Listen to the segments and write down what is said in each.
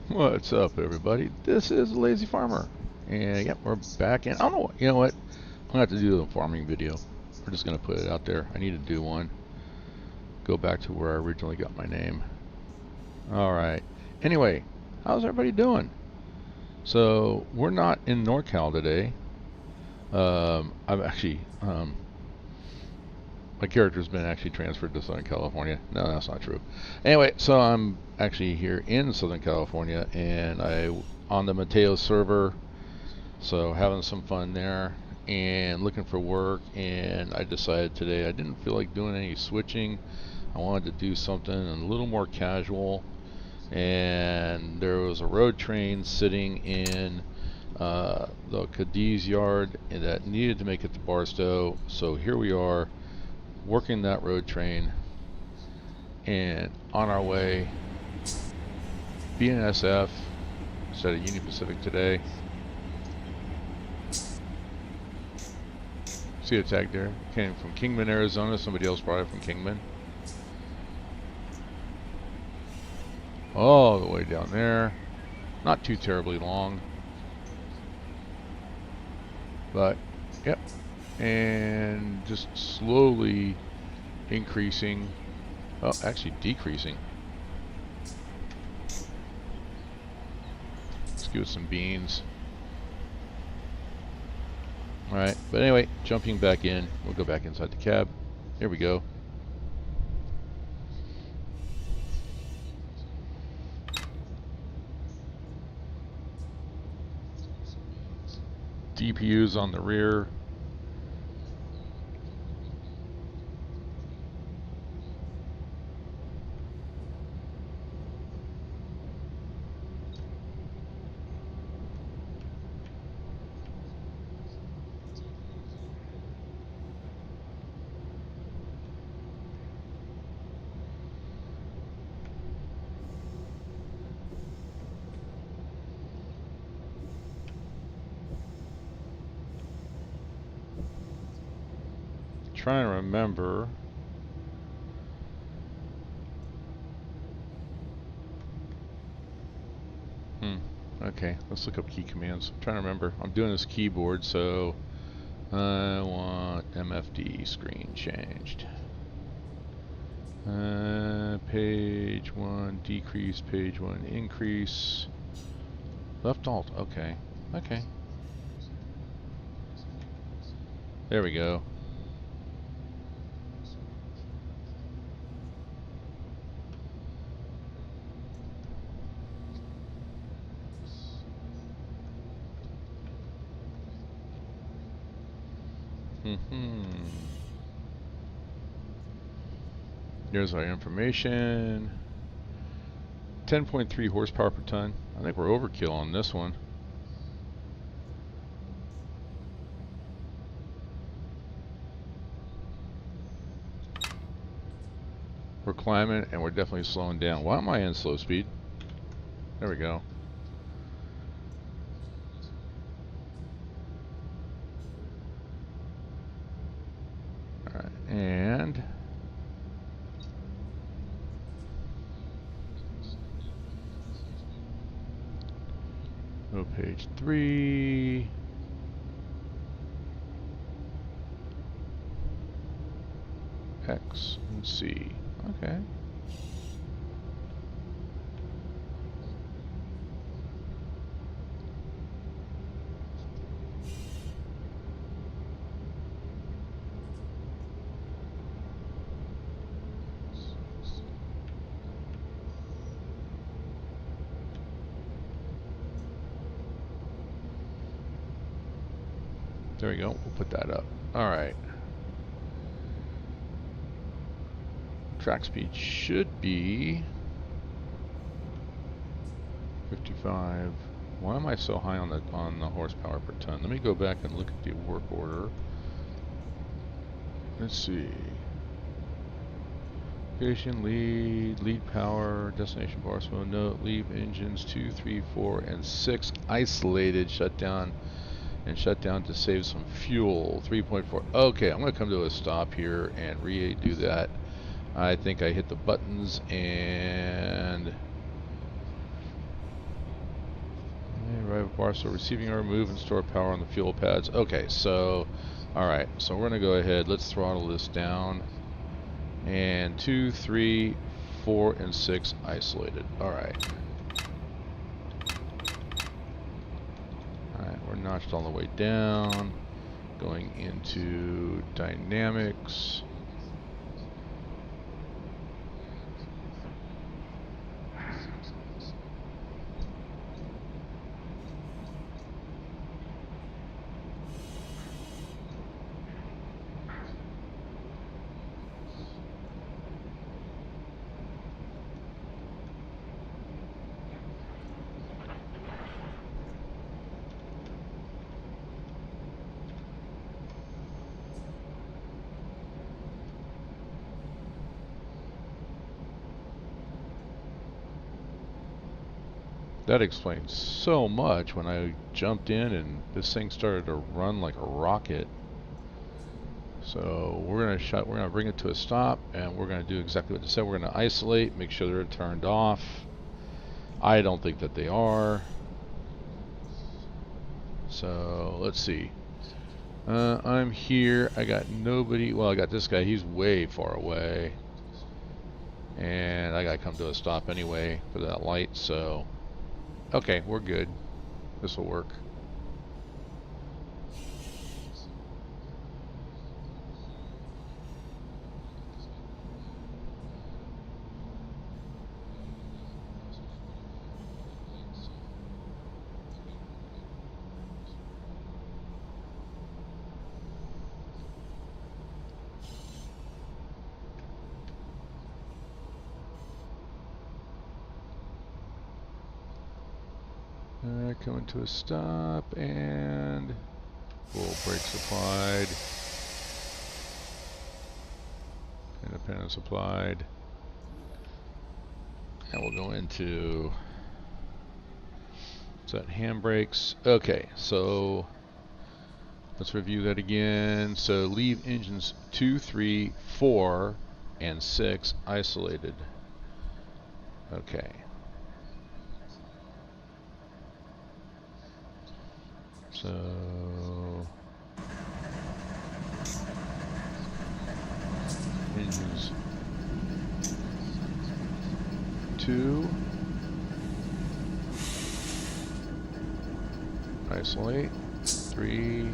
What's up, everybody? This is Lazy Farmer, and yep, we're back in. I don't know. You know what? I'm gonna have to do a farming video. We're just gonna put it out there. I need to do one. Go back to where I originally got my name. All right. Anyway, how's everybody doing? So we're not in NorCal today. I've actually, my character's been actually transferred to Southern California. No, that's not true. Anyway, so I'm actually here in Southern California, and I on the Mateo Server, so having some fun there and looking for work. And I decided today I didn't feel like doing any switching. I wanted to do something a little more casual, and there was a road train sitting in the Cadiz yard that needed to make it to Barstow. So here we are, working that road train and on our way. BNSF instead of Union Pacific today. See a tag there? Came from Kingman, Arizona. Somebody else brought it from Kingman. All the way down there. Not too terribly long. But, yep. And just slowly increasing. Oh, actually decreasing. Let's give it some beans. Alright, but anyway, jumping back in. We'll go back inside the cab. Here we go. DPUs on the rear. Trying to remember. Okay, let's look up key commands. I'm trying to remember. I'm doing this keyboard, so I want MFD screen changed. Page 1 decrease, page 1 increase. Left alt, okay. Okay. There we go. Here's our information. 10.3 horsepower per ton. I think we're overkill on this one. We're climbing and we're definitely slowing down. Why am I in slow speed? There we go. Alright, and go page 3. X and C. Okay. There we go. We'll put that up. All right. Track speed should be 55. Why am I so high on the horsepower per ton? Let me go back and look at the work order. Let's see. Location, lead power, destination Barstow, note, leave engines 2, 3, 4, and 6 isolated, shut down to save some fuel. 3.4. Okay, I'm going to come to a stop here and redo that. I think I hit the buttons and Arrive at Barstow, receiving or remove and store power on the fuel pads. Okay, so, alright, so we're going to go ahead, let's throttle this down. And 2, 3, 4, and 6 isolated. Alright. Alright, we're notched all the way down. Going into dynamics. That explains so much when I jumped in and this thing started to run like a rocket. So we're gonna bring it to a stop, and we're gonna do exactly what they said. We're gonna isolate, make sure they're turned off. I don't think that they are. So let's see. I'm here. I got nobody. Well, I got this guy. He's way far away, and I gotta come to a stop anyway for that light. So. Okay, we're good. This will work. Coming to a stop, and full brakes applied. Independence applied. And we'll go into set handbrakes. Okay, so let's review that again. So leave engines 2, 3, 4, and 6 isolated. Okay. So engines 2 isolate, 3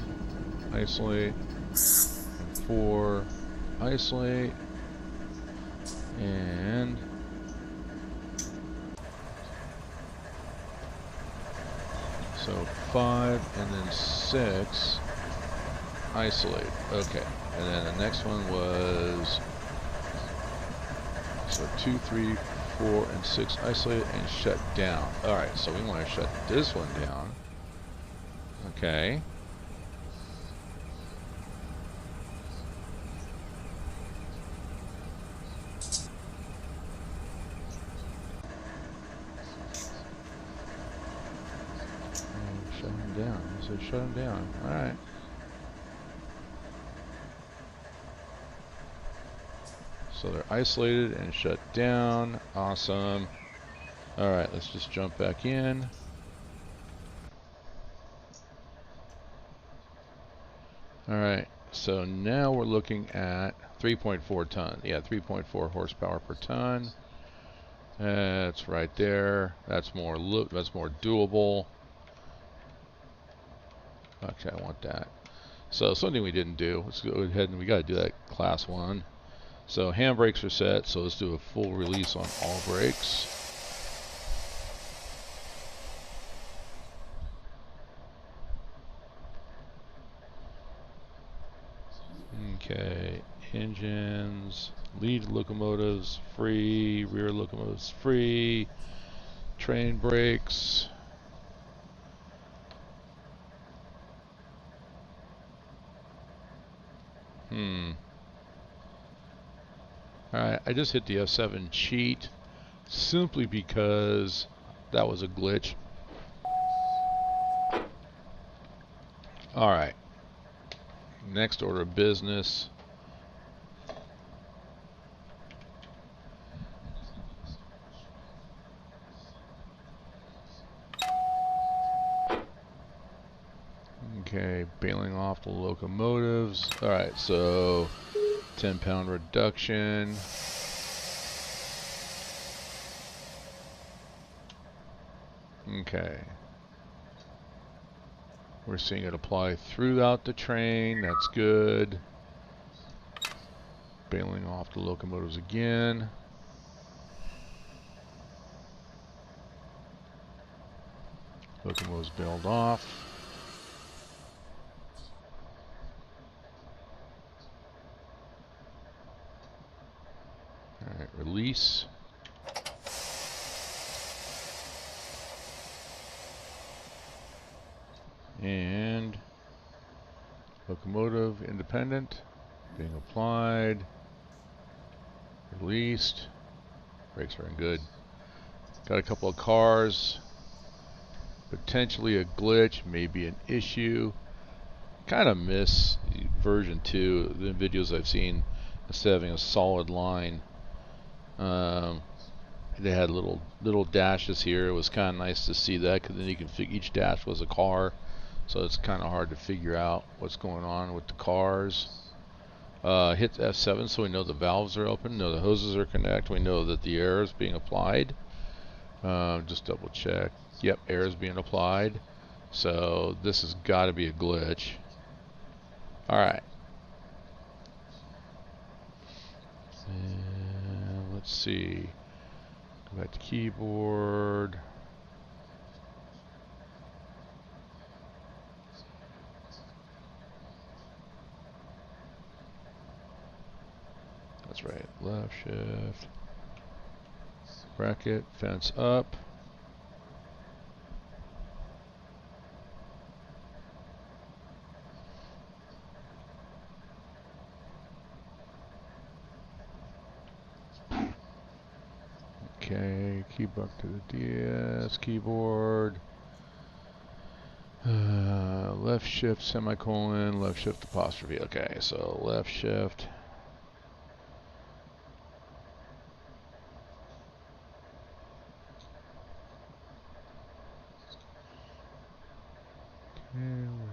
isolate, and 4 isolate, and so 5 and then 6 isolate. Okay, and then the next one was so 2, 3, 4, and 6 isolate and shut down. Alright, so we want to shut this one down. Okay. Shut them down. So shut them down. Alright. So they're isolated and shut down. Awesome. Alright, let's just jump back in. Alright, so now we're looking at 3.4 ton. Yeah, 3.4 horsepower per ton. That's right there. That's more doable. Actually, I want that. So something we didn't do. Let's go ahead and we got to do that class 1. So handbrakes are set. So let's do a full release on all brakes. Okay, engines, lead locomotives free, rear locomotives free, train brakes. Alright, I just hit the F7 cheat simply because that was a glitch. Alright. Next order of business. Okay, bailing off the locomotives. Alright, so 10-pound reduction. Okay. We're seeing it apply throughout the train. That's good. Bailing off the locomotives again. Locomotives bailed off. Alright, release. And locomotive independent, being applied, released. Brakes are in good. Got a couple of cars. Potentially a glitch, maybe an issue. Kind of miss version 2. The videos I've seen, instead of having a solid line, they had little dashes here. It was kind of nice to see that, because then you can each dash was a car, so it's kind of hard to figure out what's going on with the cars. Hit F7 so we know the valves are open, know the hoses are connected, we know that the air is being applied. Just double check. Yep, air is being applied. So this has got to be a glitch. Alright. Let's see. Go back to keyboard. That's right. Left shift. Bracket. Fence up. Okay, key back to the DS, keyboard, left shift semicolon, left shift apostrophe. Okay, so left shift. Okay,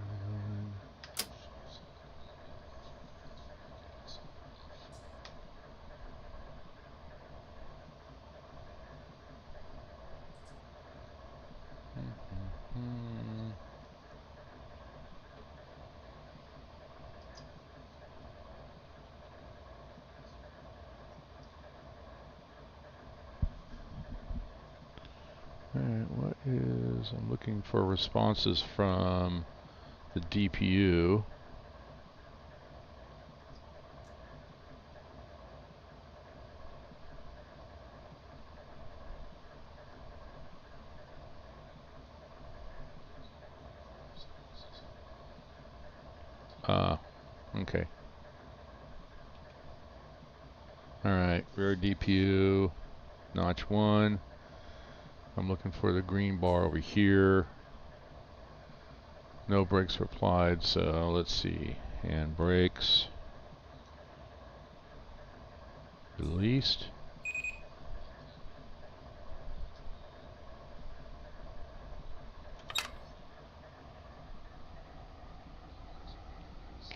Alright, what is, I'm looking for responses from the DPU. Okay. Alright, rear DPU, notch 1. I'm looking for the green bar over here. No brakes were applied, so let's see. Hand brakes. Released.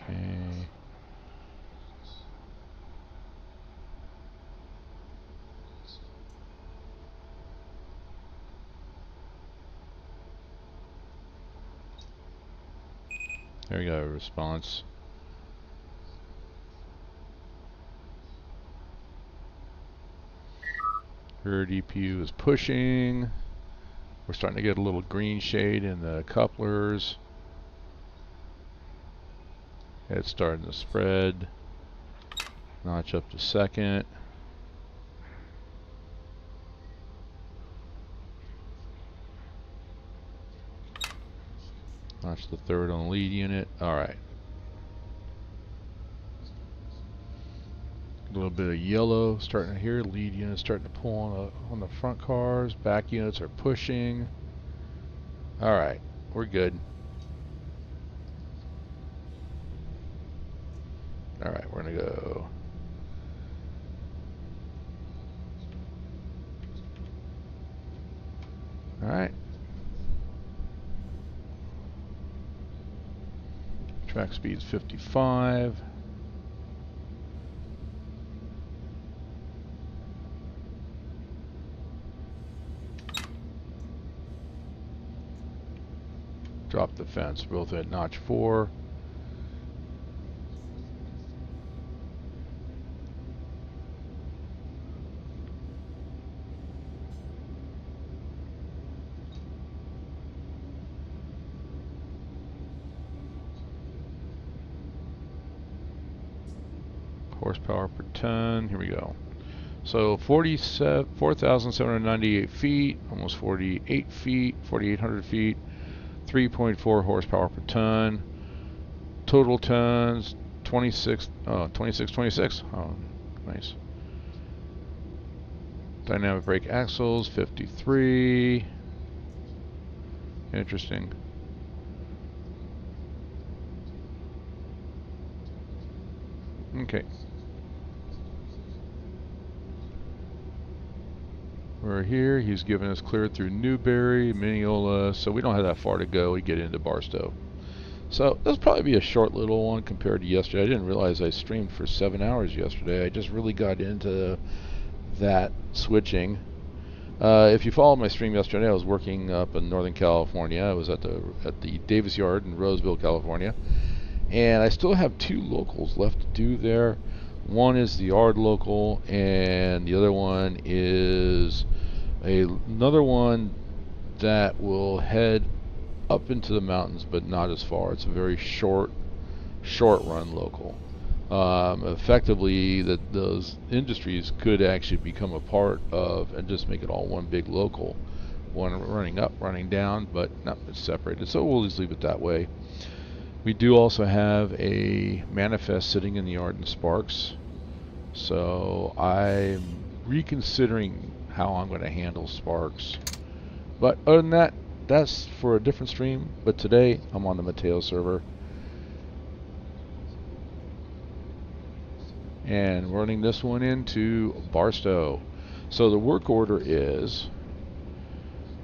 Okay. There we go, response. Rear DPU is pushing. We're starting to get a little green shade in the couplers. It's starting to spread. Notch up to second. Notch the third on the lead unit. Alright. A little bit of yellow starting to here. Lead unit starting to pull on the front cars. Back units are pushing. Alright, we're good. Alright, we're gonna go. Alright. Max speed's 55. Drop the fence, both at notch 4. Horsepower per ton, here we go. So 4,798 feet, almost 48 feet, 4,800 feet, 3.4 horsepower per ton. Total tons, 26. Oh, nice. Dynamic brake axles, 53. Interesting. Okay. We're here. He's given us clear through Newberry, Mineola, so we don't have that far to go. We get into Barstow. So this will probably be a short little one compared to yesterday. I didn't realize I streamed for 7 hours yesterday. I just really got into that switching. If you followed my stream yesterday, I was working up in Northern California. I was at the Davis Yard in Roseville, California, and I still have 2 locals left to do there. One is the yard local, and the other one is another one that will head up into the mountains, but not as far. It's a very short run local. Effectively, those industries could actually become a part of and just make it all one big local, one running up, running down, but not separated. So we'll just leave it that way. We do also have a manifest sitting in the yard in Sparks, so I'm reconsidering how I'm going to handle Sparks. But other than that, that's for a different stream. But today I'm on the Mateo server and running this one into Barstow. So the work order is,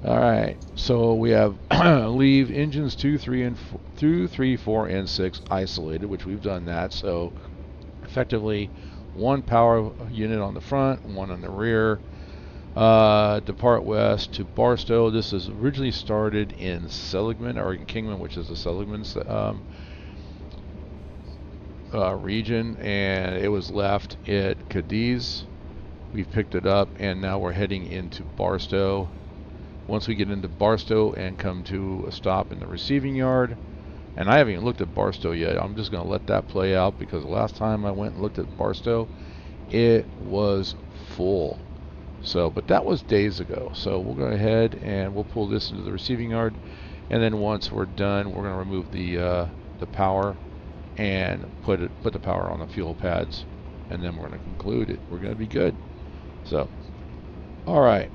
alright, so we have leave engines 2, 3, 4, and 6 isolated, which we've done that. So effectively 1 power unit on the front, 1 on the rear. Depart west to Barstow. This is originally started in Seligman, or in Kingman, which is the Seligman's region, and it was left at Cadiz. We've picked it up, and now we're heading into Barstow. Once we get into Barstow and come to a stop in the receiving yard, and I haven't even looked at Barstow yet. I'm just going to let that play out, because the last time I went and looked at Barstow, it was full. So, but that was days ago. So we'll go ahead and we'll pull this into the receiving yard, and then once we're done, we're going to remove the power and put the power on the fuel pads, and then we're going to conclude it. We're going to be good. So, all right,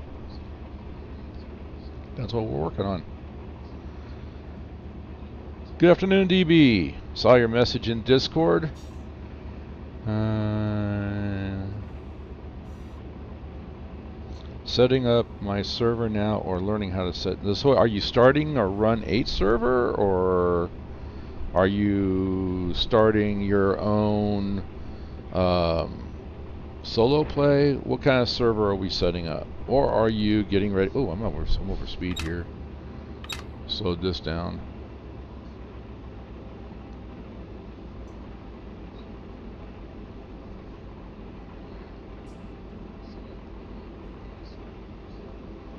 that's what we're working on. Good afternoon, DB. Saw your message in Discord. Setting up my server now, or learning how to set this. Are you starting a Run 8 server, or are you starting your own solo play? What kind of server are we setting up? Or are you getting ready? Oh, I'm over speed here. Slowed this down.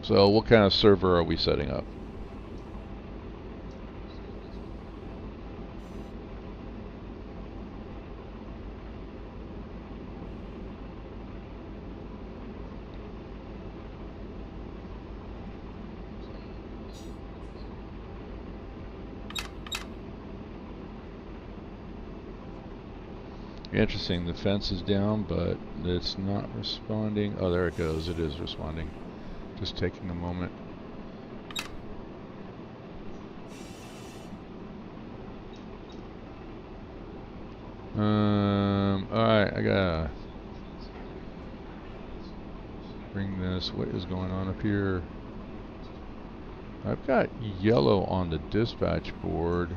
So what kind of server are we setting up? Interesting, the fence is down, but it's not responding. Oh, there it goes. It is responding. Just taking a moment. Alright, I gotta bring this. What is going on up here? I've got yellow on the dispatch board.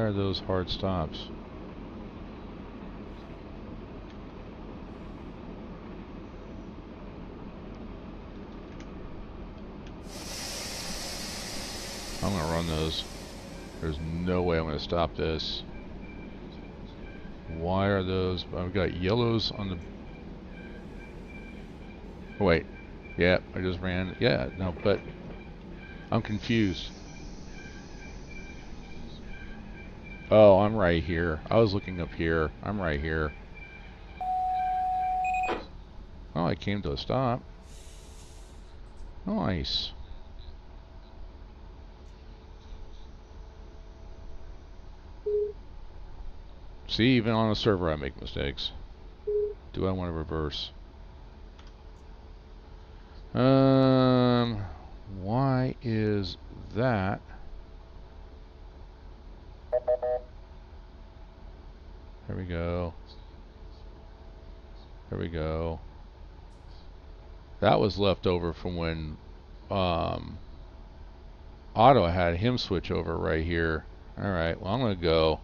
are those hard stops? I'm gonna run those. There's no way I'm gonna stop this. Why are those? I've got yellows on the... Oh, wait. Yeah, I just ran. Yeah, no, but I'm confused. Oh, I'm right here. I was looking up here. I'm right here. Oh, I came to a stop. Nice. See, even on a server I make mistakes. Do I want to reverse? Why is that? There we go. There we go. That was left over from when Otto had him switch over right here. Alright, well I'm gonna go.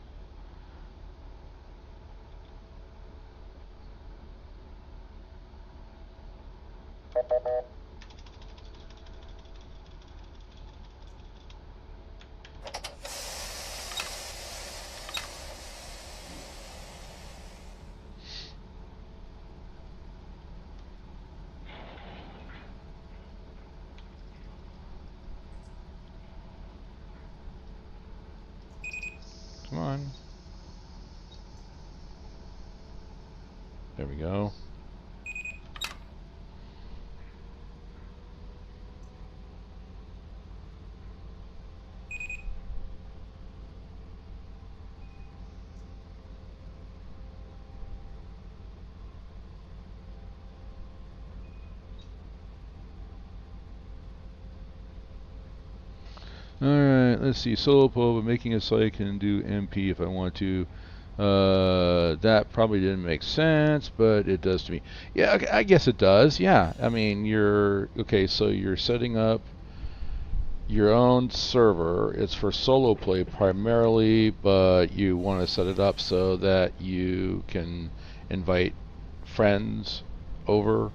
Come on. There we go. Alright, let's see. Solo pull, but making it so I can do MP if I want to. That probably didn't make sense, but it does to me. Yeah, okay, I guess it does. Yeah, I mean, okay, so you're setting up your own server. It's for solo play primarily, but you want to set it up so that you can invite friends over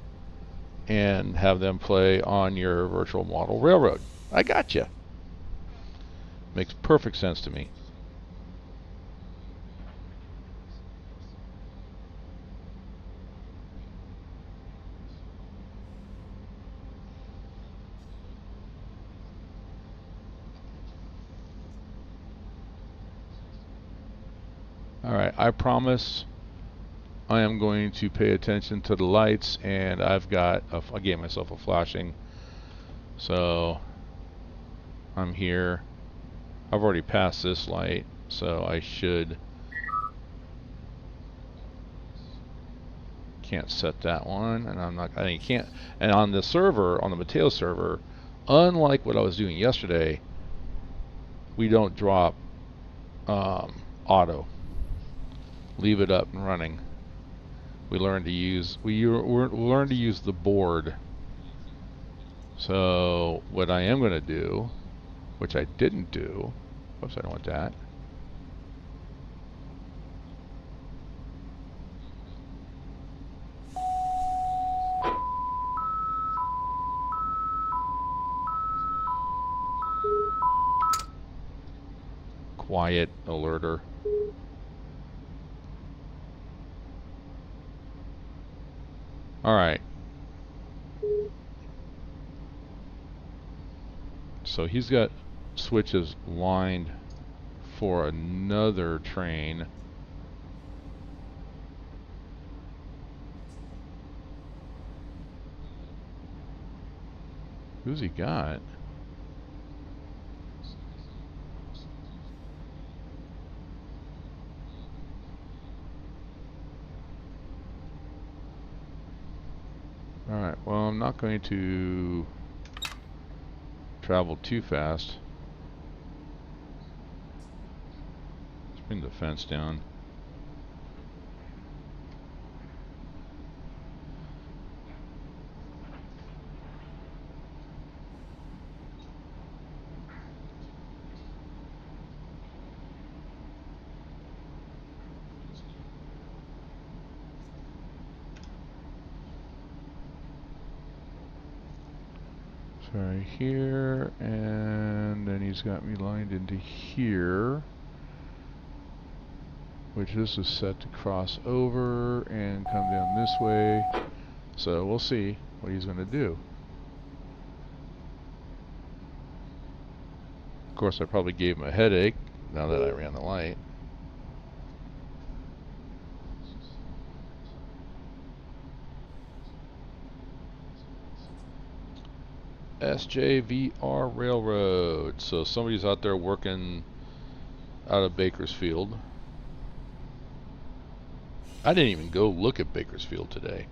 and have them play on your virtual model railroad. I gotcha. Makes perfect sense to me. Alright, I promise I am going to pay attention to the lights, and I gave myself a flashing, so I'm here. I've already passed this light, so I can't set that one, and I can't, and on the server, on the Mateo server, unlike what I was doing yesterday, we don't drop auto. Leave it up and running. We learn to use the board. So what I am going to do, which I didn't do, oops, I don't want that. Quiet alerter. Alright. So he's got switches lined for another train. Who's he got? Alright, well, I'm not going to travel too fast. Let's bring the fence down. Try here, and then he's got me lined into here, which this is set to cross over and come down this way. So we'll see what he's going to do. Of course, I probably gave him a headache now that I ran the light. SJVR Railroad. So somebody's out there working out of Bakersfield. I didn't even go look at Bakersfield today.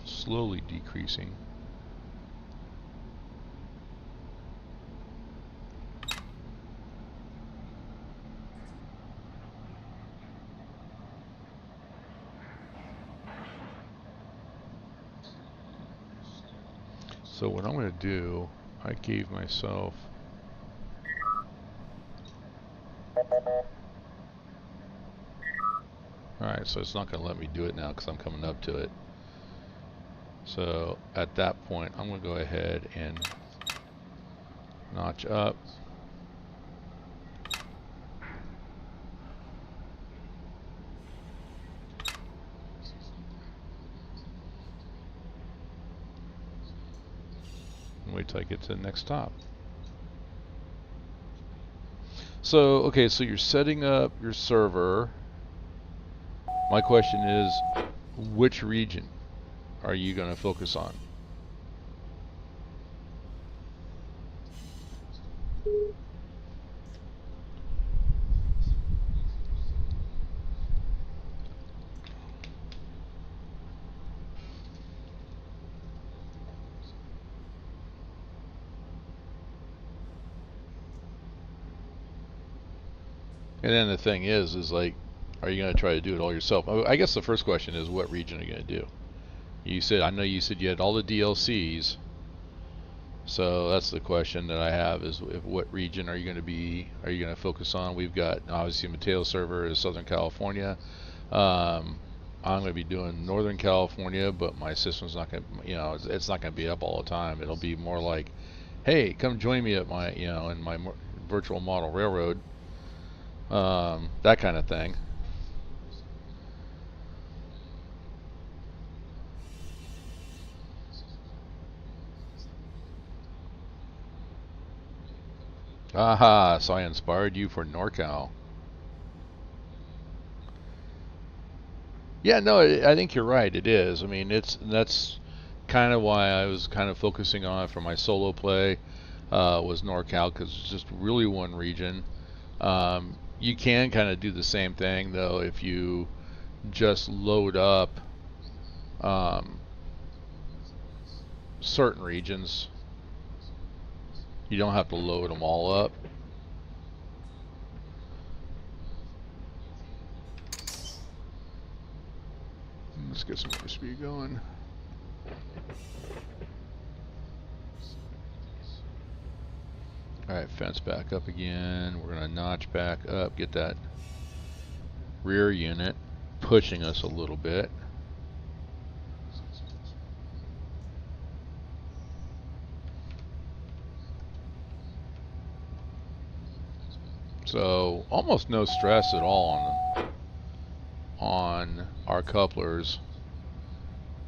Slowly decreasing. So what I'm going to do, I gave myself alright, so it's not going to let me do it now because I'm coming up to it. So at that point, I'm going to go ahead and notch up. And wait till I get to the next stop. So, okay, so you're setting up your server. My question is, which region are you going to focus on? And then the thing is like, are you going to try to do it all yourself? I guess the first question is, what region are you going to do? You said, I know you said you had all the DLCs. So that's the question that I have is, what region are you going to focus on? We've got, obviously, Mateo Server is Southern California. I'm going to be doing Northern California, but my system's not going to, it's not going to be up all the time. It'll be more like, hey, come join me at my, in my virtual model railroad. That kind of thing. Aha, so I inspired you for NorCal. Yeah, no, I think you're right. It is. I mean, that's kind of why I was kind of focusing on it for my solo play, was NorCal, because it's just really one region. You can kind of do the same thing though if you just load up certain regions. You don't have to load them all up. Let's get some more speed going. Alright, fence back up again. We're going to notch back up, get that rear unit pushing us a little bit. So almost no stress at all on our couplers.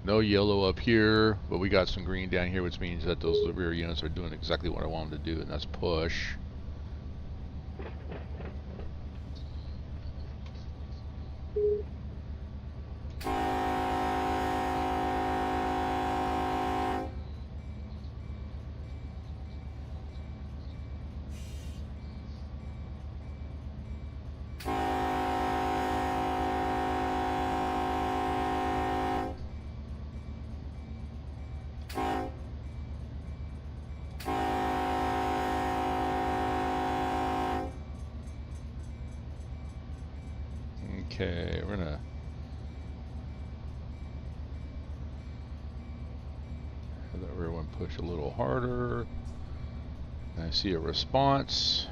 No yellow up here, but we got some green down here, which means that those rear units are doing exactly what I want them to do, and that's push. Okay, we're gonna push a little harder. I see a response.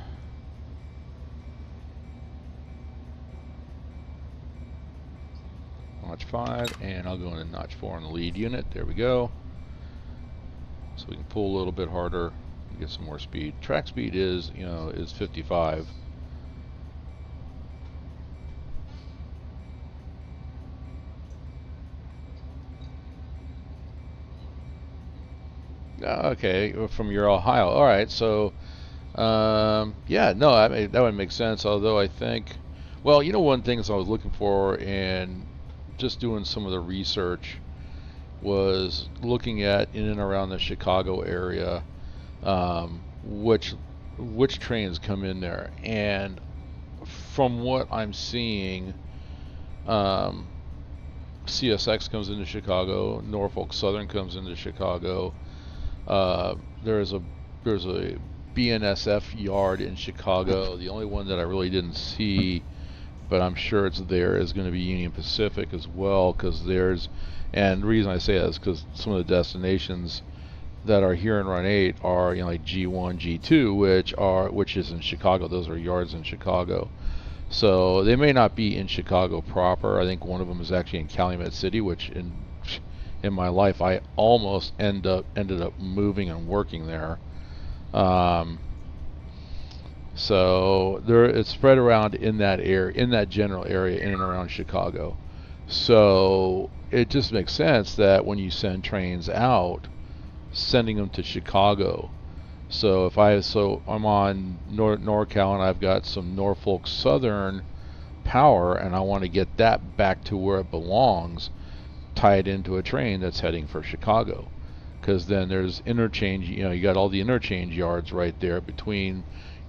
Notch 5, and I'll go into notch 4 on the lead unit. There we go. So we can pull a little bit harder and get some more speed. Track speed is, is 55. Okay, from your Ohio. All right, so yeah, no, I mean, that would make sense. Although I think, well, one thing I was looking for and just doing some of the research was looking at in and around the Chicago area, which trains come in there, and from what I'm seeing, CSX comes into Chicago, Norfolk Southern comes into Chicago. There's a BNSF yard in Chicago. The only one that I really didn't see, but I'm sure it's there, is going to be Union Pacific as well, because and the reason I say that is because some of the destinations that are here in Run 8 are like G1, G2, which is in Chicago. Those are yards in Chicago. So they may not be in Chicago proper. I think one of them is actually in Calumet City, which in my life I almost ended up moving and working there. So it's spread around in that area, in that general area, in and around Chicago. So it just makes sense that when you send trains out, sending them to Chicago. So I'm on NorCal and I've got some Norfolk Southern power, and I want to get that back to where it belongs, tied into a train that's heading for Chicago, because then there's interchange. You got all the interchange yards right there between,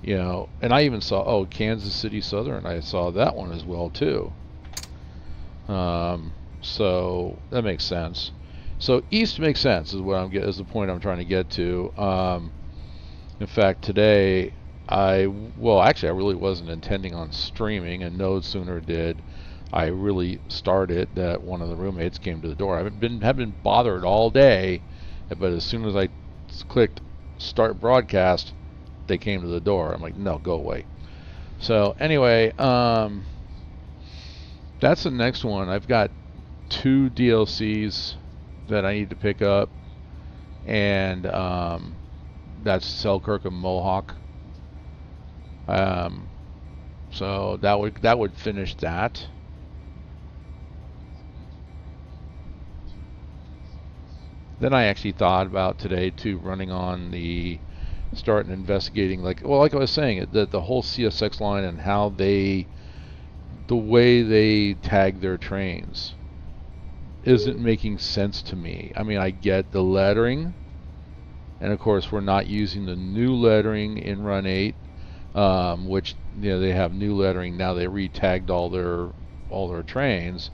and I even saw Kansas City Southern. I saw that one as well too. So that makes sense. So east makes sense is the point I'm trying to get to. In fact, today I really wasn't intending on streaming, and no sooner did I really started that one of the roommates came to the door. I have been bothered all day, but as soon as I clicked start broadcast, they came to the door. I'm like, no, go away. So anyway, that's the next one. I've got 2 DLCs that I need to pick up, and that's Selkirk and Mohawk. So that would finish that. Then I actually thought about today too, running on starting investigating, like I was saying, the whole CSX line and how the way they tag their trains isn't making sense to me. I mean, I get the lettering, and of course we're not using the new lettering in Run 8, which they have new lettering now. They re-tagged all their trains,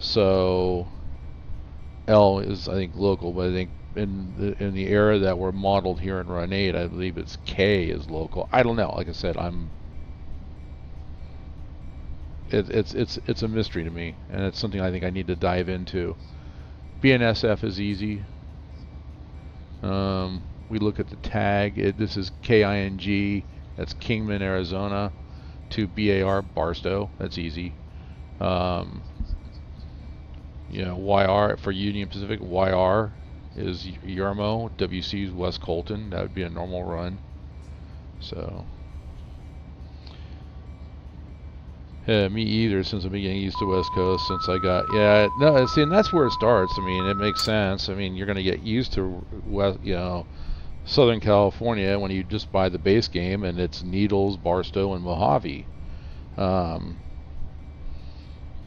so L is, I think, local, but I think in the era that were modeled here in Run 8, I believe it's K is local. I don't know. Like I said, it's a mystery to me, and it's something I think I need to dive into. BNSF is easy. We look at the tag. This is KING. That's Kingman, Arizona, to BAR, Barstow. That's easy. YR for Union Pacific. YR is Yermo. WC is West Colton. That would be a normal run. So, me either. Since I've been getting used to West Coast, since I got see, and that's where it starts. I mean, it makes sense. I mean, you're going to get used to Southern California when you just buy the base game, and it's Needles, Barstow, and Mojave.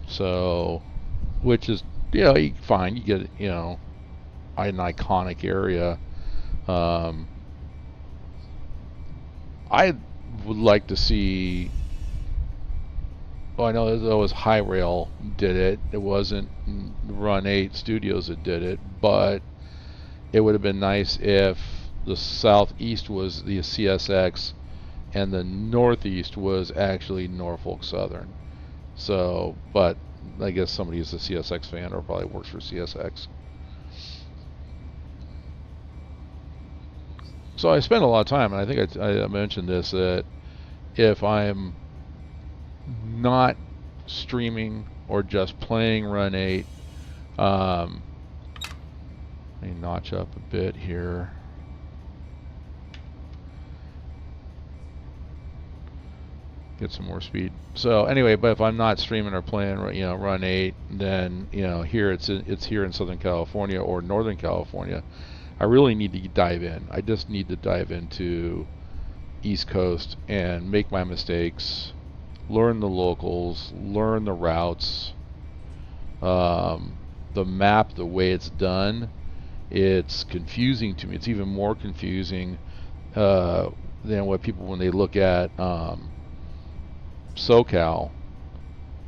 So, which is fine. You get an iconic area. I would like to see. Well, I know it was High Rail did it. It wasn't Run 8 Studios that did it, but it would have been nice if the southeast was the CSX and the northeast was actually Norfolk Southern. So, but I guess somebody who's a CSX fan or probably works for CSX. So I spend a lot of time, and I think I mentioned this, that if I'm not streaming or just playing Run 8, let me notch up a bit here. Get some more speed. So anyway, but if I'm not streaming or playing, Run 8, then here it's here in Southern California or Northern California. I really need to dive in. I just need to dive into East Coast and make my mistakes, learn the locals, learn the routes, the map, the way it's done. It's confusing to me. It's even more confusing than what people, when they look at Socal.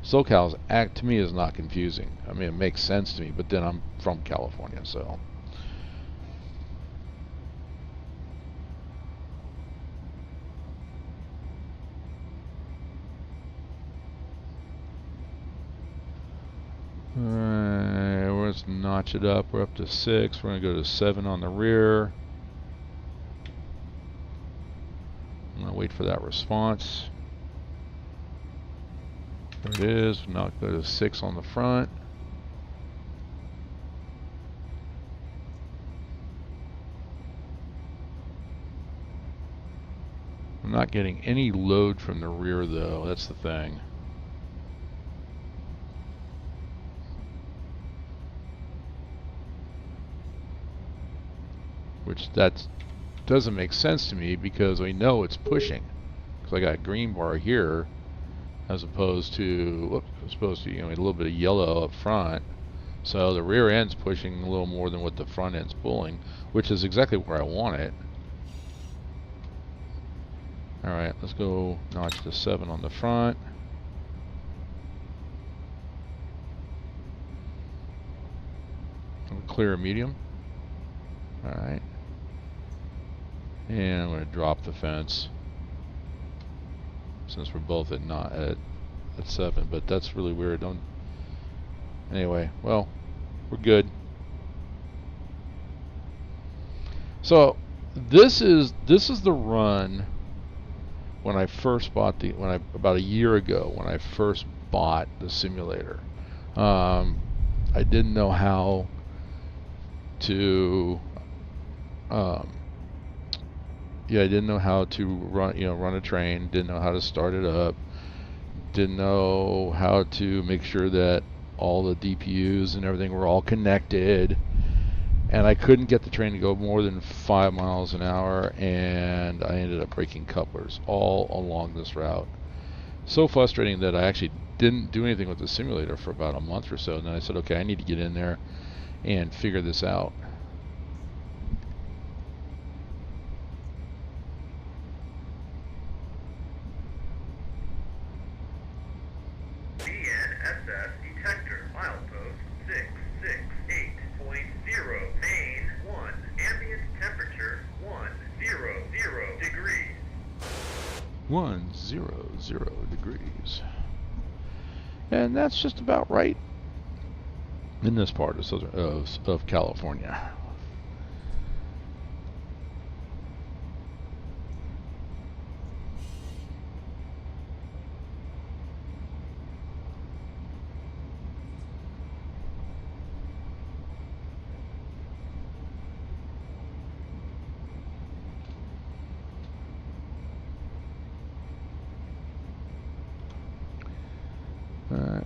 Socal's act to me is not confusing. I mean, it makes sense to me, but then I'm from California, so. Alright, let's notch it up. We're up to 6. We're going to go to 7 on the rear. I'm going to wait for that response. There it is. Now go to 6 on the front. I'm not getting any load from the rear though. That's the thing. Which that doesn't make sense to me because we know it's pushing. Because I got a green bar here, as opposed to a little bit of yellow up front. So the rear end's pushing a little more than what the front end's pulling, which is exactly where I want it. Alright, let's go notch the 7 on the front. Clear medium. Alright. And I'm going to drop the fence since we're both at 7, but that's really weird. Anyway, well, we're good. So this is the run when I first bought about a year ago when I first bought the simulator. I didn't know how to I didn't know how to run a train, didn't know how to start it up, didn't know how to make sure that all the DPUs and everything were all connected, and I couldn't get the train to go more than 5 miles an hour, and I ended up breaking couplers all along this route. So frustrating that I actually didn't do anything with the simulator for about a month or so, and then I said, okay, I need to get in there and figure this out. Degrees, and that's just about right in this part of California.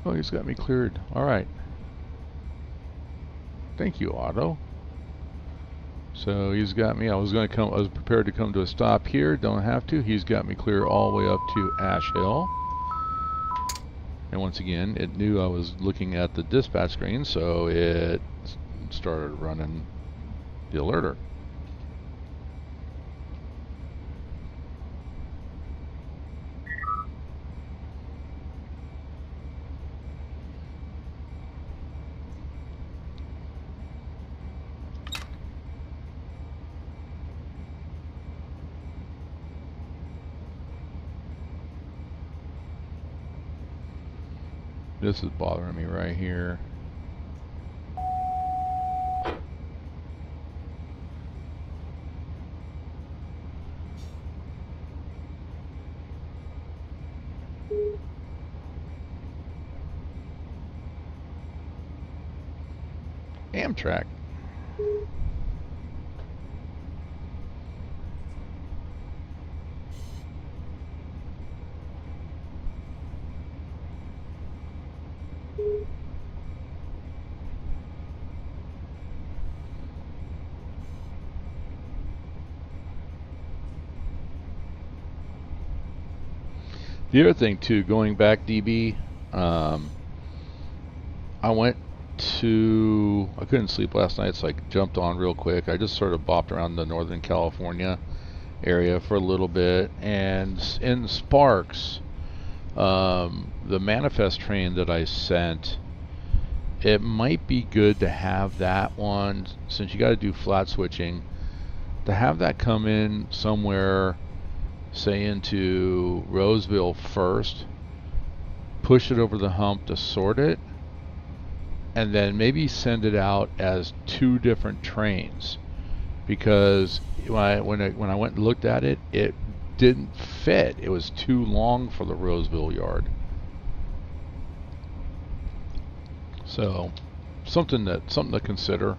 Oh, he's got me cleared. All right. Thank you, Otto. So he's got me. I was prepared to come to a stop here. Don't have to. He's got me clear all the way up to Ash Hill. And once again, it knew I was looking at the dispatch screen, so it started running the alerter. This is bothering me right here. Amtrak. The other thing too, going back, DB, I couldn't sleep last night, so I jumped on real quick. I just sort of bopped around the Northern California area for a little bit, and in Sparks, the manifest train that I sent, it might be good to have that one, since you got to do flat switching, to have that come in somewhere, say into Roseville first, push it over the hump to sort it, and then maybe send it out as 2 different trains, because when I went and looked at it, it didn't fit. It was too long for the Roseville yard. So something to consider.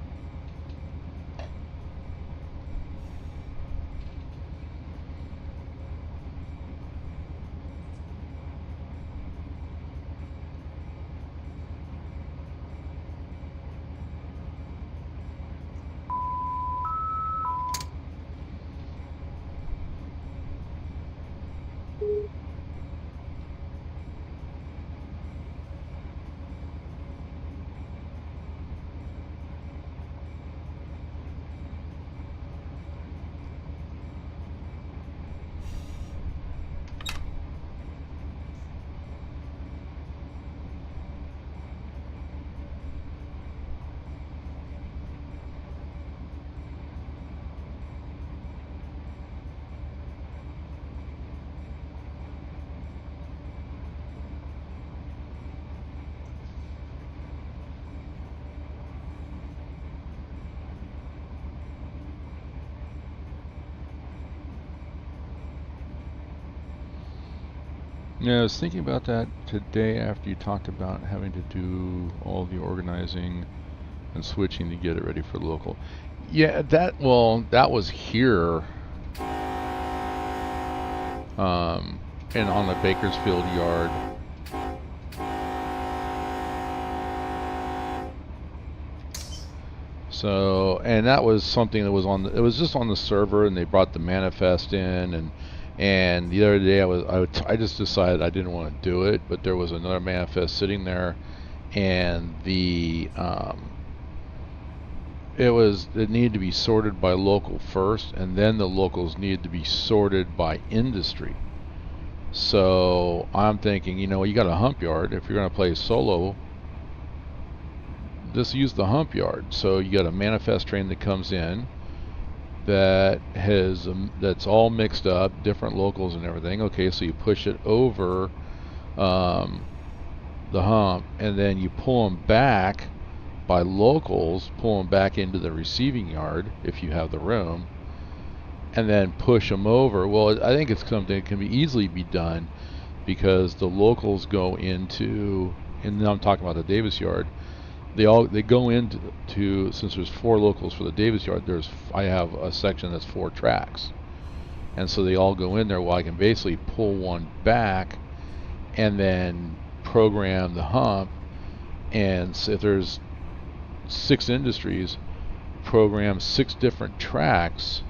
Yeah, I was thinking about that today after you talked about having to do all the organizing and switching to get it ready for the local. Yeah, that was here, and on the Bakersfield yard. So, and that was something that was it was just on the server, and they brought the manifest in, and the other day I just decided I didn't want to do it, but there was another manifest sitting there, and it needed to be sorted by local first, and then the locals needed to be sorted by industry. So I'm thinking, you got a hump yard. If you're going to play solo, just use the hump yard. So you got a manifest train that comes in that has that's all mixed up, different locals and everything. Okay, so you push it over the hump, and then you pull them back by locals, pull them back into the receiving yard if you have the room, and then push them over. Well, I think it's something that can easily be done, because the locals go into, and now I'm talking about the Davis yard, they go into, since there's 4 locals for the Davis yard, I have a section that's 4 tracks, and so they all go in there. Well, I can basically pull one back and then program the hump, and so if there's 6 industries, program 6 different tracks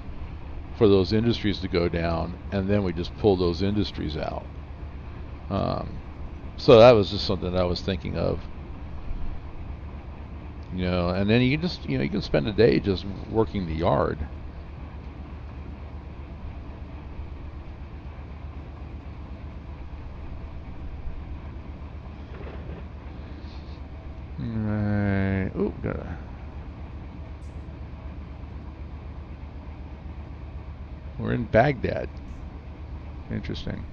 for those industries to go down, and then we just pull those industries out. So that was just something that I was thinking of. And then you can just, you can spend a day just working the yard. Right. Ooh, we're in Baghdad. Interesting.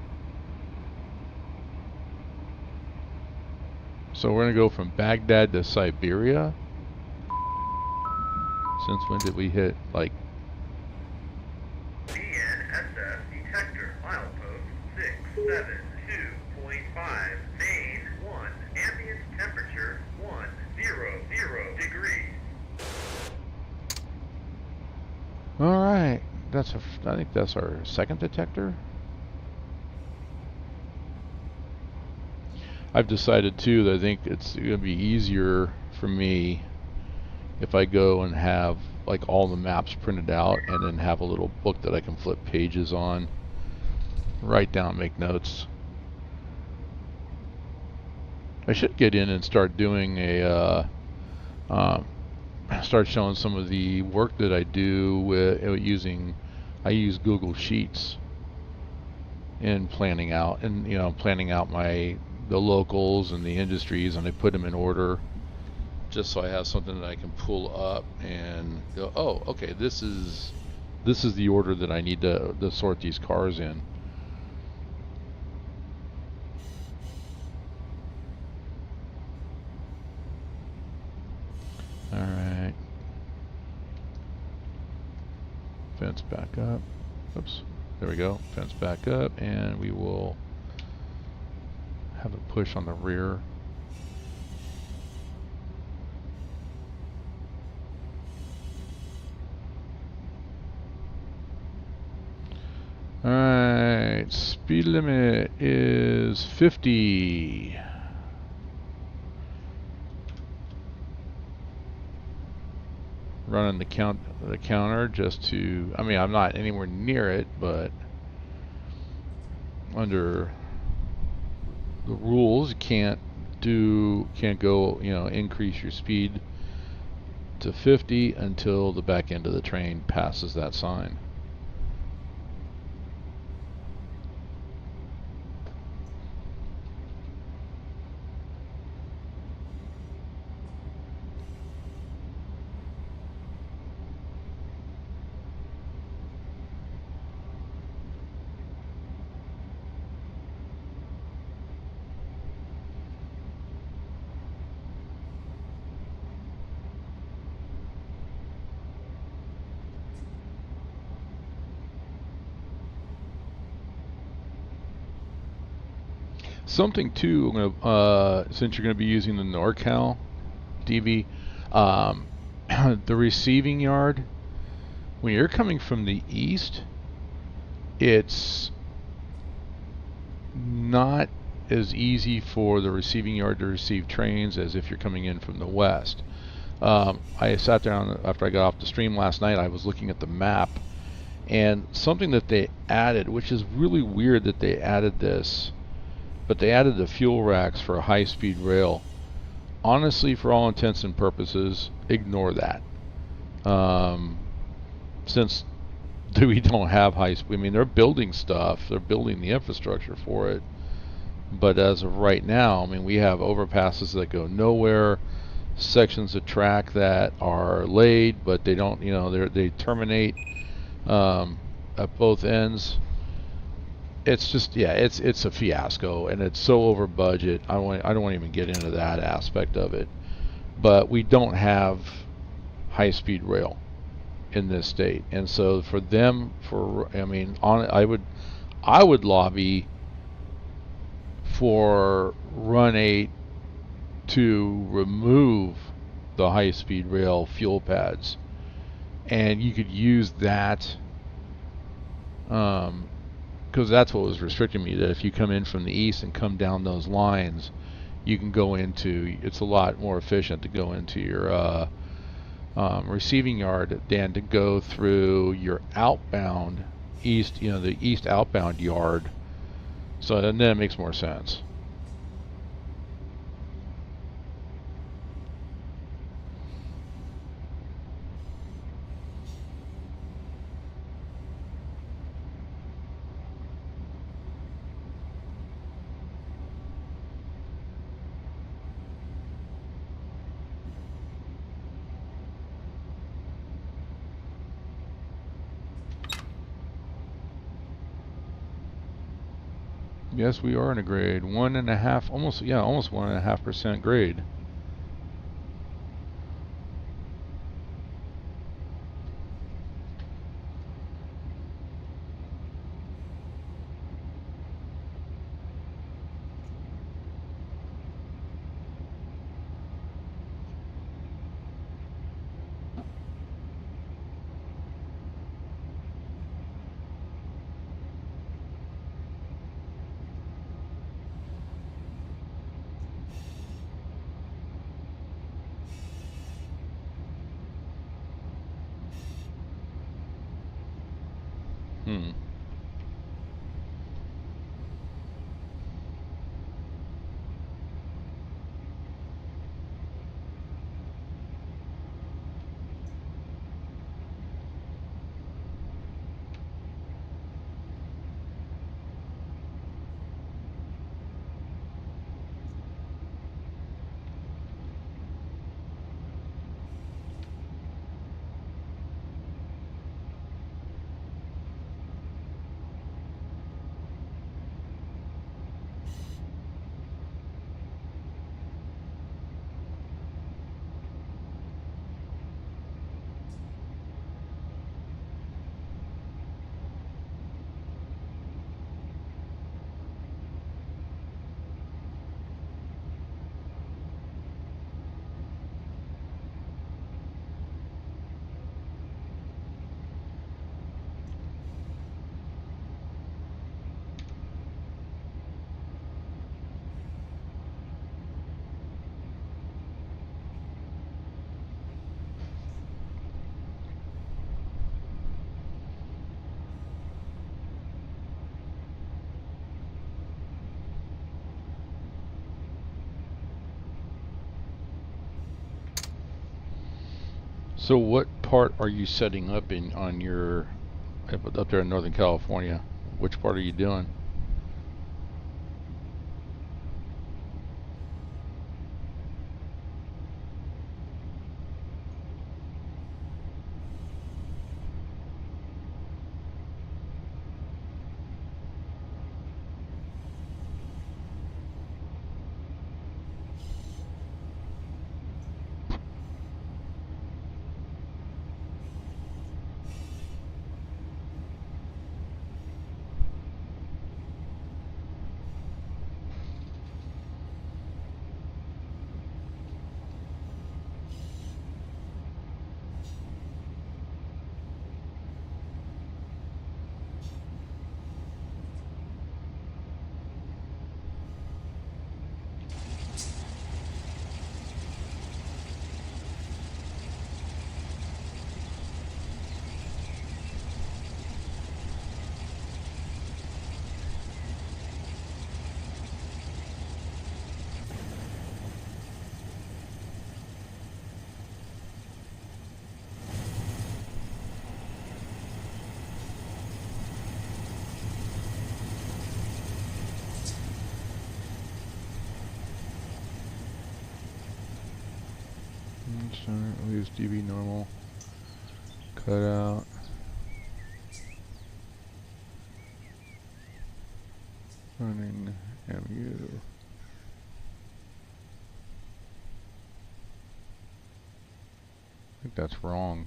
So we're going to go from Baghdad to Siberia? Since when did we hit, like... BNSF detector, milepost 672.5, main 1, ambient temperature 100 degrees. right. I think that's our second detector. I've decided too that I think it's going to be easier for me if I go and have like all the maps printed out and then have a little book that I can flip pages on, write down, make notes. I should get in and start doing start showing some of the work that I do with I use Google Sheets in planning out, and planning out the locals and the industries, and I put them in order just so I have something that I can pull up and go, oh, okay, this is the order that I need to sort these cars in. All right. Fence back up. Oops. There we go. Fence back up, and we will have a push on the rear. Alright, speed limit is 50. Running the counter just to, I mean, I'm not anywhere near it, but under the rules, you can't go, increase your speed to 50 until the back end of the train passes that sign. Something too, since you're going to be using the NorCal DV, the receiving yard, when you're coming from the east, it's not as easy for the receiving yard to receive trains as if you're coming in from the west. I sat down after I got off the stream last night. I was looking at the map, and something that they added, which is really weird that they added this, but they added the fuel racks for a high-speed rail. Honestly, for all intents and purposes, ignore that. Since we don't have high-speed, I mean, they're building stuff, they're building the infrastructure for it, but as of right now, I mean, we have overpasses that go nowhere, sections of track that are laid, but they don't, they terminate at both ends. It's just, yeah, it's a fiasco, and it's so over budget. I don't want to even get into that aspect of it. But we don't have high-speed rail in this state, and so for them, I would lobby for Run 8 to remove the high-speed rail fuel pads, and you could use that. Because that's what was restricting me, that if you come in from the east and come down those lines, you can go into, it's a lot more efficient to go into your receiving yard than to go through your outbound east, the east outbound yard. So then it makes more sense. Yes, we are in a grade. 1.5, almost 1.5% grade. Hmm. So what part are you setting up in on your up there in Northern California? Which part are you doing? Leaves DB normal. Cut out. Running MU. I think that's wrong.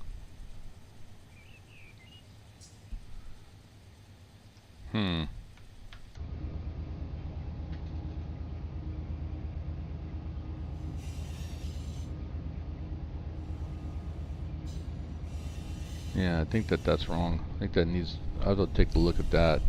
Yeah, I think that's wrong. I think that needs. I have to take a look at that.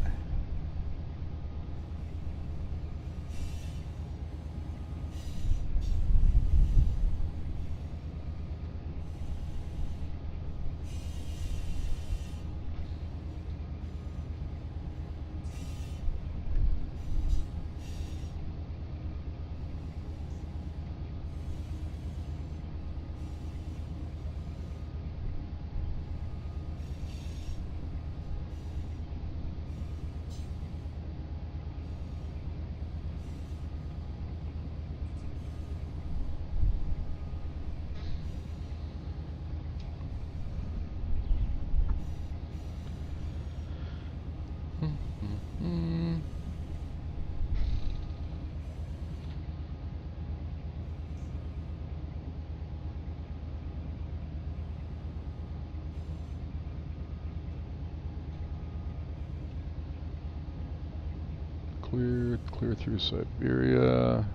Clear through Siberia.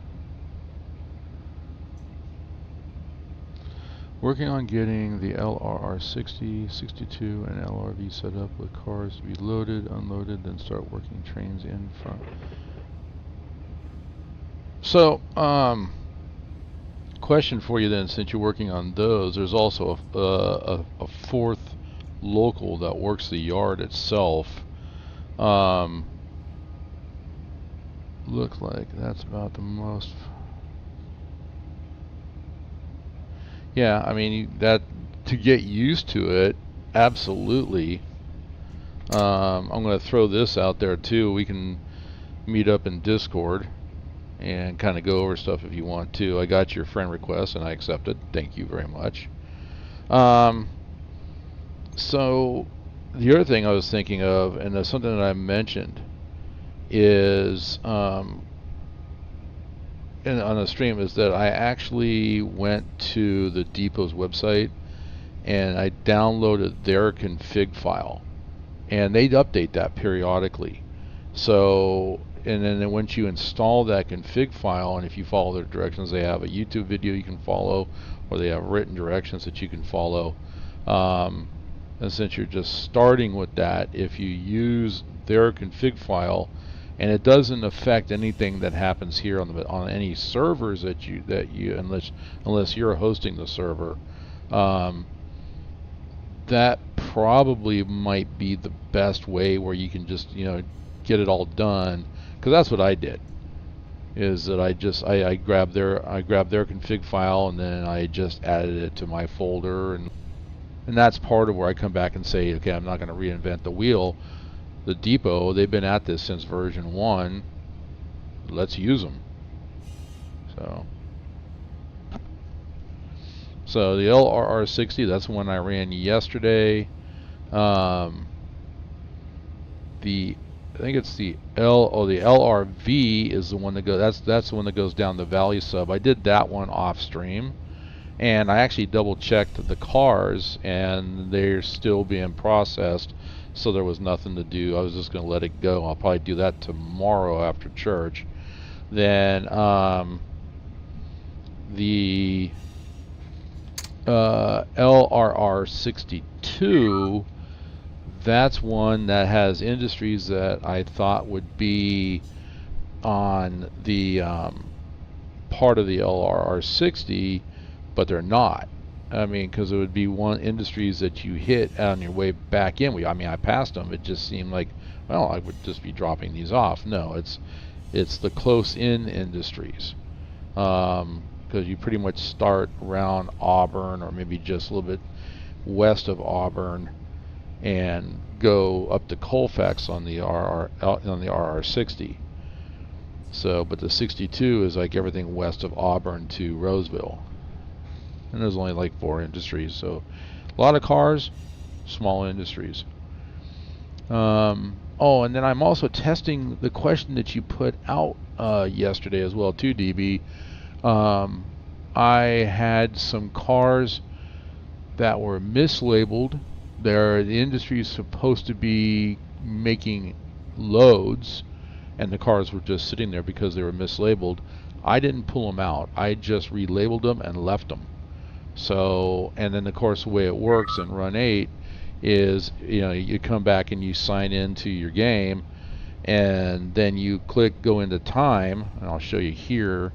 Working on getting the LRR 60, 62, and LRV set up with cars to be loaded, unloaded, then start working trains in front. So, question for you then, since you're working on those, there's also a fourth local that works the yard itself. Looks like that's about the most. Yeah, I mean that to get used to it, absolutely. I'm going to throw this out there too. We can meet up in Discord and kind of go over stuff if you want to. I got your friend request and I accepted. Thank you very much. So the other thing I was thinking of, and that's something that I mentioned, is on the stream, is that I actually went to the Depot's website and I downloaded their config file, and they update that periodically. So, and then once you install that config file, and if you follow their directions, they have a YouTube video you can follow, or they have written directions that you can follow. And since you're just starting with that, if you use their config file, and it doesn't affect anything that happens here on any servers that you unless you're hosting the server, that probably might be the best way where you can just get it all done. Because that's what I did. Is that I grabbed their config file and then I just added it to my folder, and that's part of where I come back and say, okay, I'm not going to reinvent the wheel. The Depot, they've been at this since version 1. Let's use them. So the LRR60, that's the one I ran yesterday. I think it's the LRV is the one that goes. That's the one that goes down the Valley sub. I did that one off stream, and I actually double checked the cars, and they're still being processed. So there was nothing to do. I was just going to let it go. I'll probably do that tomorrow after church. Then the LRR62, that's one that has industries that I thought would be on the part of the LRR60, but they're not. I mean, because it would be one industries that you hit on your way back in. I passed them. It just seemed like, well, I would just be dropping these off. No, it's the close-in industries, because you pretty much start around Auburn, or maybe just a little bit west of Auburn, and go up to Colfax on the RR60. So, but the 62 is like everything west of Auburn to Roseville. And there's only like 4 industries, so a lot of cars, small industries. Oh, and then I'm also testing the question that you put out yesterday as well too, DB. I had some cars that were mislabeled. The industry is supposed to be making loads, and the cars were just sitting there because they were mislabeled. I didn't pull them out. I just relabeled them and left them. So, and then of course the way it works in Run 8 is, you come back and you sign into your game, and then you click go into time, and I'll show you here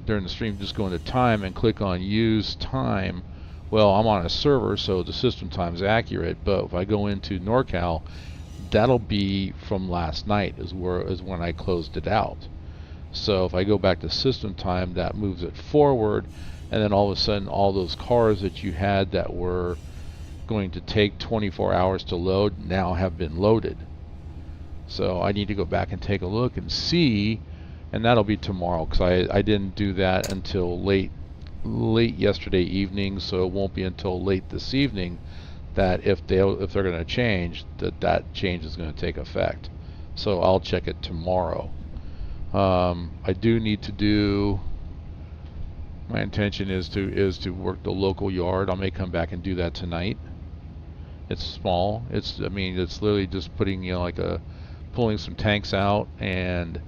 during the stream. Just go into time and click on use time. Well, I'm on a server, so the system time is accurate, but if I go into NorCal, that'll be from last night is when I closed it out. So if I go back to system time, that moves it forward, and then all of a sudden all those cars that you had that were going to take 24 hours to load now have been loaded. So I need to go back and take a look and see, and that'll be tomorrow, because I didn't do that until late yesterday evening, so it won't be until late this evening that if they're going to change, that change is going to take effect. So I'll check it tomorrow. I do need to do. My intention is to work the local yard. I may come back and do that tonight. It's small. It's literally just putting pulling some tanks out and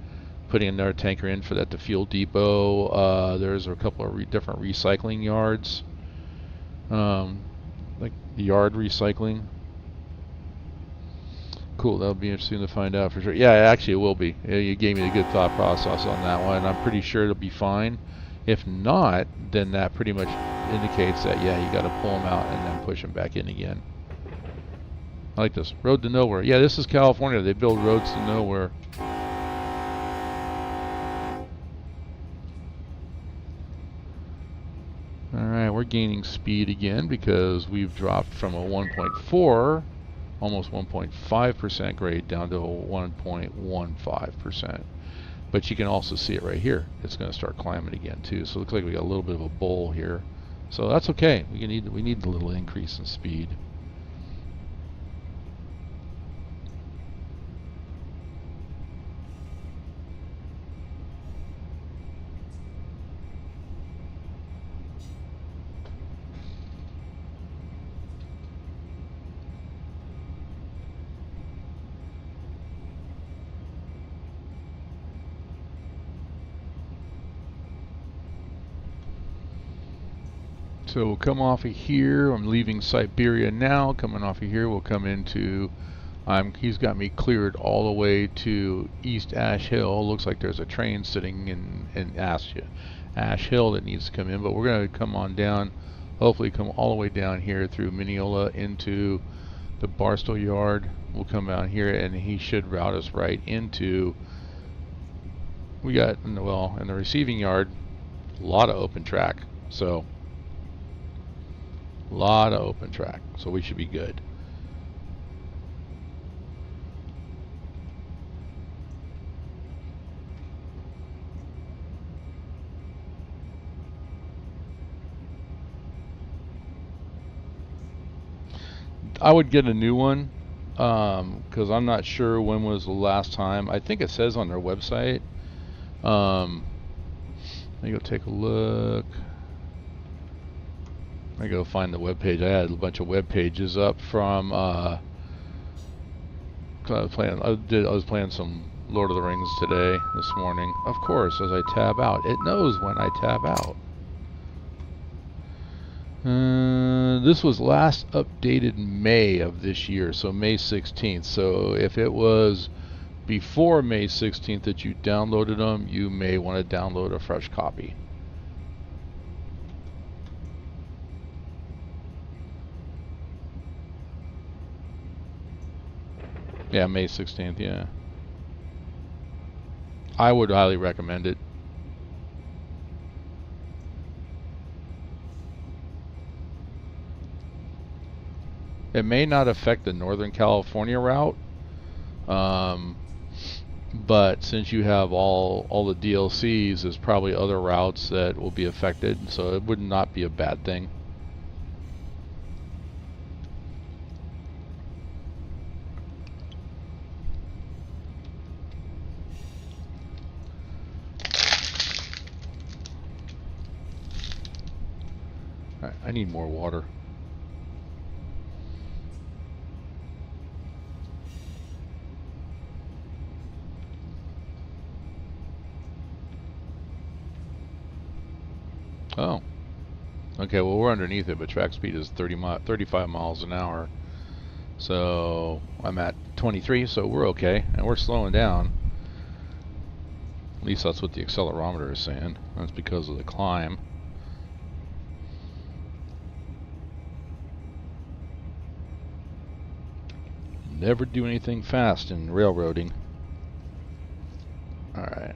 putting another tanker in for that to fuel depot. There's a couple of different recycling yards, like yard recycling. Cool, that'll be interesting to find out for sure. Yeah, actually it will be. You gave me a good thought process on that one. I'm pretty sure it'll be fine. If not, then that pretty much indicates that, yeah, you got to pull them out and then push them back in again. I like this. Road to nowhere. Yeah, this is California. They build roads to nowhere. Alright, we're gaining speed again because we've dropped from a 1.4, almost 1.5% grade down to a 1.15%. But you can also see it right here. It's going to start climbing again too. So it looks like we got a little bit of a bowl here. So that's okay. We need a little increase in speed. So we'll come off of here. I'm leaving Siberia now. Coming off of here, we'll come into. He's got me cleared all the way to East Ash Hill. Looks like there's a train sitting in Ash Hill that needs to come in, but we're going to come on down. Hopefully, come all the way down here through Mineola into the Barstow yard. We'll come down here, and he should route us right into. We got in the receiving yard, a lot of open track. So. A lot of open track, so we should be good. I would get a new one because I'm not sure when was the last time. I think it says on their website. Let me go take a look. I go find the web page. I had a bunch of web pages up from. I was playing some Lord of the Rings today, this morning. Of course, as I tab out, it knows when I tab out. This was last updated May of this year, so May 16th. So if it was before May 16th that you downloaded them, you may want to download a fresh copy. Yeah, May 16th, yeah. I would highly recommend it. It may not affect the Northern California route, but since you have all the DLCs, there's probably other routes that will be affected, so it would not be a bad thing. I need more water. Oh. Okay, well we're underneath it, but track speed is 35 miles an hour. So I'm at 23, so we're okay, and we're slowing down. At least that's what the accelerometer is saying. That's because of the climb. Never do anything fast in railroading. Alright.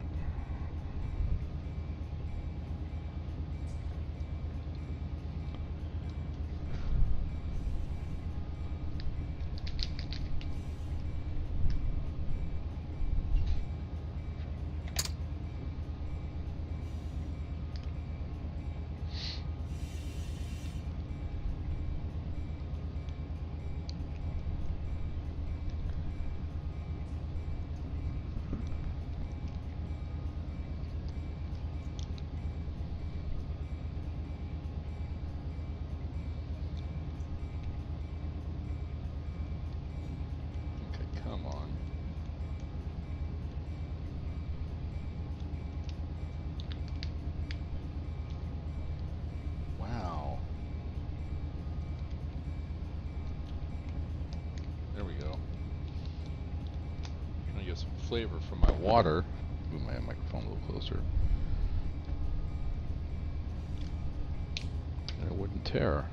Flavor from my water. Move my microphone a little closer. And it wouldn't tear.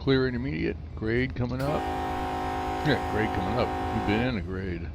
Clear intermediate. Grade coming up. Yeah, grade coming up. You've been in a grade.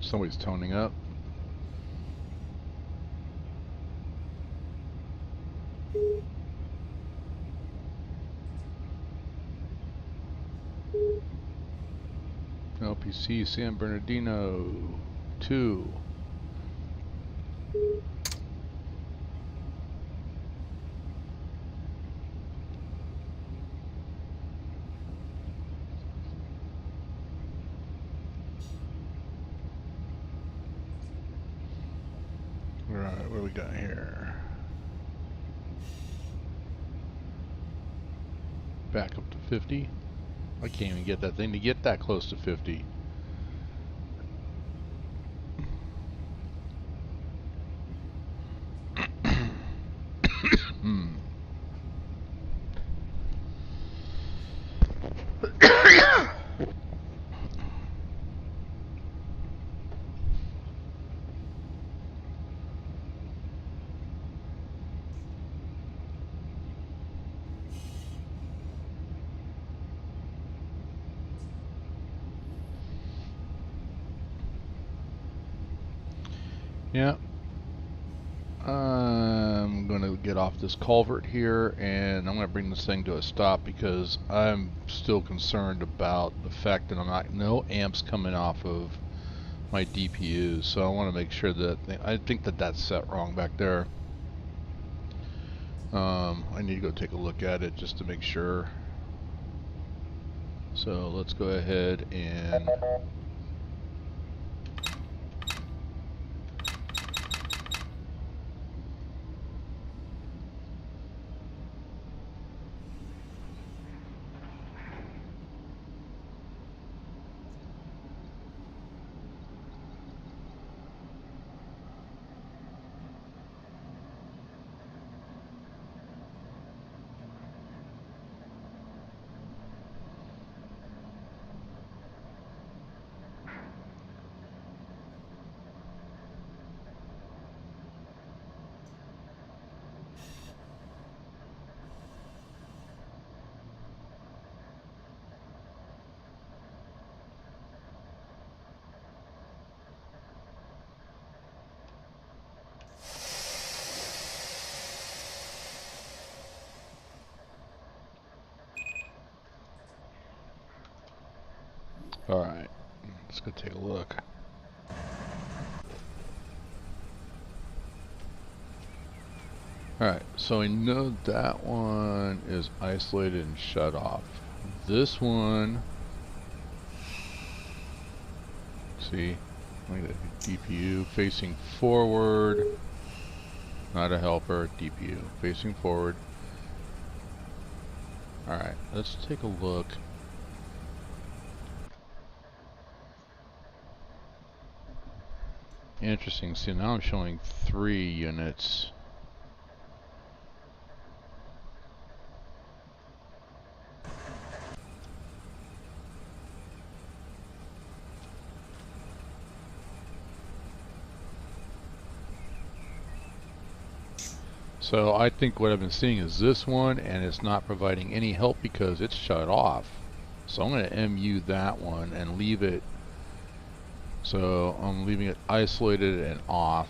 Somebody's toning up. LPC San Bernardino 2. Right, what do we got here? Back up to 50. I can't even get that thing to get that close to 50. Yeah. I'm going to get off this culvert here and I'm going to bring this thing to a stop because I'm still concerned about the fact that I'm not no amps coming off of my DPUs, so I want to make sure that I think that that's set wrong back there. I need to go take a look at it just to make sure. So let's go ahead and alright, let's go take a look. Alright, so we know that one is isolated and shut off. This one, see, look at that DPU facing forward, not a helper, DPU facing forward. Alright, let's take a look. Interesting. See, now I'm showing 3 units. So I think what I've been seeing is this one, and it's not providing any help because it's shut off. So I'm going to MU that one and leave it. So I'm leaving it isolated and off.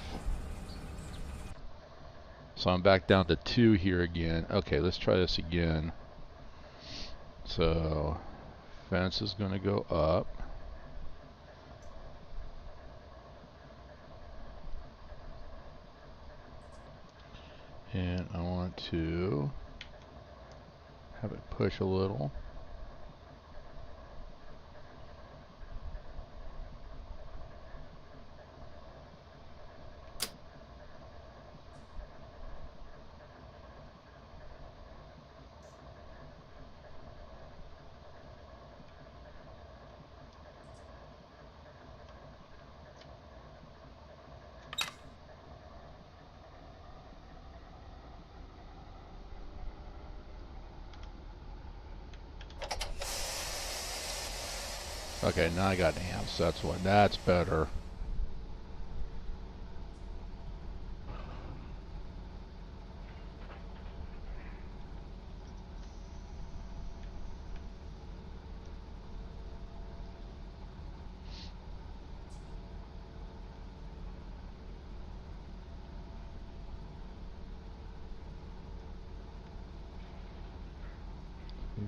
So I'm back down to 2 here again. Okay, let's try this again. So fence is going to go up. And I want to have it push a little. Okay, now I got amps. That's better.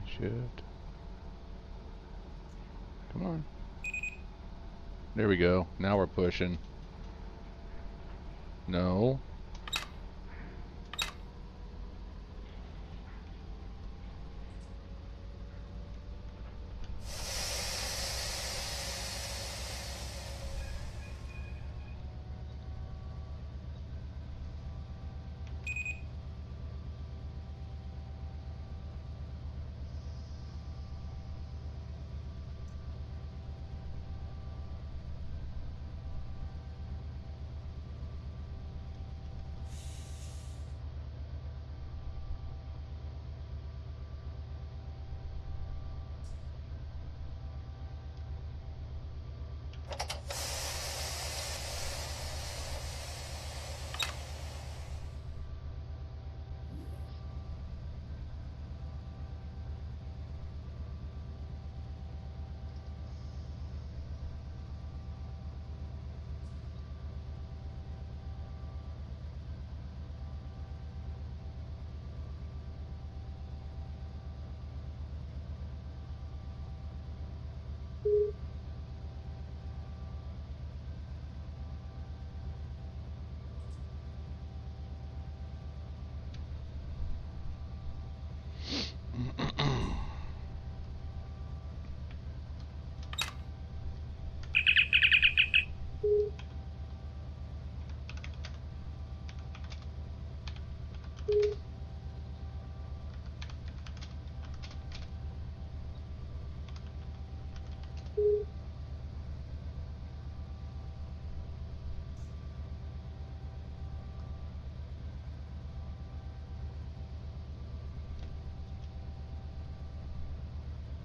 Shift. Come on. There we go. Now we're pushing. No.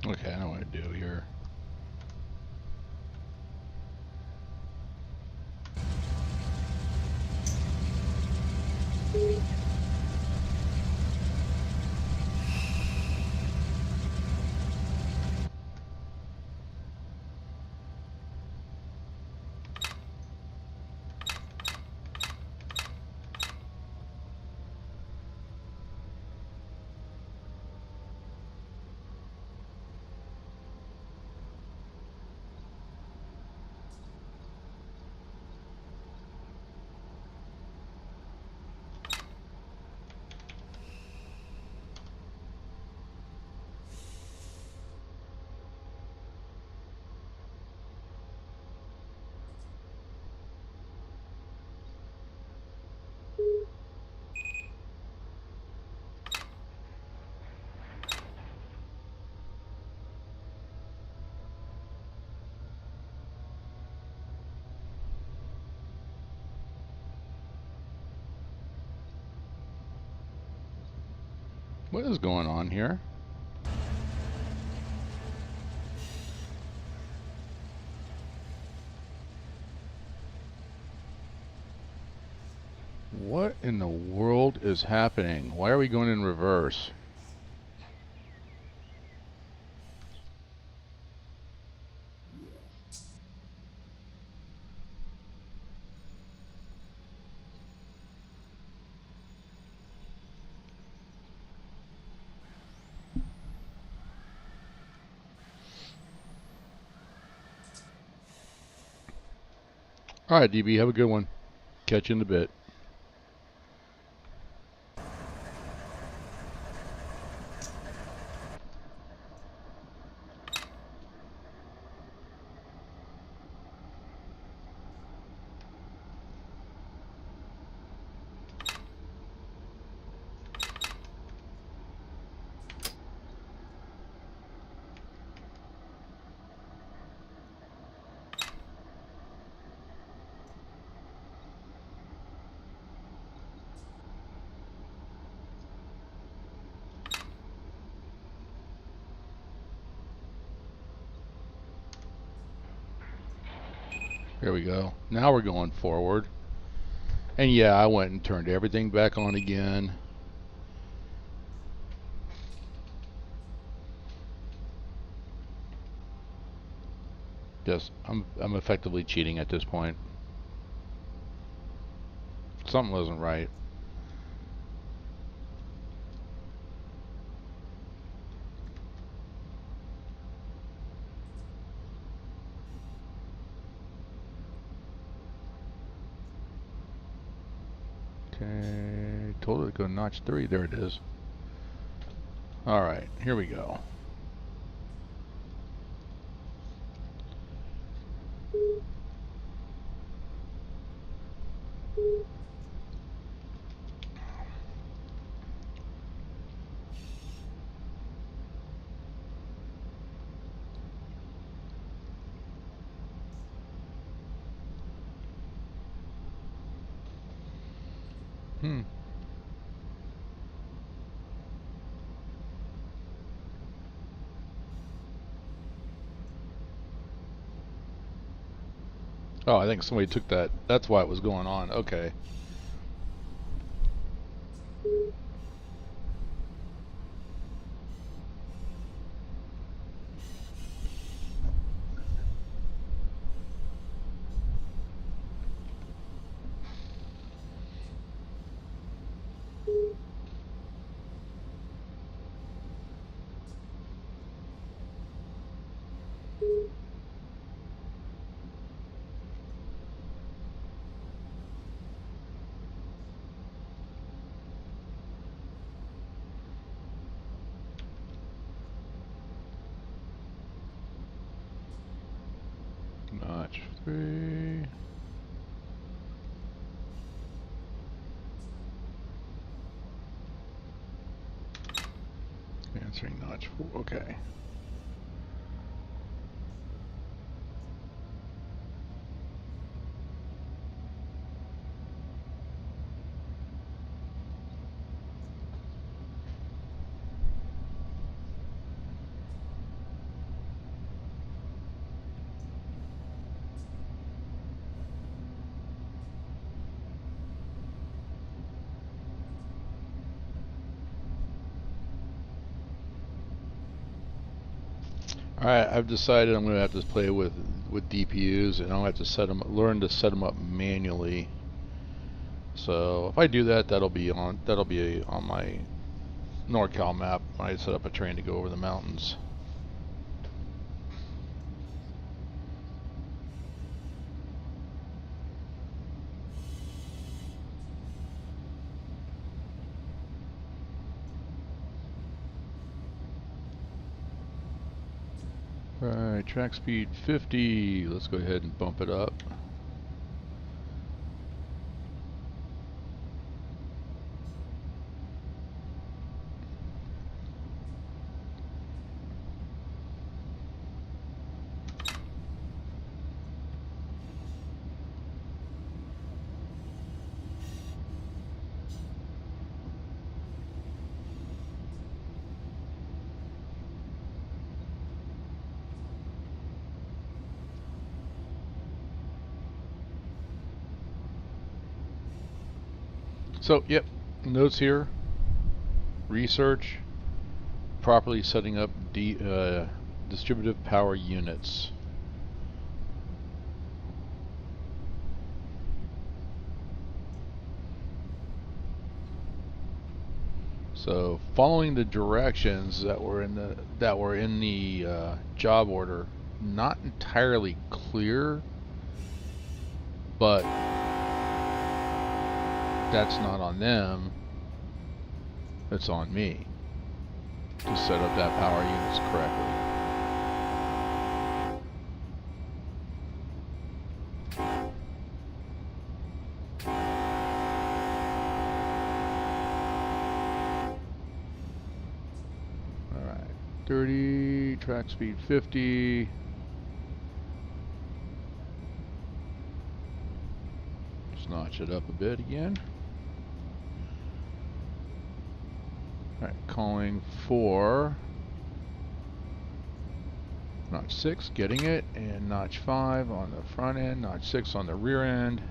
Okay, I know what to do here. What is going on here? What in the world is happening? Why are we going in reverse? Alright, DB, have a good one. Catch you in a bit. There we go. Now we're going forward. And yeah, I went and turned everything back on again. Just, I'm effectively cheating at this point. Something wasn't right. Okay, told it to go notch 3. There it is. Alright, here we go. Oh, I think somebody took that. That's why it was going on. Okay. Notch 3. Answering notch 4. Okay. Alright, I've decided I'm going to have to play with DPUs, and I'll have to learn to set them up manually. So if I do that, that'll be on my NorCal map when I set up a train to go over the mountains. Alright, track speed 50. Let's go ahead and bump it up. So, yep, notes here. Research, properly setting up distributive power units. So, following the directions that were in the job order, not entirely clear, but that's not on them. It's on me to set up that power units correctly. Alright, 30, track speed 50. Let's notch it up a bit again. Alright, calling for notch 6, getting it, and notch 5 on the front end, notch 6 on the rear end.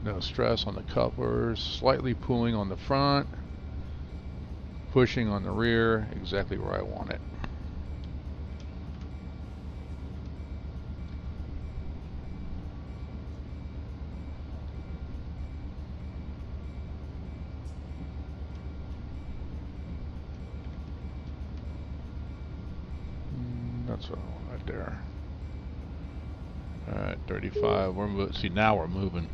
No stress on the couplers, slightly pulling on the front, pushing on the rear, exactly where I want it. That's what I want right there. Alright, 35. See, now we're moving.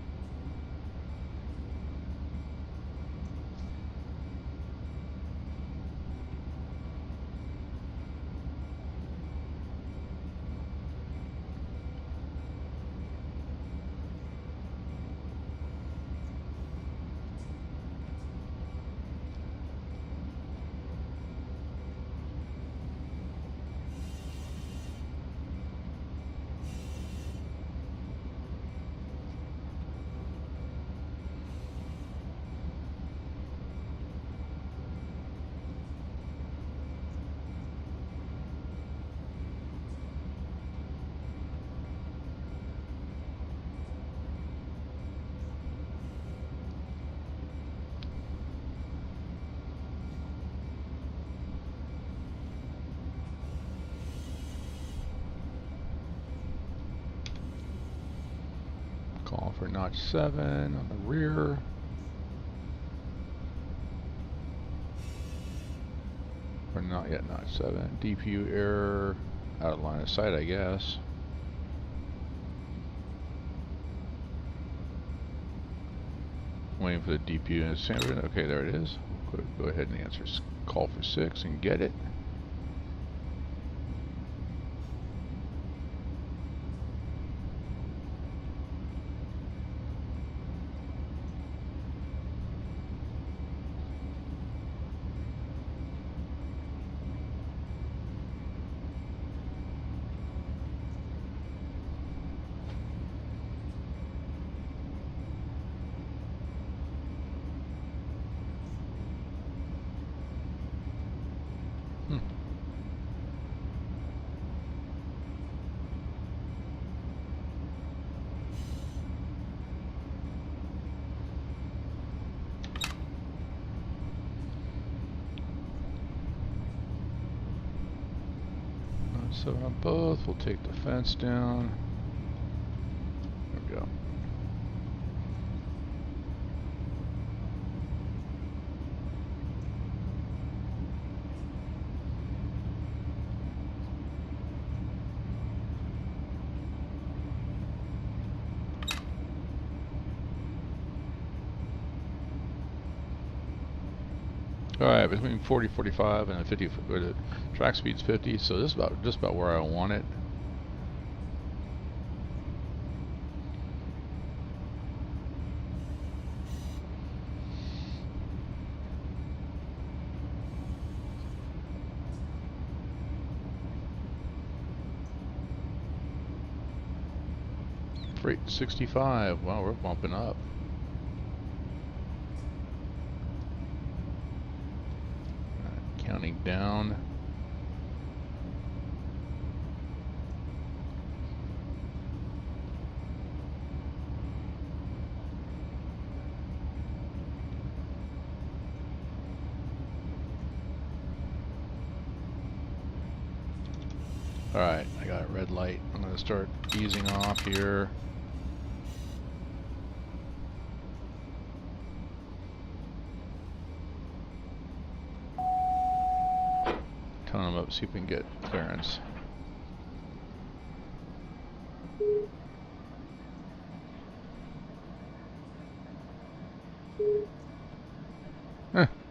Call for notch 7 on the rear. Or not yet notch 7. DPU error, out of line of sight, I guess. Waiting for the DPU and Server. Okay, there it is. Go ahead and answer call for 6 and get it. So on both, we'll take the fence down. There we go. Alright, between 40, 45 and 50, the track speed's 50, so this is just about where I want it. Freight 65, wow, we're bumping up. Counting down. Alright, I got a red light. I'm going to start easing off here. Tone them up, see if we can get clearance.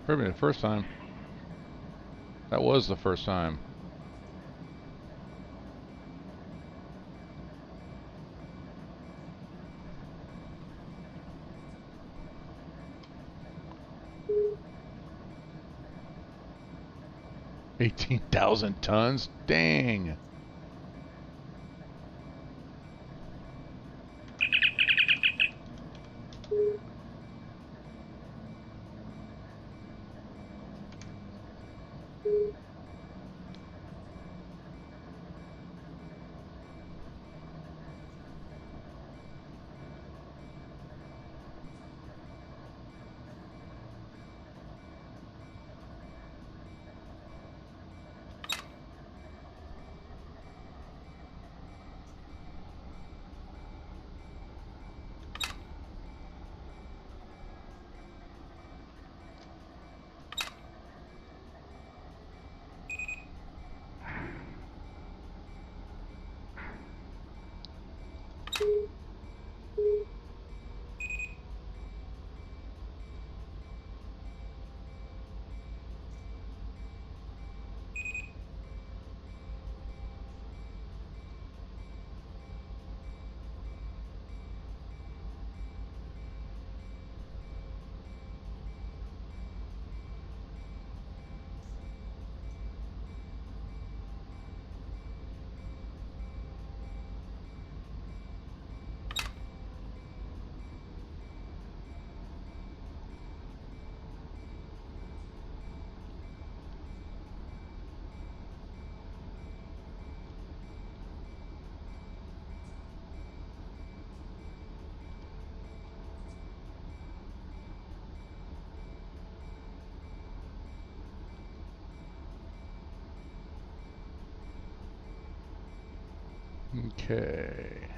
Heard me the first time. That was the first time. $18,000 tons? Dang! Okay.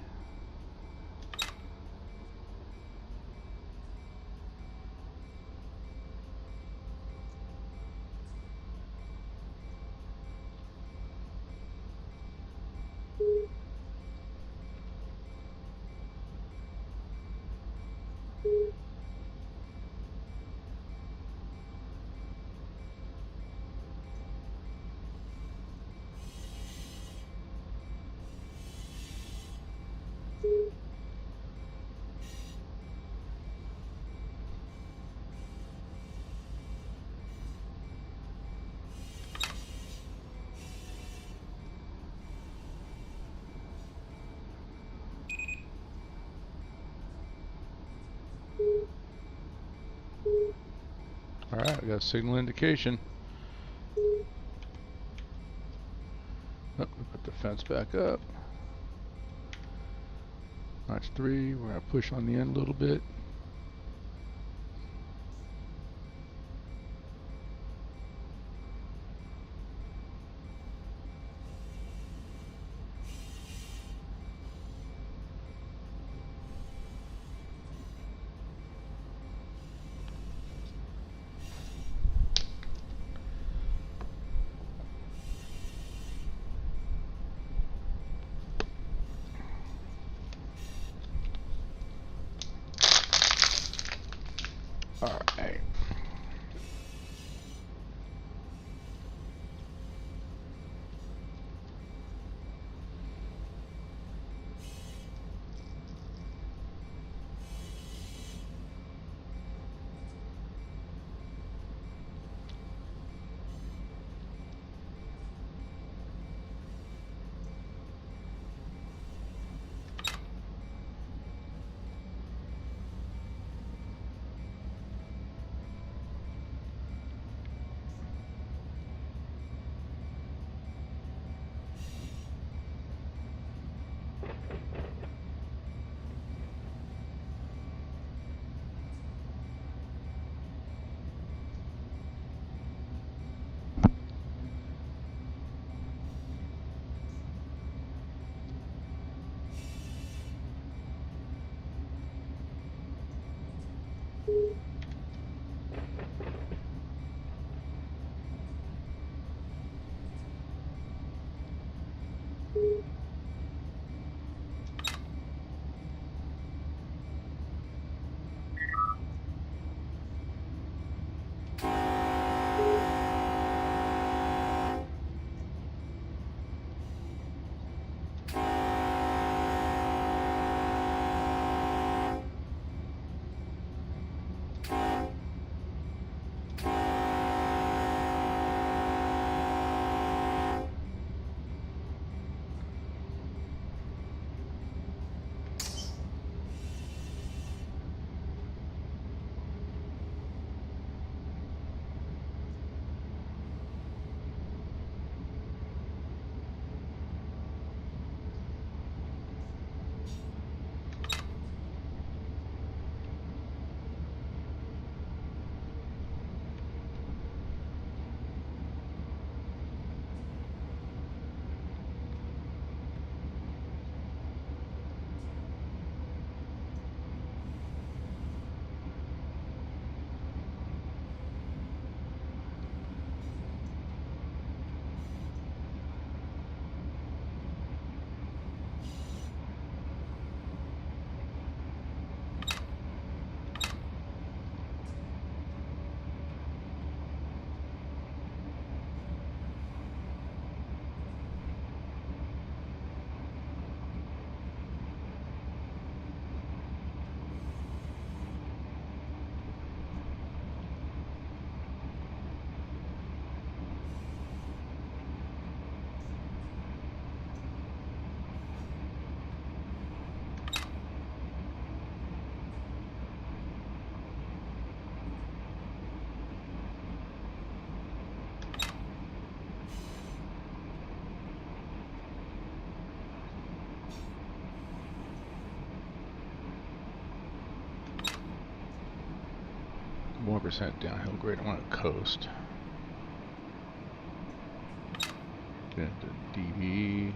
Alright, we got signal indication. Oh, we put the fence back up. Notch 3, we're going to push on the end a little bit. Alright. 5% downhill grade. I want to coast. Get into DV.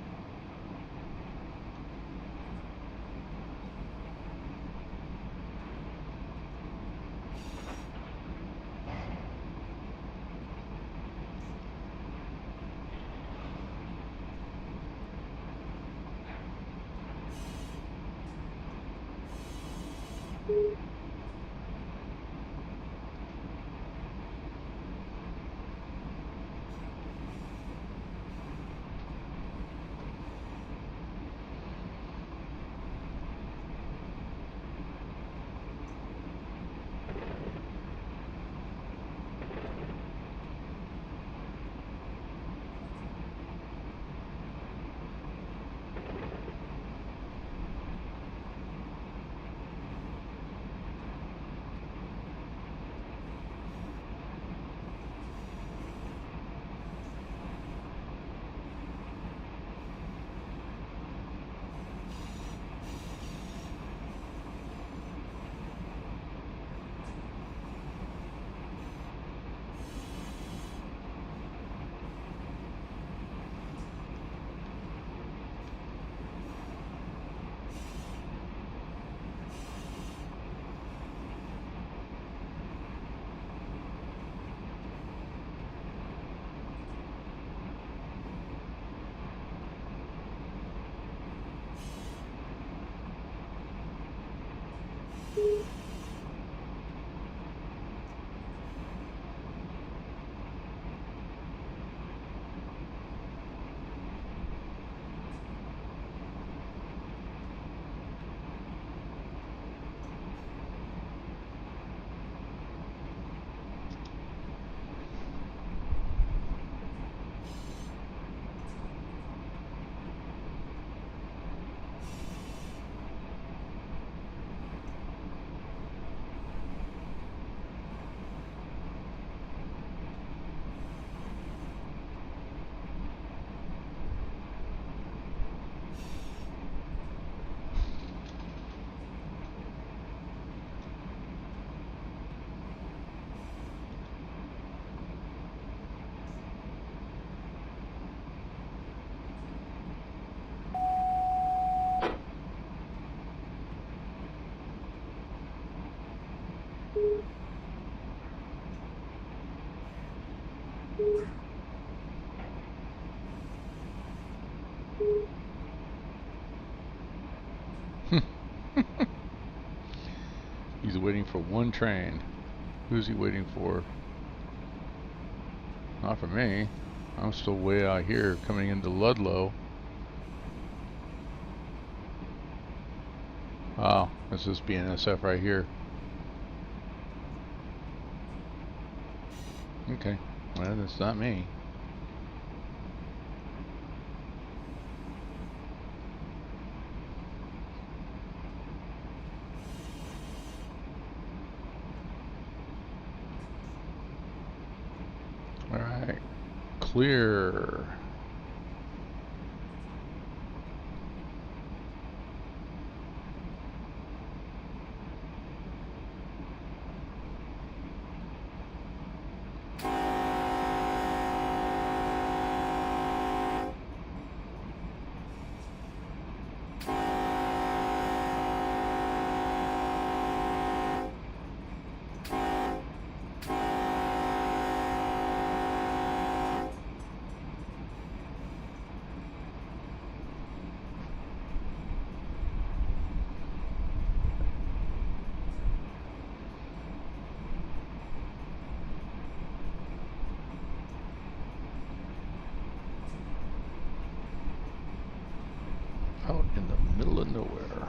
He's waiting for one train. Who's he waiting for? Not for me. I'm still way out here coming into Ludlow. Oh, this is BNSF right here. Okay, well, that's not me. All right, clear. Out in the middle of nowhere.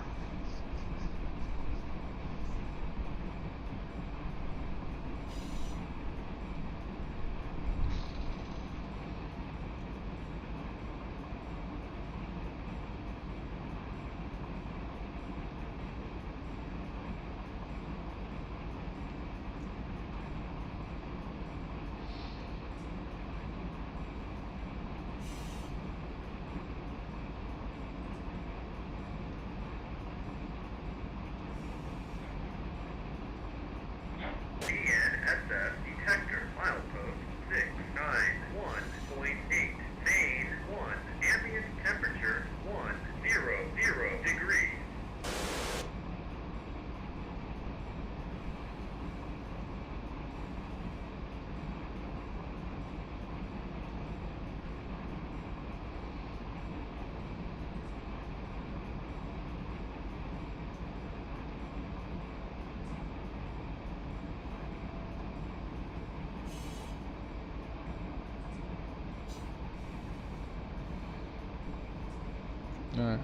Alright,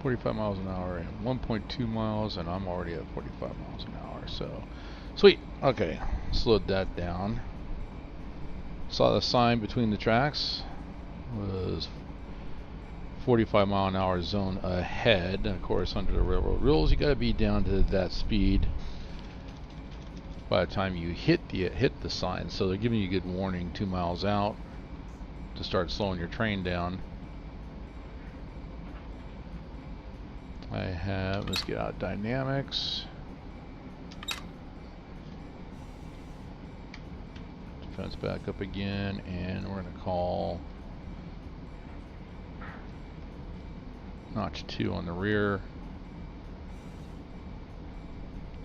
45 miles an hour and 1.2 miles, and I'm already at 45 miles an hour, so sweet. Okay, slowed that down. Saw the sign between the tracks was 45 mile an hour zone ahead. Of course, under the railroad rules, you got to be down to that speed by the time you hit the sign. So they're giving you good warning 2 miles out to start slowing your train down. Let's get out dynamics. Defense back up again, and we're going to call notch 2 on the rear.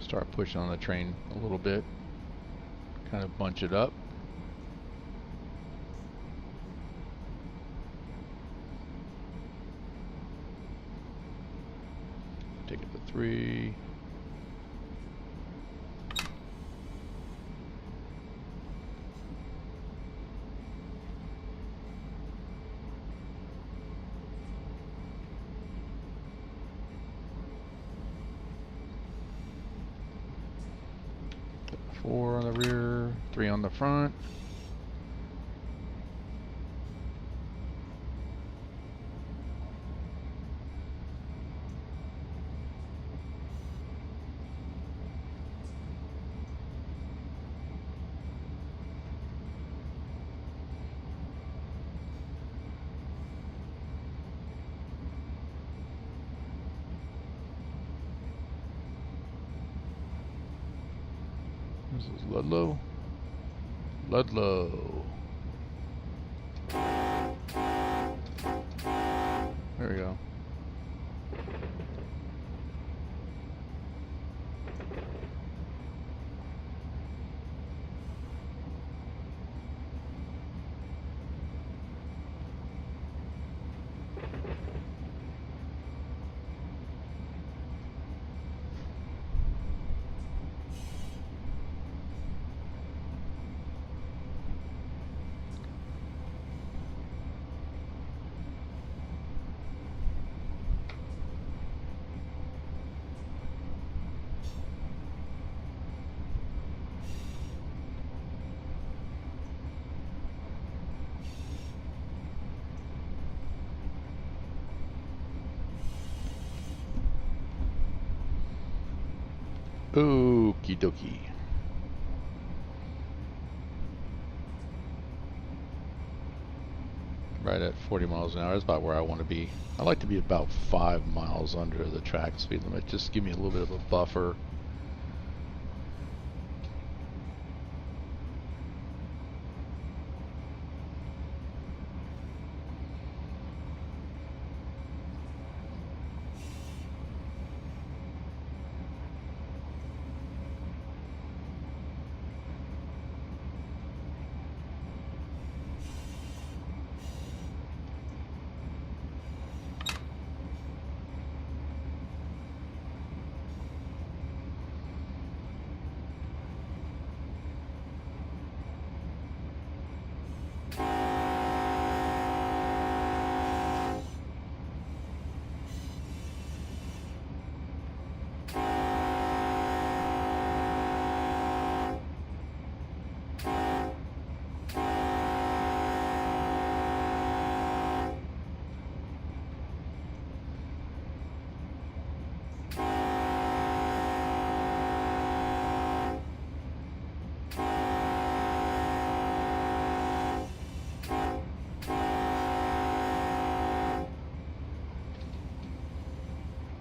Start pushing on the train a little bit. Kind of bunch it up. Take it to 3. Put 4 on the rear, 3 on the front. This is Ludlow. Ludlow. There we go. Okie dokie. Right at 40 miles an hour is about where I want to be. I like to be about 5 miles under the track speed limit. Just give me a little bit of a buffer.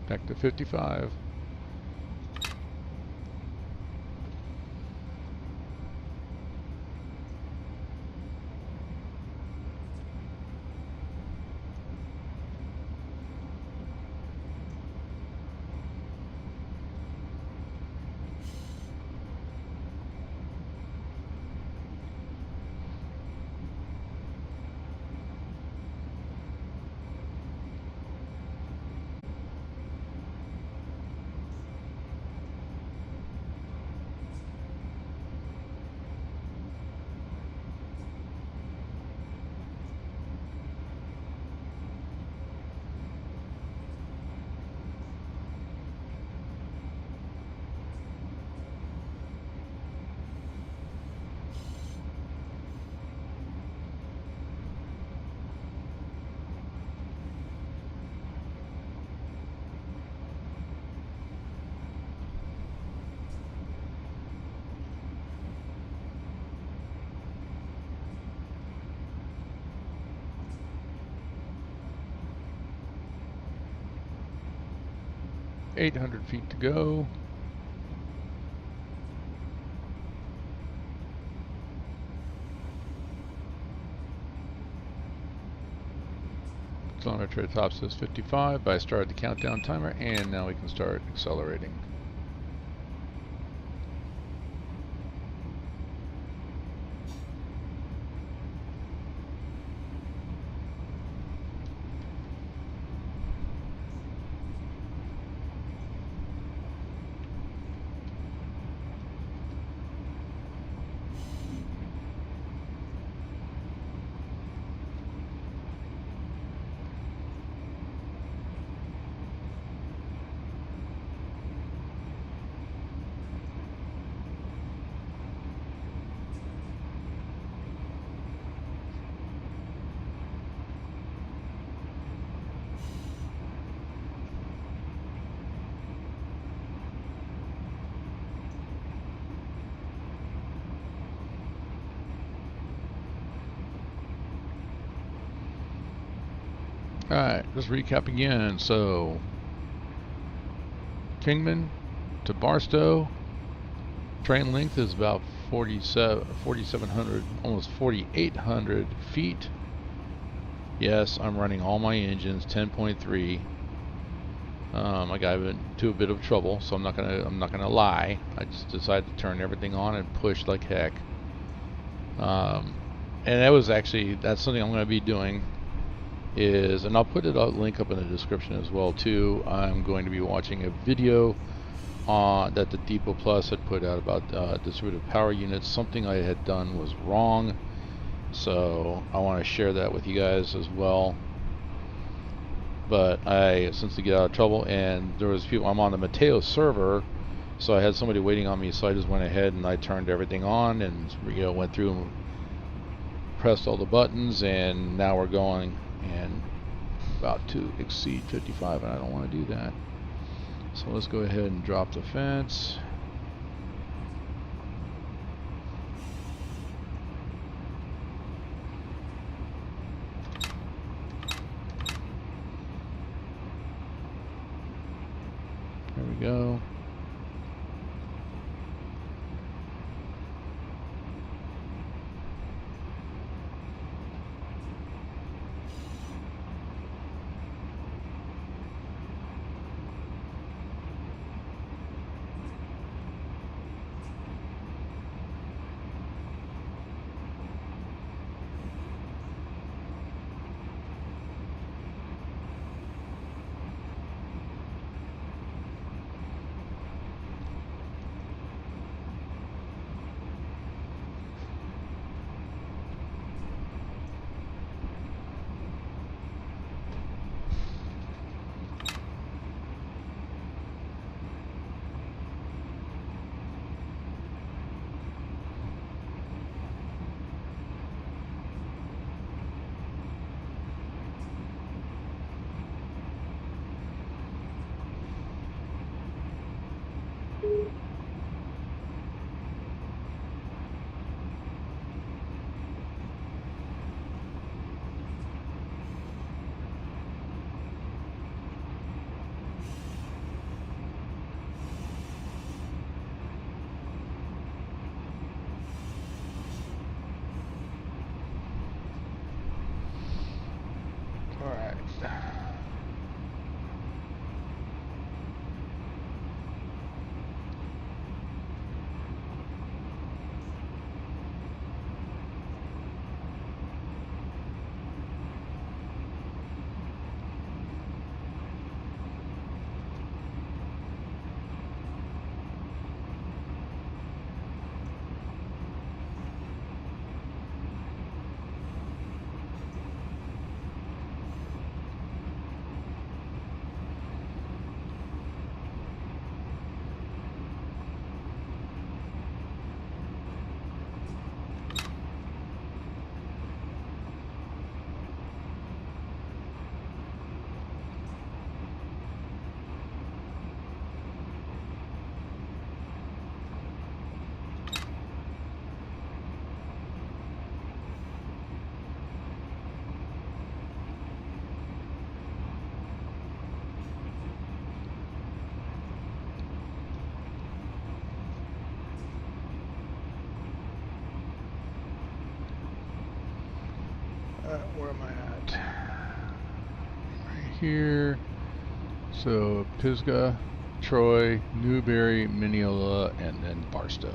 Back to 55. 800 feet to go. Kilometer top says 55, but I started the countdown timer, and now we can start accelerating. Alright, let's recap again. So, Kingman to Barstow, train length is about 4,700, almost 4,800 feet. Yes, I'm running all my engines 10.3. I got into a bit of trouble, so I'm not gonna lie. I just decided to turn everything on and push like heck. And that's something I'm gonna be doing. And I'll put a link up in the description as well too. I'm going to be watching a video that the Depot Plus had put out about distributed power units. Something I had done was wrong, so I want to share that with you guys as well. But since to get out of trouble, and there was people, I'm on the Mateo server, so I had somebody waiting on me, so I just went ahead and I turned everything on and went through and pressed all the buttons, and now we're going and about to exceed 55, and I don't want to do that. So let's go ahead and drop the fence. There we go. Where am I at? Right here. So Pisgah, Troy, Newberry, Mineola, and then Barstow.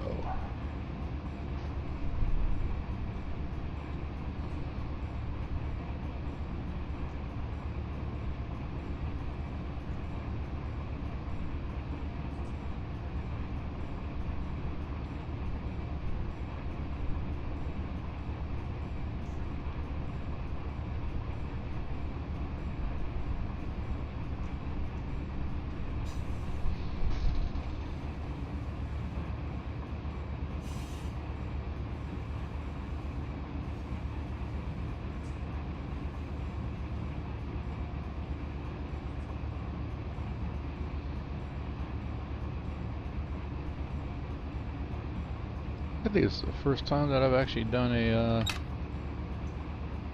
I think it's the first time that I've actually done a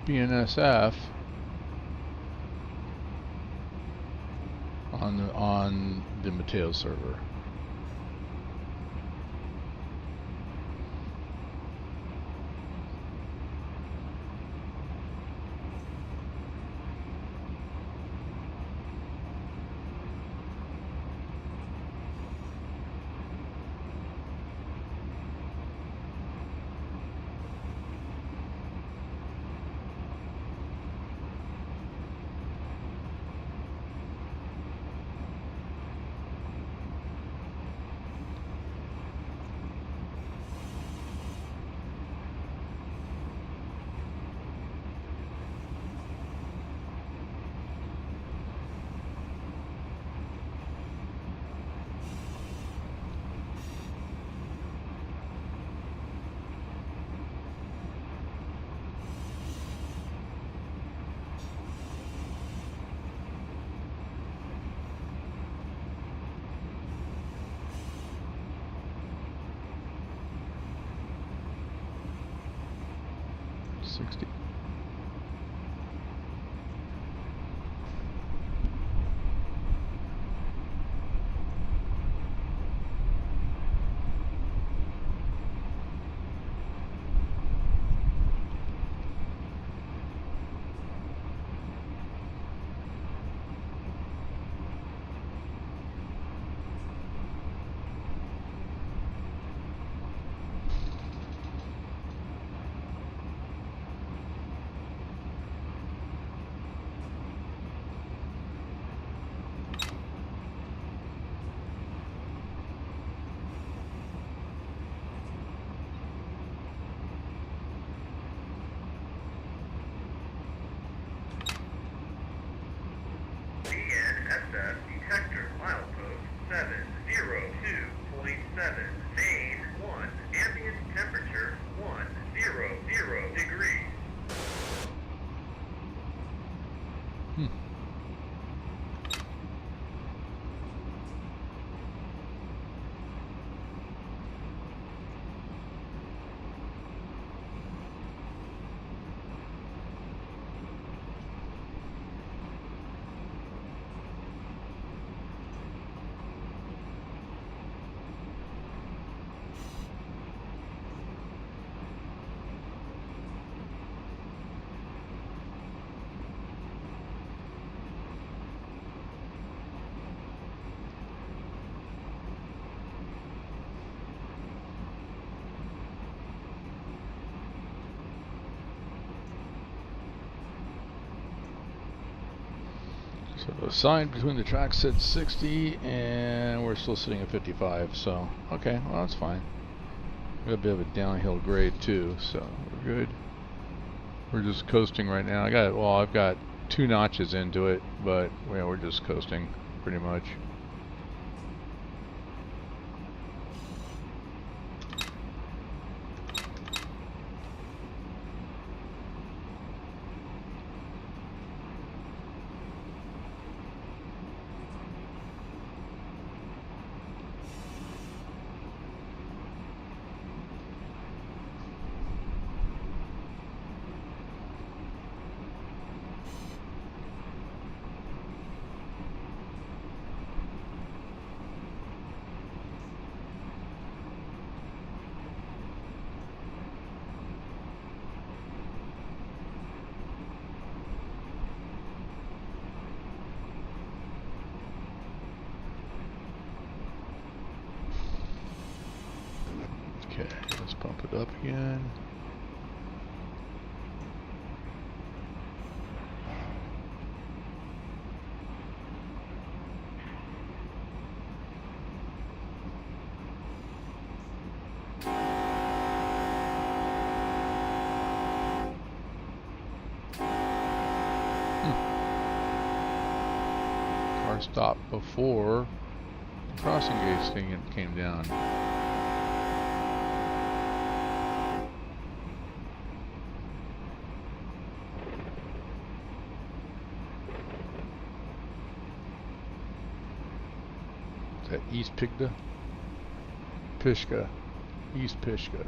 BNSF on the Mateo server. BNSF detector milepost 702.7, main 1, ambient temperature 100 degrees. So the sign between the tracks said 60 and we're still sitting at 55, so okay, well that's fine. We got a bit of a downhill grade too, so we're good. We're just coasting right now. I've got 2 notches into it, but yeah, we're just coasting pretty much. Bump it up again. Car stopped before the crossing gates thing came down. Is that East Pigda? Pishka. East Pishka.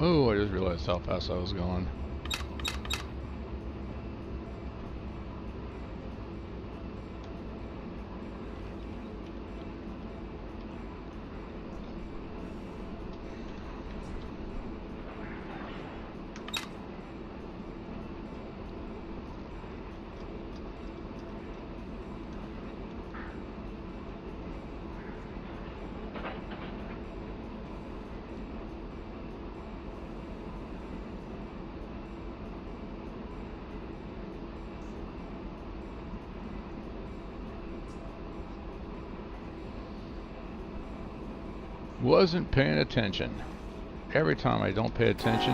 Oh, I just realized how fast I was going. Wasn't paying attention. Every time I don't pay attention,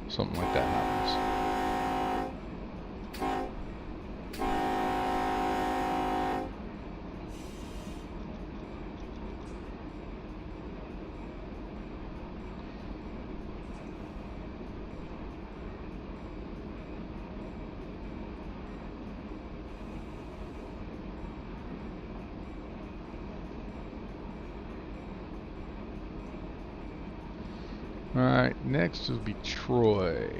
something like that happens. Alright, next will be Troy.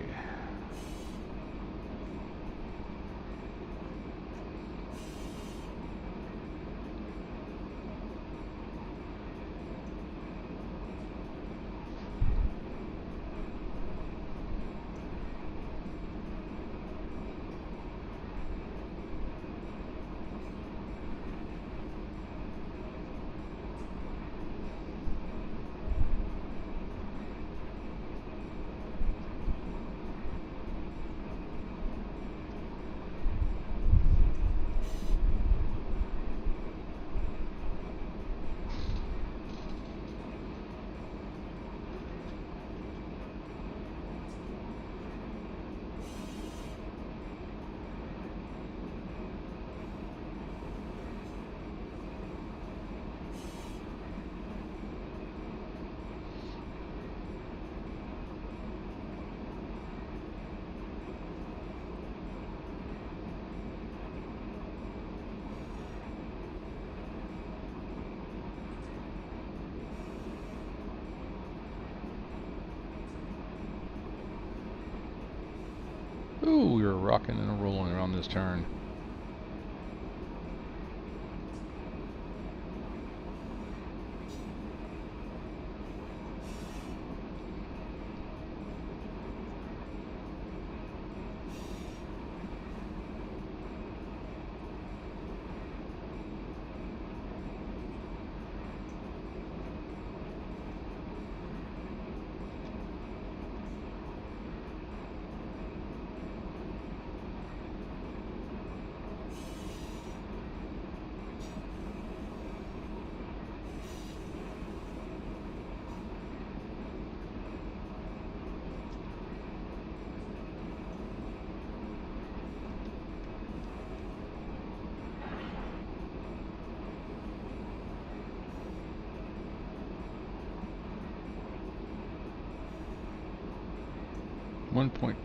Oh, we were rocking and rolling around this turn.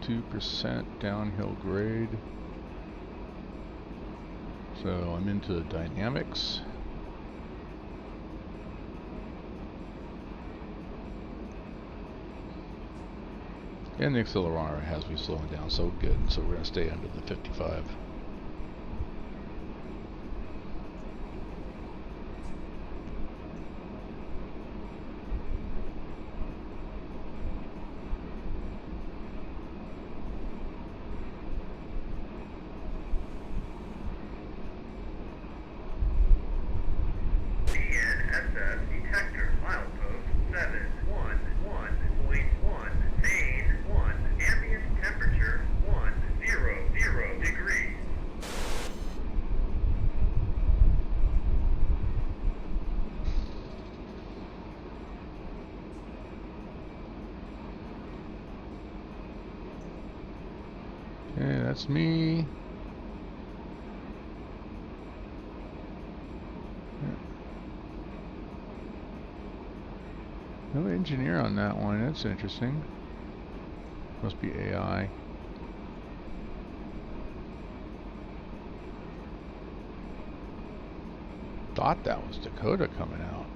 .2% downhill grade. So I'm into the dynamics. And the accelerometer has me slowing down so good, so we're going to stay under the 55. DNSS detector milepost 711.1 main 1 ambient temperature 100 degrees. Okay, that's me. No engineer on that one. That's interesting. Must be AI. Thought that was Dakota coming out.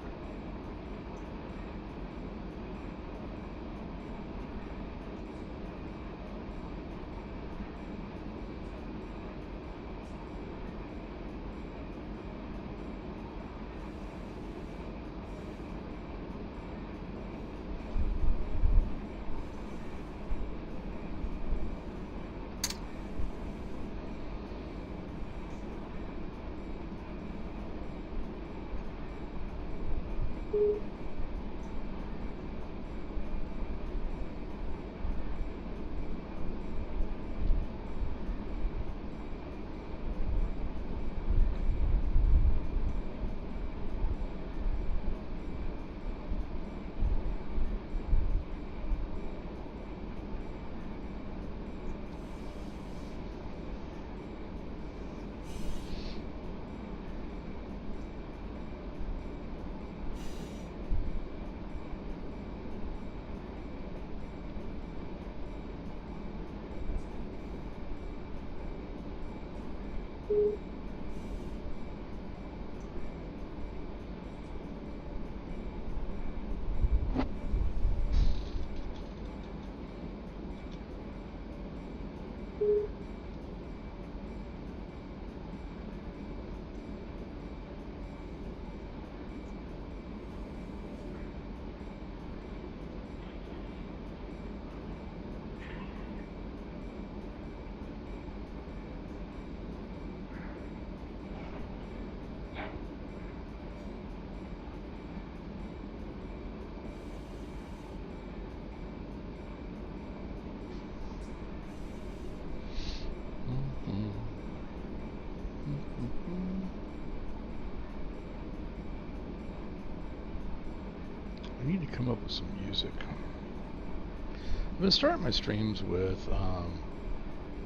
I need to come up with some music. I've been starting my streams with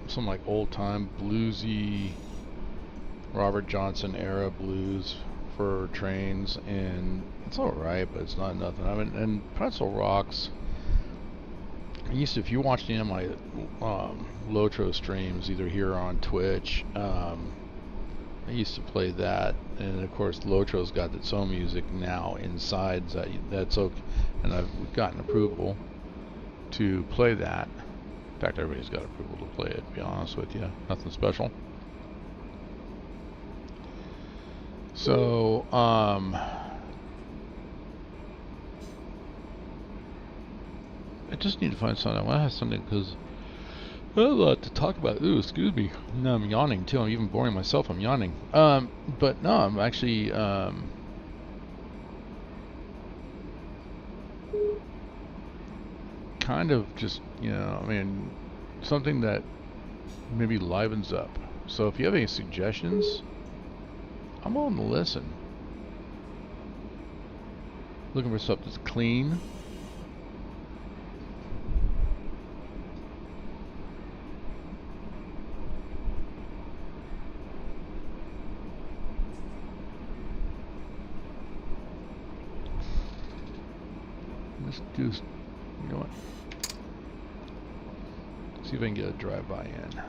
some like old time bluesy Robert Johnson era blues for trains, and it's alright, but it's not nothing. I mean, and Pretzel Rocks. I used to, if you watched any of my Lotro streams, either here or on Twitch, I used to play that, and of course Lotro's got its own music now inside, that's okay, and I've gotten approval to play that. In fact, everybody's got approval to play it, to be honest with you. Nothing special. So, I just need to find something. I want to have something because I have a lot to talk about. Ooh, excuse me. No, I'm yawning too. I'm even boring myself. I'm yawning. But no, I'm actually, kind of just, you know, I mean, something that maybe livens up. So if you have any suggestions, I'm willing to listen. Looking for stuff that's clean. Let's do, you know what? See if I can get a drive-by in.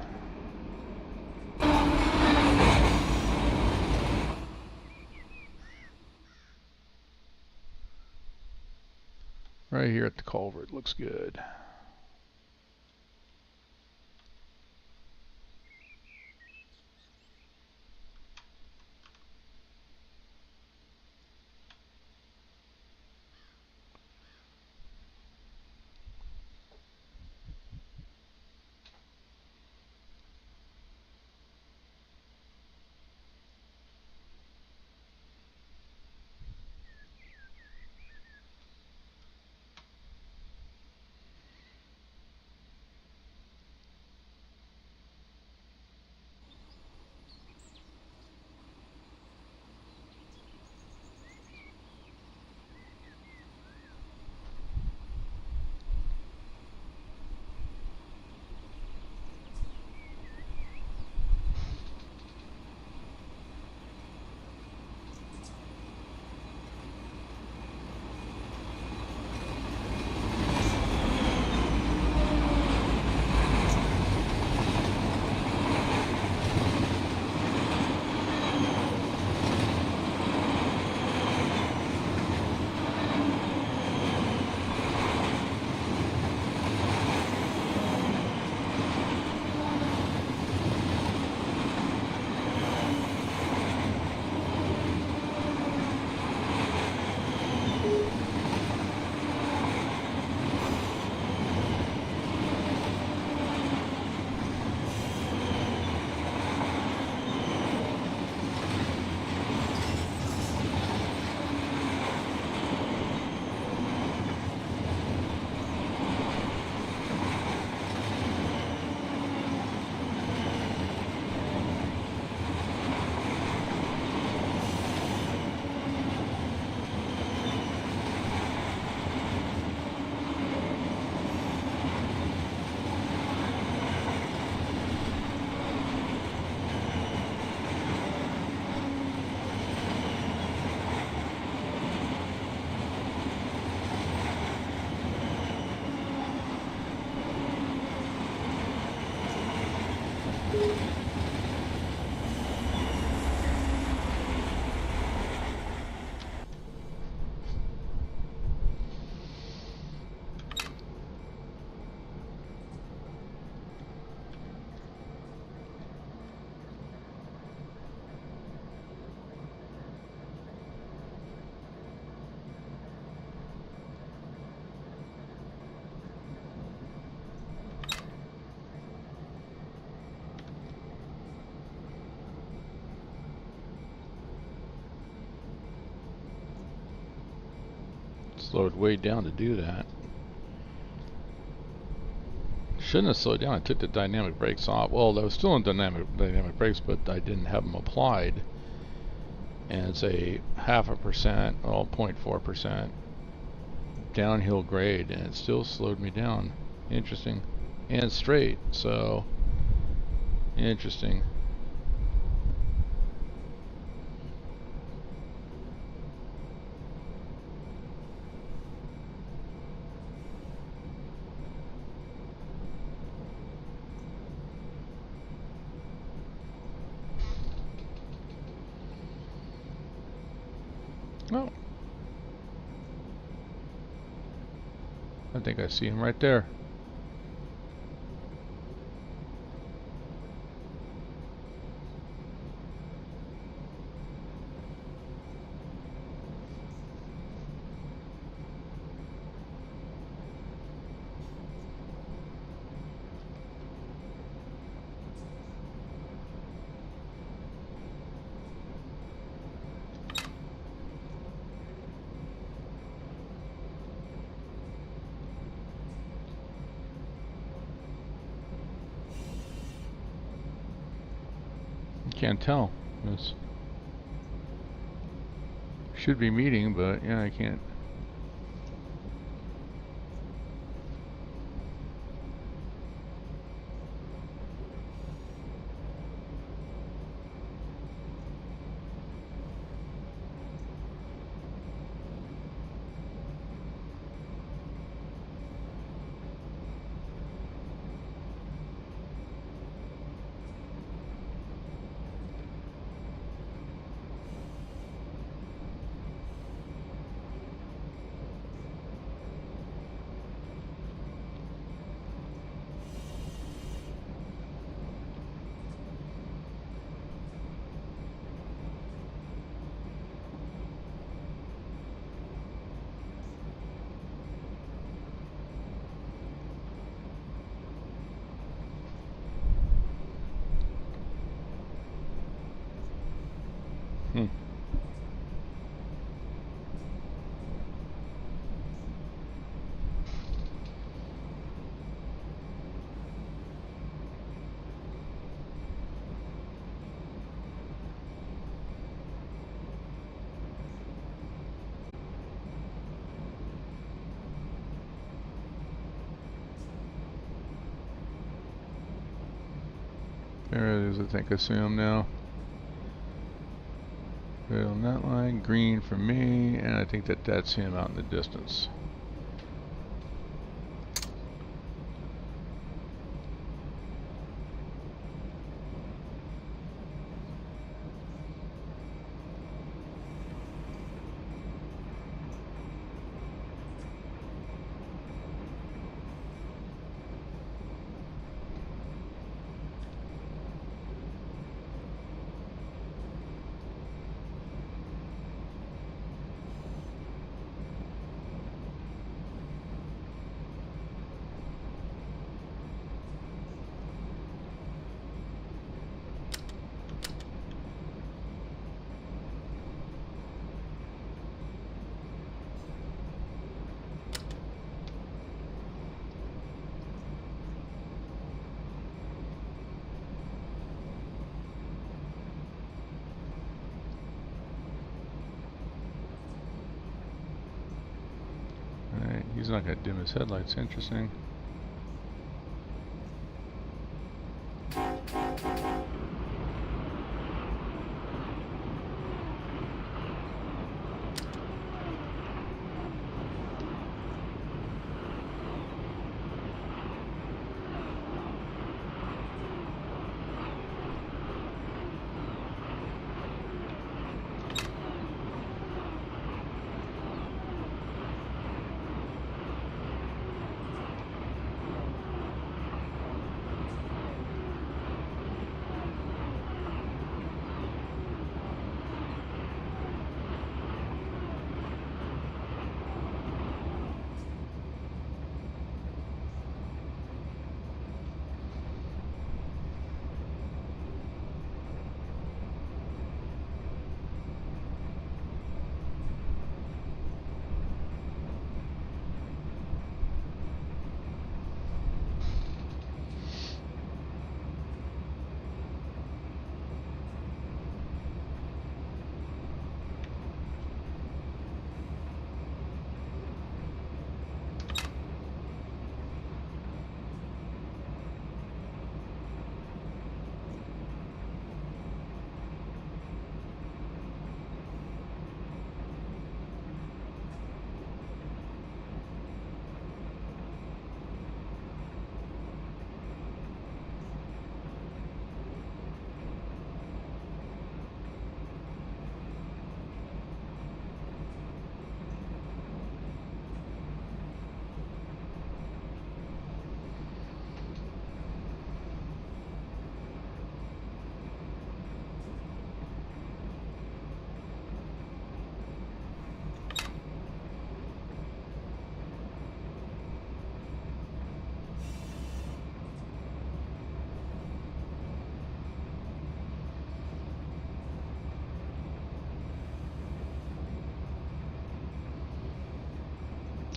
Right here at the culvert, looks good. Slowed way down to do that. Shouldn't have slowed down. I took the dynamic brakes off. Well, I was still in dynamic brakes, but I didn't have them applied. And it's a 0.5%, well, 0.4% downhill grade, and it still slowed me down. Interesting. And straight, so interesting. Oh, I think I see him right there. Can't tell. This should be meeting, but yeah, I can't. There it is, I think I see him now. Right on that line, green for me, and I think that that's him out in the distance. Alright, he's not going to dim his headlights, interesting.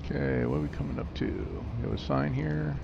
Okay, what are we coming up to? We have a sign here.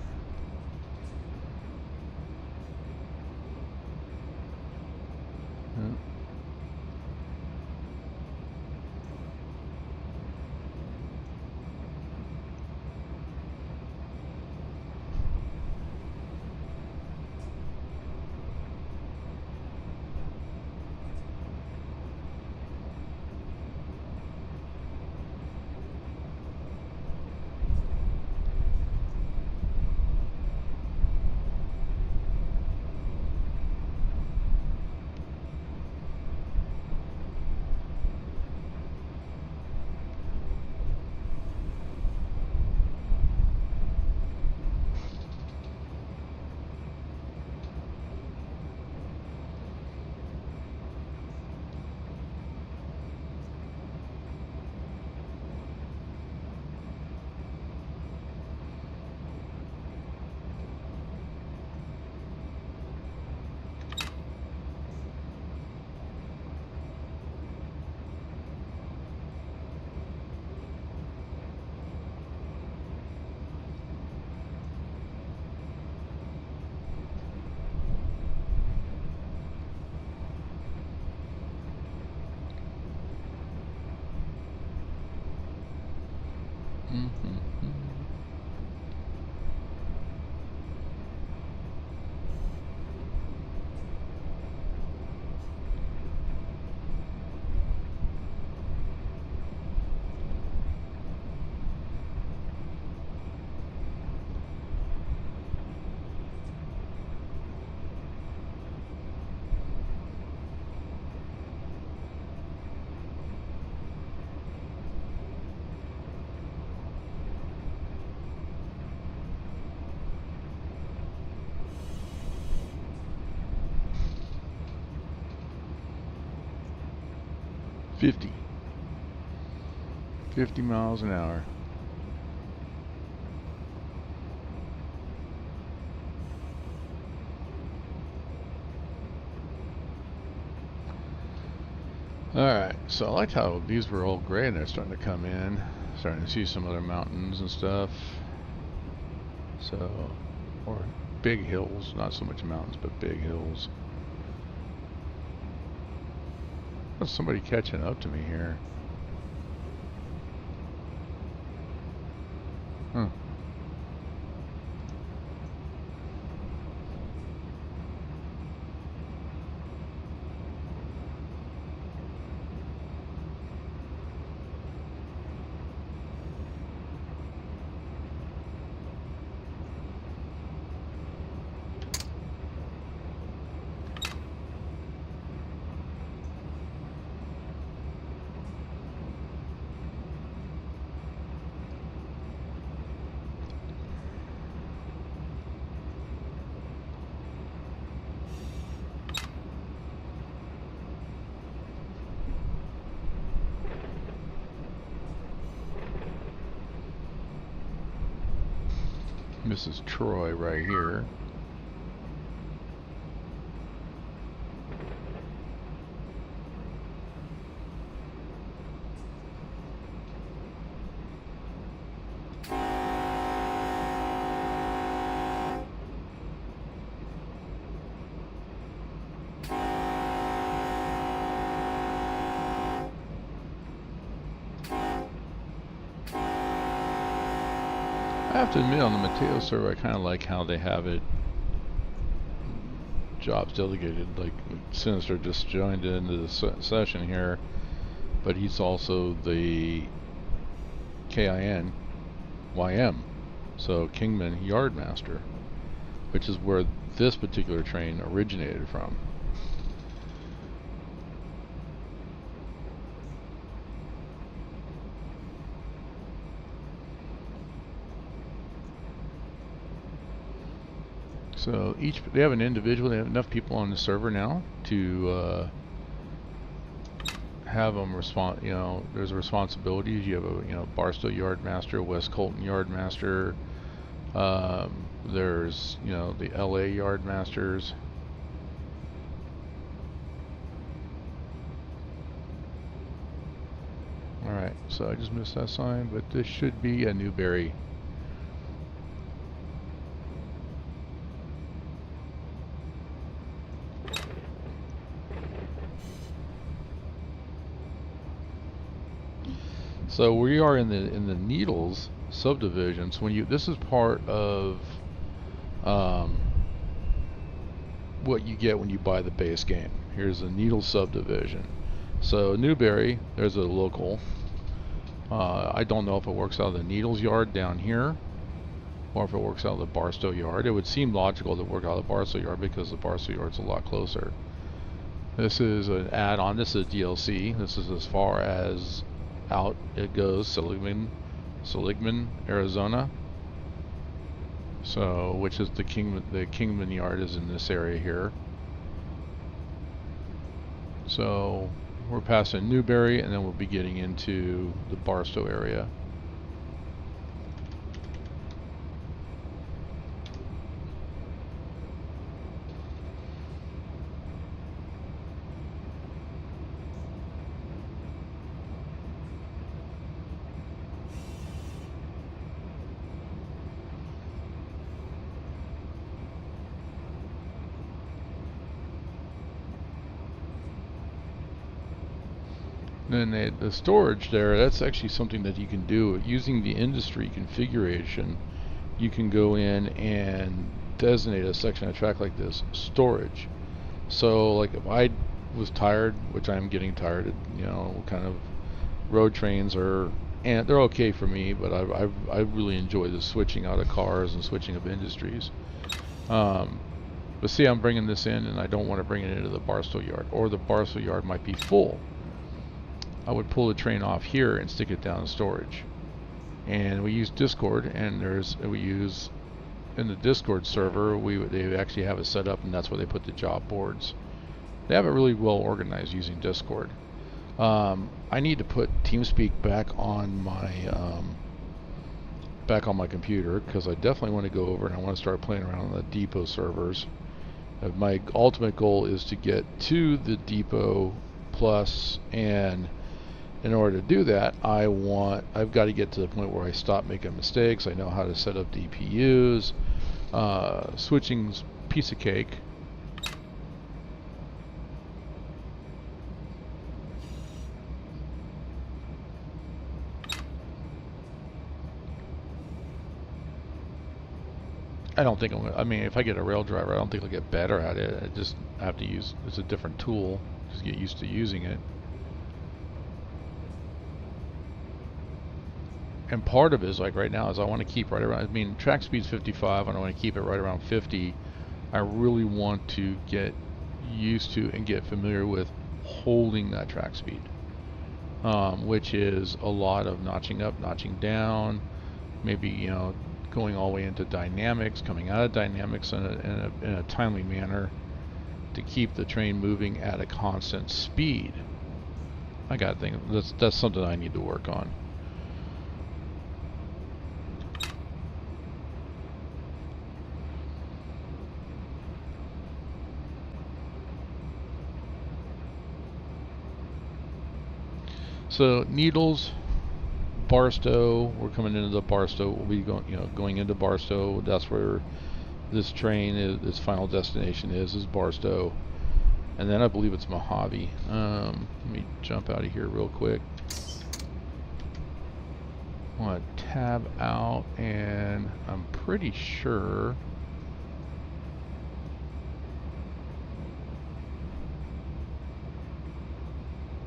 50 miles an hour. Alright, so I liked how these were all gray and they're starting to come in. Starting to see some other mountains and stuff. So, or big hills, not so much mountains, but big hills. There's somebody catching up to me here. Huh. This is Troy right here. I have to admit, on the Mateo server, I kind of like how they have it jobs delegated. Like Sinister just joined into the session here, but he's also the KINYM, so Kingman Yardmaster, which is where this particular train originated from. So they have an individual, they have enough people on the server now to have them respond. You know, there's responsibilities. You have a Barstow Yardmaster, West Colton Yardmaster. There's the LA Yardmasters. All right, so I just missed that sign, but this should be a Newberry. So we are in the Needles subdivision. So this is part of what you get when you buy the base game. Here's the Needles subdivision. So Newberry, there's a local. I don't know if it works out of the Needles yard down here, or if it works out of the Barstow yard. It would seem logical to work out of the Barstow yard because the Barstow yard's a lot closer. This is an add-on. This is a DLC. This is as far as out it goes. Seligman, Arizona. So, which is the Kingman yard is in this area here. So we're passing Newberry, and then we'll be getting into the Barstow area. Then the storage there, that's actually something that you can do using the industry configuration. You can go in and designate a section of track like this, storage. So like if I was tired, which I'm getting tired, you know, kind of road trains are, and they're okay for me, but I really enjoy the switching out of cars and switching of industries. But see, I'm bringing this in and I don't want to bring it into the Barstow yard, or the Barstow yard might be full. I would pull the train off here and stick it down in storage. And we use Discord, and we use in the Discord server, they actually have it set up, and that's where they put the job boards. They have it really well organized using Discord. I need to put TeamSpeak back on my computer, because I definitely want to go over and I want to start playing around on the depot servers. My ultimate goal is to get to the depot plus, and in order to do that, I've got to get to the point where I stop making mistakes. I know how to set up DPUs. Switching's piece of cake. I don't think I mean, if I get a rail driver, I don't think I'll get better at it. I just have to it's a different tool. Just get used to using it. And part of it is, like right now, is I want to keep right around, I mean, track speed's 55, and I want to keep it right around 50. I really want to get used to and get familiar with holding that track speed, which is a lot of notching up, notching down, maybe, you know, going all the way into dynamics, coming out of dynamics in a timely manner to keep the train moving at a constant speed. I gotta think, that's something I need to work on. So Needles, Barstow, we're coming into the Barstow. We'll be going into Barstow. That's where this train its final destination is Barstow, and then I believe it's Mojave. Let me jump out of here real quick. I want to tab out, and I'm pretty sure.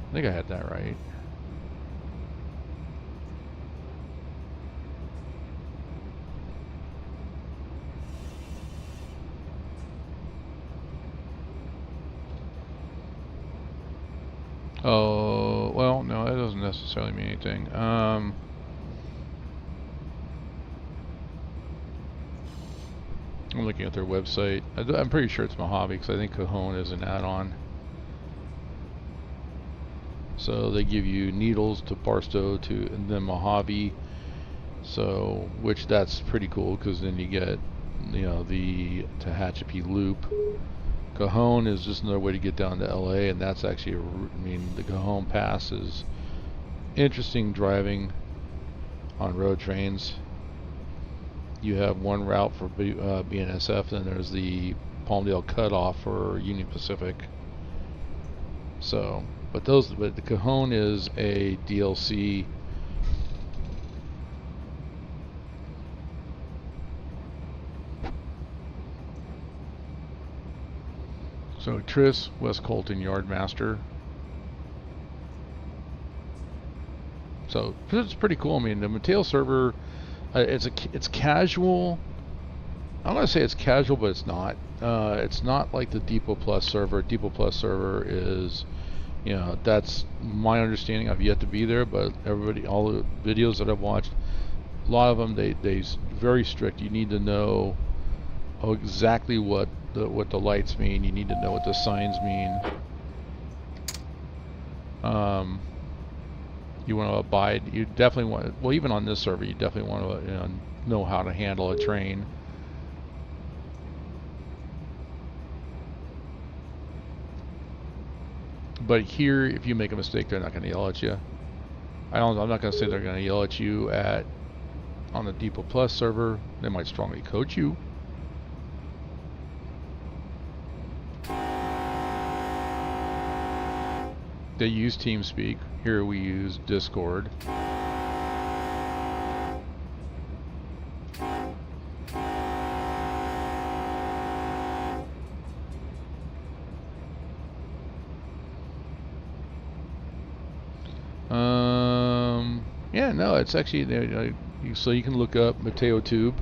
I think I had that right. Oh, well, no, that doesn't necessarily mean anything. I'm looking at their website. I'm pretty sure it's Mojave, because I think Cajon is an add-on. So they give you Needles to Barstow and then Mojave. So, which that's pretty cool, because then you get, you know, the Tehachapi Loop. Cajon is just another way to get down to LA, and that's actually, I mean, the Cajon Pass is interesting driving on road trains. You have one route for BNSF, and then there's the Palmdale Cutoff for Union Pacific. So, but the Cajon is a DLC. So Tris, West Colton Yardmaster. So it's pretty cool. I mean, the Mateo Server, it's casual. I'm gonna say it's casual, but it's not. It's not like the Depot Plus server. Depot Plus server is, you know, that's my understanding. I've yet to be there, but all the videos that I've watched, a lot of them they very strict. You need to know exactly what the lights mean. You need to know what the signs mean. You want to abide. You definitely want. Well, even on this server, you definitely want to know how to handle a train. But here, if you make a mistake, they're not going to yell at you. I'm not going to say they're going to yell at you on the Depot Plus server. They might strongly coach you. They use TeamSpeak. Here we use Discord. Yeah, no, it's actually so you can look up Mateo Tube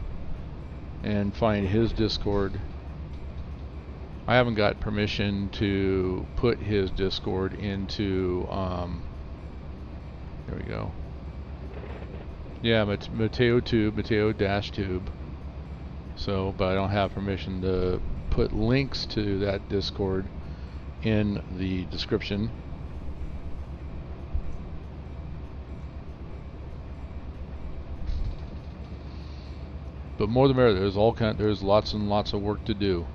and find his Discord. I haven't got permission to put his Discord into there we go. Yeah, Mateo Tube, Mateo-Tube. So, but I don't have permission to put links to that Discord in the description. But more the merrier. There's lots and lots of work to do.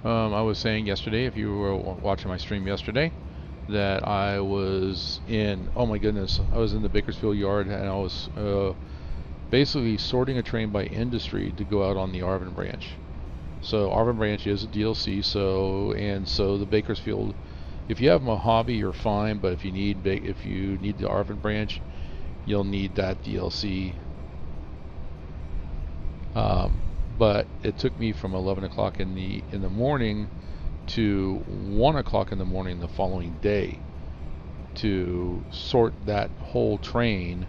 I was saying yesterday, if you were watching my stream yesterday, that I was in, oh my goodness, I was in the Bakersfield yard, and I was basically sorting a train by industry to go out on the Arvin branch. So Arvin branch is a DLC, so the Bakersfield, if you have Mojave, you're fine, but if you need the Arvin branch, you'll need that DLC. But it took me from 11 o'clock in the morning to 1 o'clock in the morning the following day to sort that whole train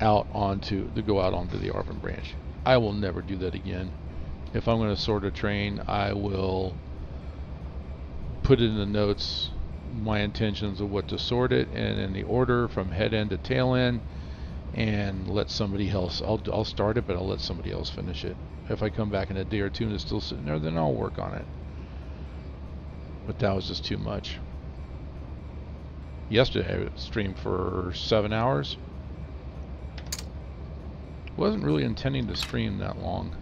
out to go out onto the Arvin branch. I will never do that again. If I'm going to sort a train, I will put it in the notes my intentions of what to sort it and in the order from head end to tail end, and let somebody else. I'll start it, but I'll let somebody else finish it. If I come back in a day or two and it's still sitting there, then I'll work on it. But that was just too much. Yesterday I streamed for 7 hours. Wasn't really intending to stream that long.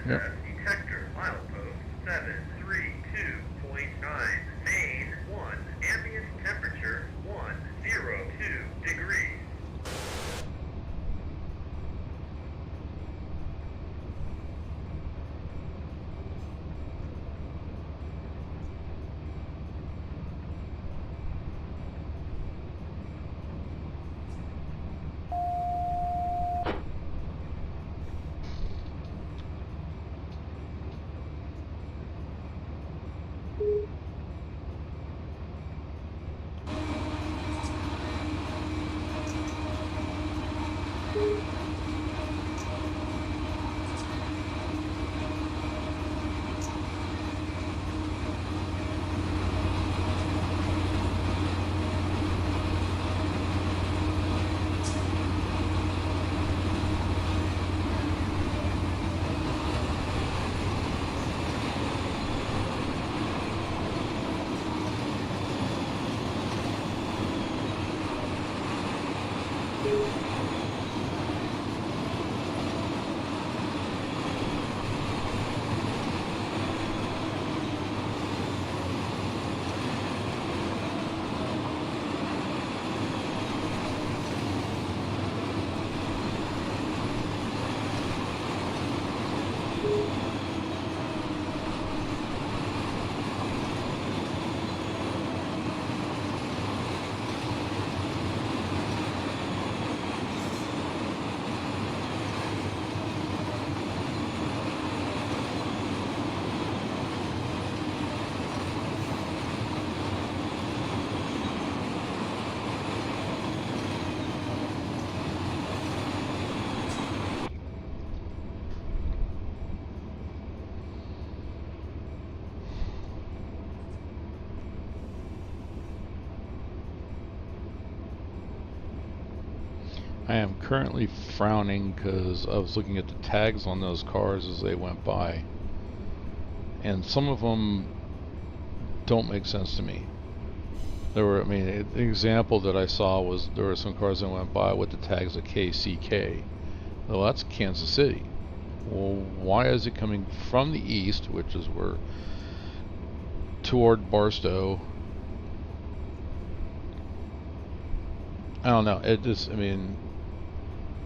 Yep. Detector, milepost 732.9, main 1, ambient temperature 102 degrees. I am currently frowning because I was looking at the tags on those cars as they went by, and some of them don't make sense to me. There were, I mean, the example that I saw was there were some cars that went by with the tags of KCK. Well, that's Kansas City. Well, why is it coming from the east, which is where toward Barstow? I don't know. It just, I mean,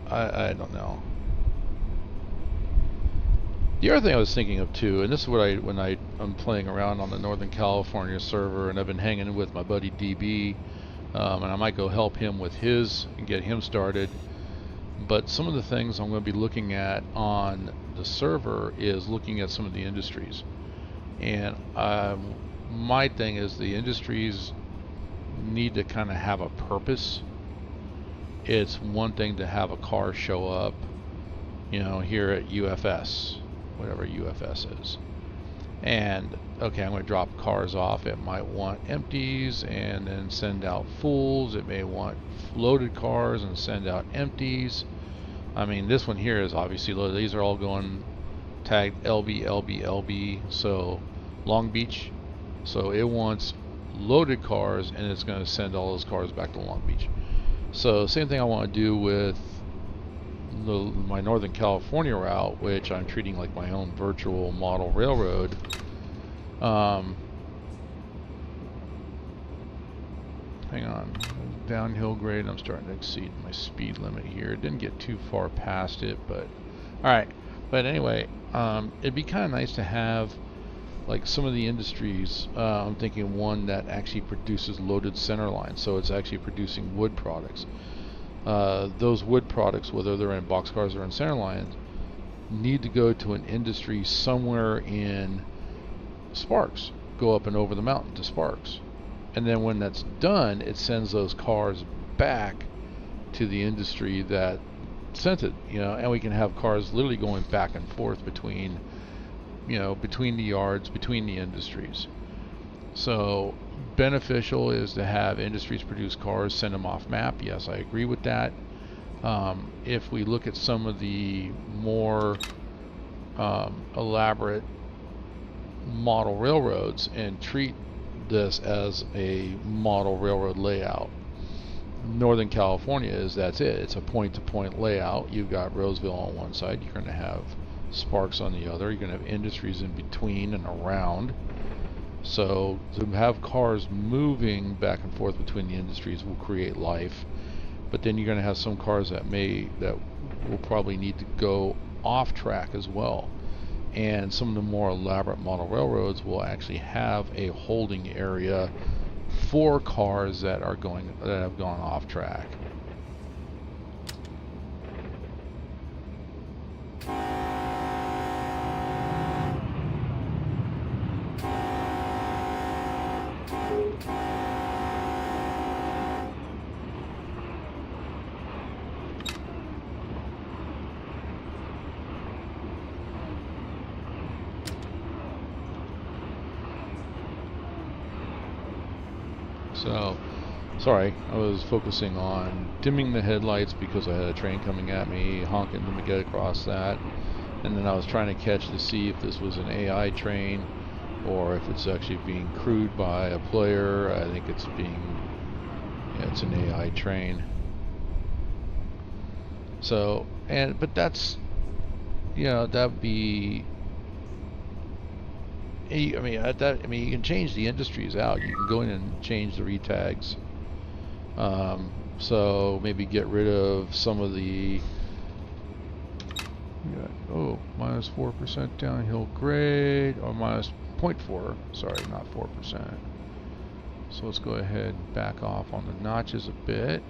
I don't know. The other thing I was thinking of too, and this is what I'm playing around on the Northern California server, and I've been hanging with my buddy DB, and I might go help him with his and get him started. But some of the things I'm going to be looking at on the server is looking at some of the industries, and my thing is the industries need to kind of have a purpose. It's one thing to have a car show up, you know, here at UFS, whatever UFS is, and okay, I'm going to drop cars off. It might want empties and then send out fulls. It may want loaded cars and send out empties. I mean, this one here is obviously loaded. These are all going tagged LB, LB, LB. So Long Beach. So it wants loaded cars, and it's going to send all those cars back to Long Beach. So same thing I want to do with my Northern California route, which I'm treating like my own virtual model railroad. Hang on, downhill grade, I'm starting to exceed my speed limit here. Didn't get too far past it, but alright. But anyway, it'd be kind of nice to have like some of the industries. I'm thinking one that actually produces loaded center lines, so it's actually producing wood products. Those wood products, whether they're in boxcars or in center lines, need to go to an industry somewhere in Sparks. Go up and over the mountain to Sparks. And then when that's done, it sends those cars back to the industry that sent it, you know, and we can have cars literally going back and forth between, you know, between the yards, between the industries. So beneficial is to have industries produce cars, send them off map. Yes, I agree with that. If we look at some of the more elaborate model railroads and treat this as a model railroad layout, Northern California is, that's it. It's a point-to-point layout. You've got Roseville on one side. You're going to have Sparks on the other. You're going to have industries in between and around. So to have cars moving back and forth between the industries will create life. But then you're going to have some cars that will probably need to go off track as well. And some of the more elaborate model railroads will actually have a holding area for cars that have gone off track. So, sorry, I was focusing on dimming the headlights because I had a train coming at me, honking to get across that, and then I was trying to catch to see if this was an AI train or if it's actually being crewed by a player. I think it's it's an AI train. So, but that's, you know, that'd be, I mean, you can change the industries out. You can go in and change the retags. So maybe get rid of some of the, minus 4% downhill grade, or minus 0.4, sorry, not 4%. So let's go ahead and back off on the notches a bit.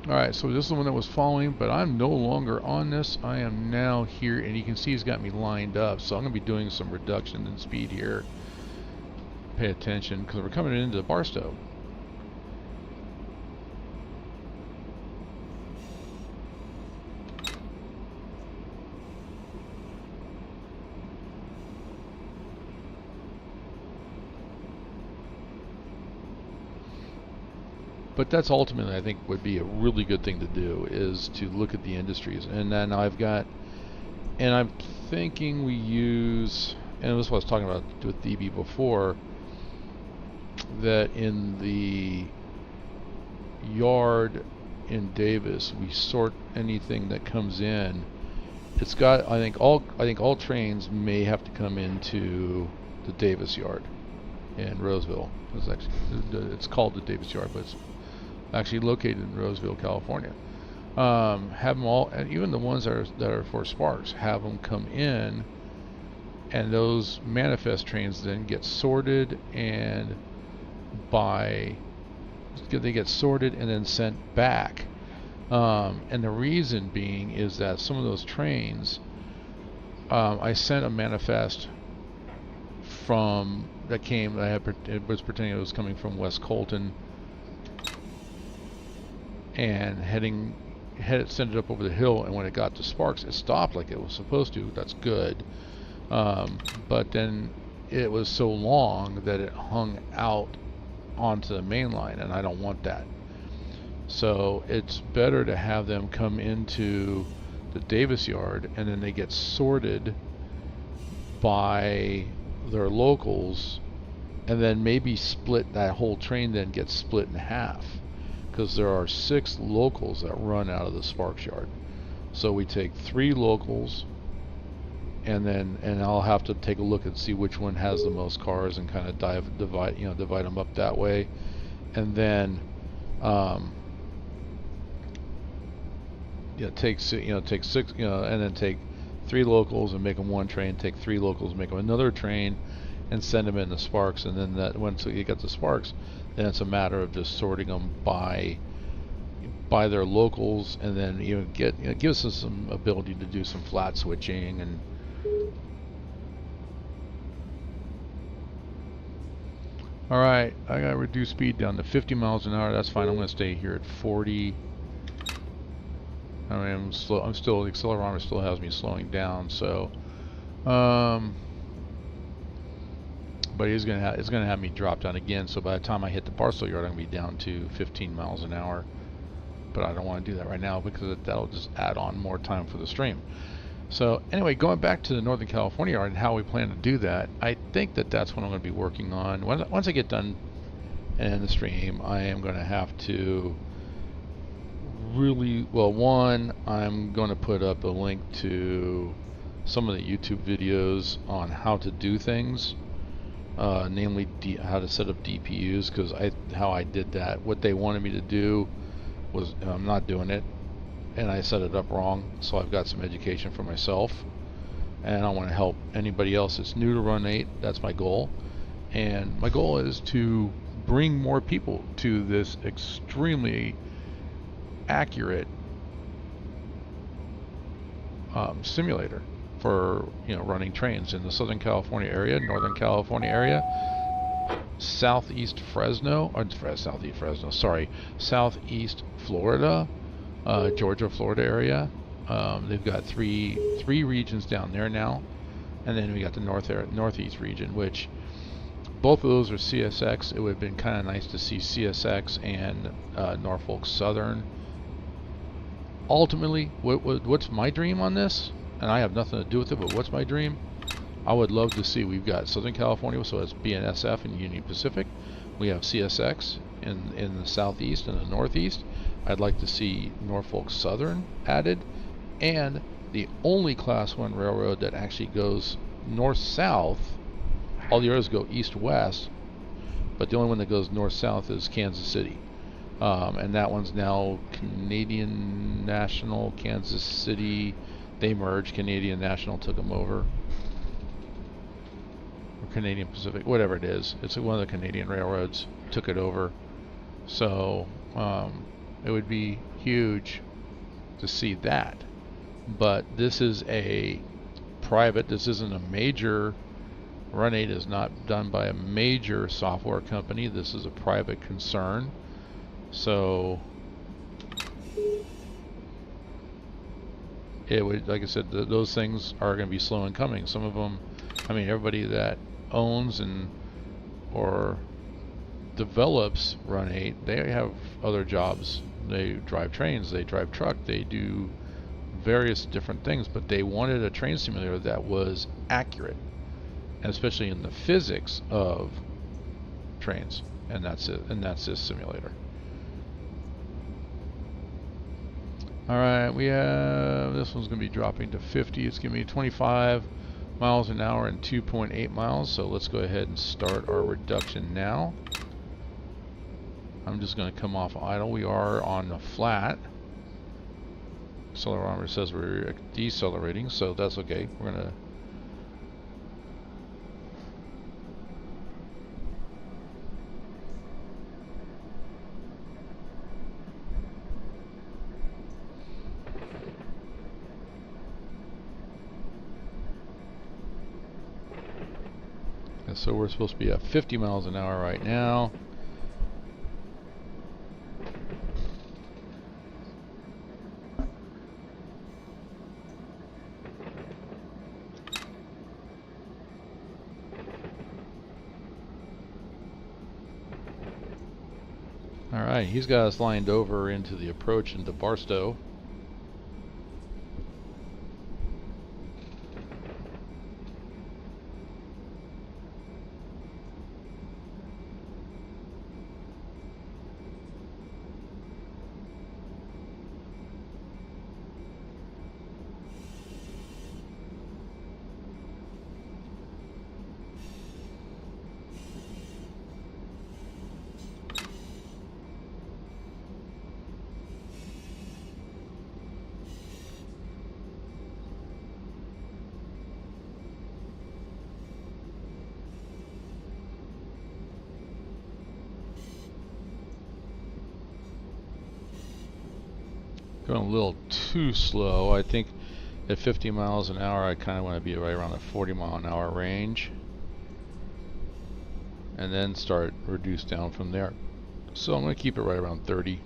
Alright, so this is the one that was following, but I'm no longer on this. I am now here, and you can see he's got me lined up. So I'm going to be doing some reduction in speed here. Pay attention, because we're coming into Barstow. But that's ultimately, I think, would be a really good thing to do, is to look at the industries. And then I'm thinking we use, and this is what I was talking about with DB before, that in the yard in Davis, we sort anything that comes in. It's got, I think all trains may have to come into the Davis yard in Roseville. It's called the Davis yard, but it's actually located in Roseville, California. Have them all, and even the ones that are for Sparks, have them come in, and those manifest trains then get sorted and they get sorted and then sent back. And the reason being is that some of those trains, I sent a manifest it was pretending it was coming from West Colton and sent it up over the hill, and when it got to Sparks, it stopped like it was supposed to. That's good. But then it was so long that it hung out onto the main line, and I don't want that. So it's better to have them come into the Davis yard, and then they get sorted by their locals, and then maybe split. That whole train then gets split in half, because there are 6 locals that run out of the Sparks yard. So we take 3 locals, and I'll have to take a look and see which one has the most cars, and kind of divide them up that way, and then take 6, and then take 3 locals and make them one train. Take 3 locals, make them another train, and send them into Sparks. And then once you get the Sparks, then it's a matter of just sorting them by their locals, and then gives us some ability to do some flat switching. And all right, I gotta reduce speed down to 50 miles an hour. That's fine. I'm gonna stay here at 40. I mean, I'm slow. The accelerometer still has me slowing down. So, but it's gonna have me drop down again. So by the time I hit the Barstow yard, I'm gonna be down to 15 miles an hour. But I don't want to do that right now, because that'll just add on more time for the stream. So anyway, going back to the Northern California yard and how we plan to do that, I think that's what I'm going to be working on. Once I get done in the stream, I am going to have to I'm going to put up a link to some of the YouTube videos on how to do things, namely how to set up DPUs, because how I did that. What they wanted me to do was, I'm not doing it, and I set it up wrong. So I've got some education for myself, and I want to help anybody else that's new to Run 8. That's my goal, and my goal is to bring more people to this extremely accurate simulator for running trains in the Southern California area, Northern California area, Southeast Florida, Georgia, Florida area. They've got three regions down there now, and then we got the Northeast region, which both of those are CSX. It would have been kind of nice to see CSX and Norfolk Southern. Ultimately, what's my dream on this, and I have nothing to do with it, but what's my dream? I would love to see, we've got Southern California, so it's BNSF and Union Pacific. We have CSX in the Southeast and the Northeast. I'd like to see Norfolk Southern added, and the only Class 1 railroad that actually goes north-south. All the others go east-west, but the only one that goes north-south is Kansas City. And that one's now Canadian National, Kansas City. They merged. Canadian National took them over. Or Canadian Pacific, whatever it is. It's one of the Canadian railroads took it over. So it would be huge to see that. But this is a private, this isn't a major, Run 8 is not done by a major software company. This is a private concern. So it would, like I said, those things are going to be slow in coming. Some of them, I mean, everybody that owns or develops Run 8, they have other jobs. They drive trains, they drive truck, they do various different things, but they wanted a train simulator that was accurate, and especially in the physics of trains, and that's it. And that's this simulator. All right, we have this one's going to be dropping to 50. It's going to be 25 miles an hour and 2.8 miles. So let's go ahead and start our reduction now. I'm just going to come off idle. We are on the flat. Accelerometer says we're decelerating, so that's okay. We're going to so we're supposed to be at 50 miles an hour right now. Alright, he's got us lined over into the approach into Barstow. Going a little too slow. I think at 50 miles an hour I kind of want to be right around the 40 mile an hour range, and then start reduce down from there. So I'm going to keep it right around 30.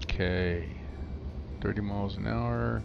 Okay, 30 miles an hour.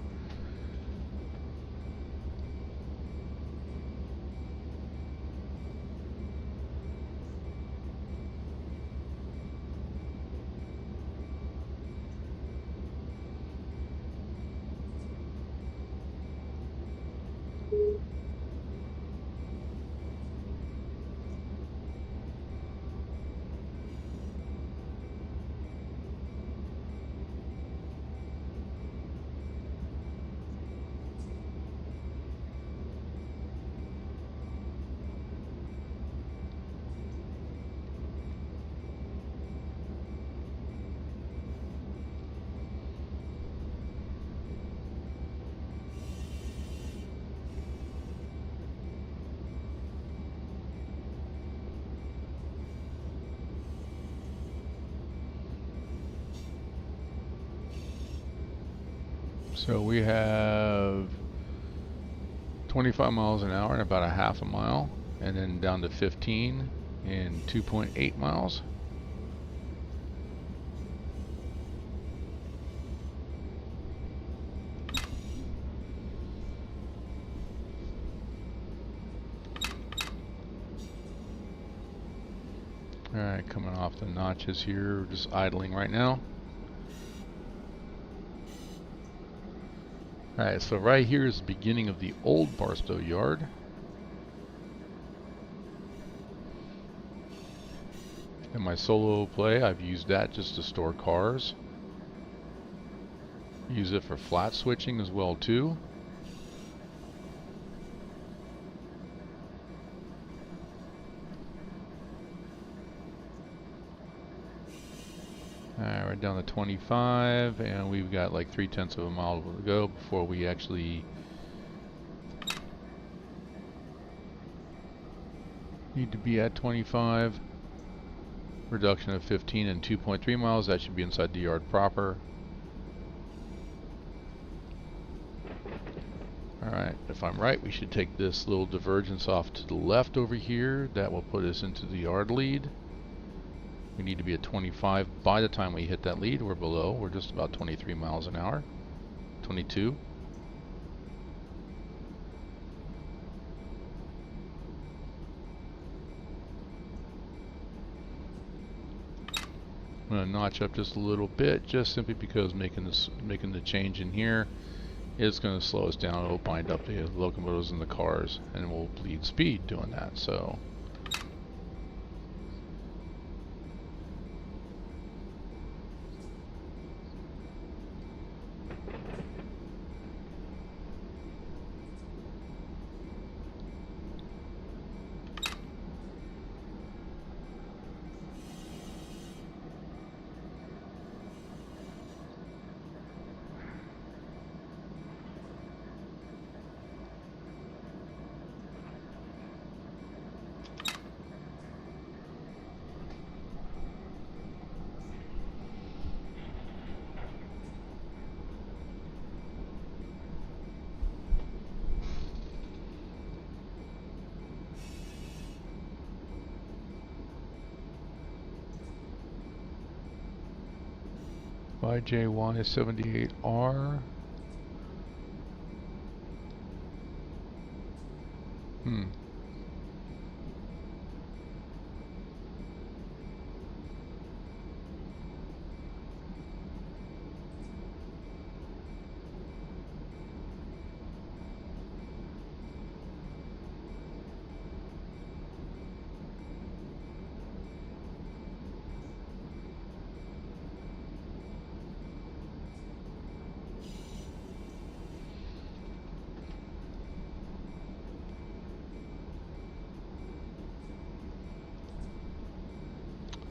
So we have 25 miles an hour in about a half a mile, and then down to 15 in 2.8 miles. Alright, coming off the notches here, just idling right now. Alright, so right here is the beginning of the old Barstow yard. my solo play, I've used that just to store cars. Use it for flat switching as well too. Alright, we're down to 25 and we've got like 0.3 of a mile to go before we actually need to be at 25. Reduction of 15 and 2.3 miles. That should be inside the yard proper. Alright, if I'm right, we should take this little divergence off to the left over here. That will put us into the yard lead. We need to be at 25 by the time we hit that lead. We're below. We're just about 23 miles an hour. 22. I'm going to notch up just a little bit, just simply because making the change in here is going to slow us down. It'll bind up the locomotives and the cars, and we'll bleed speed doing that. So. YJY78R.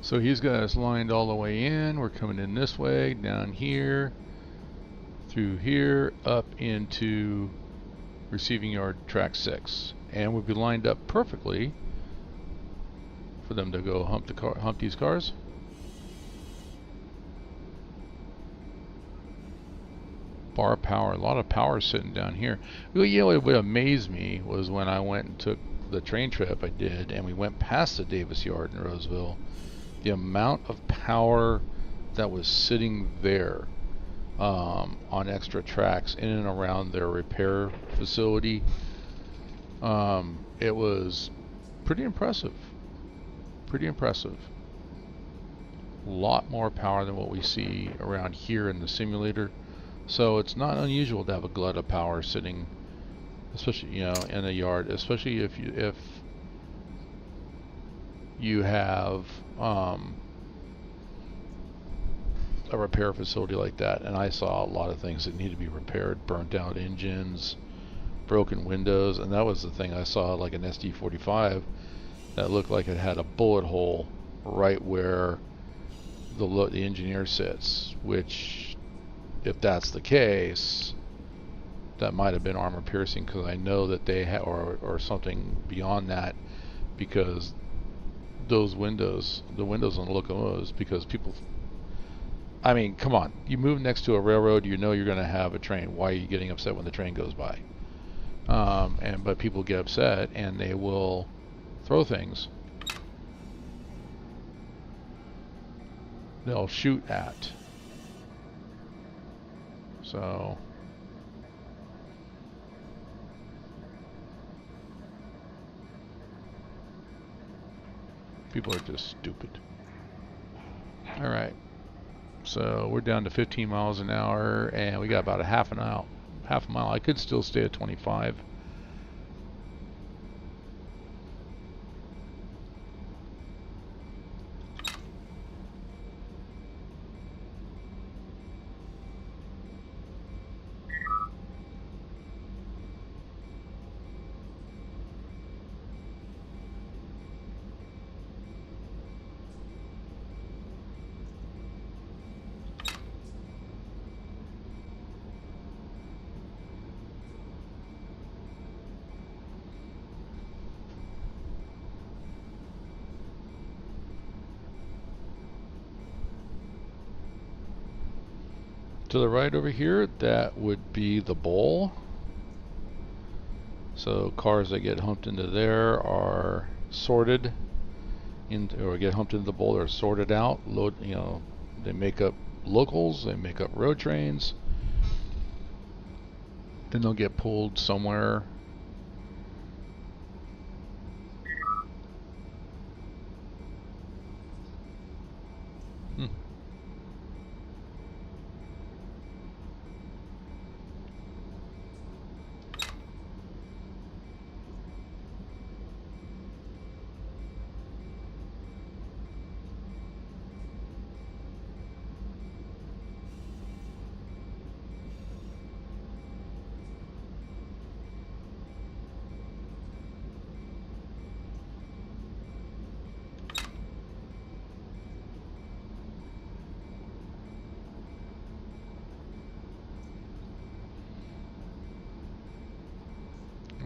So he's got us lined all the way in. We're coming in this way, down here, through here, up into receiving yard track 6. And we'll be lined up perfectly for them to go hump these cars. Bar power, a lot of power sitting down here. You know, what amazed me was when I went and took the train trip I did, and we went past the Davis yard in Roseville. The amount of power that was sitting there on extra tracks in and around their repair facility, it was pretty impressive. Pretty impressive. A lot more power than what we see around here in the simulator. So it's not unusual to have a glut of power sitting, especially, you know, in a yard, especially if you have a repair facility like that. And I saw a lot of things that need to be repaired: burnt out engines, broken windows, and that was the thing I saw, like an SD45 that looked like it had a bullet hole right where the engineer sits, which, if that's the case, that might have been armor piercing, because I know that they had, or something beyond that, because those windows, the windows on the locomotives, because people, I mean, come on, you move next to a railroad, you know you're going to have a train. Why are you getting upset when the train goes by? But people get upset and they will throw things. They'll shoot at. So people are just stupid. All right, so we're down to 15 miles an hour, and we got about a half a mile. I could still stay at 25. to the right over here, that would be the bowl. So cars that get humped into there are sorted into, or get humped into the bowl, are sorted out. They make up locals, they make up road trains. Then they'll get pulled somewhere.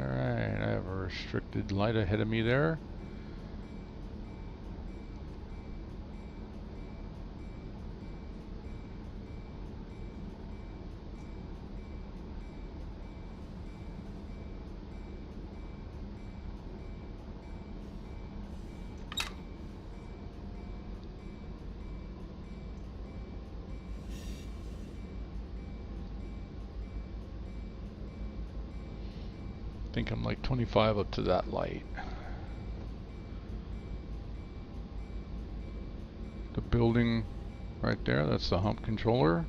Alright, I have a restricted light ahead of me there. I think I'm like 25 up to that light. The building right there, that's the hump controller.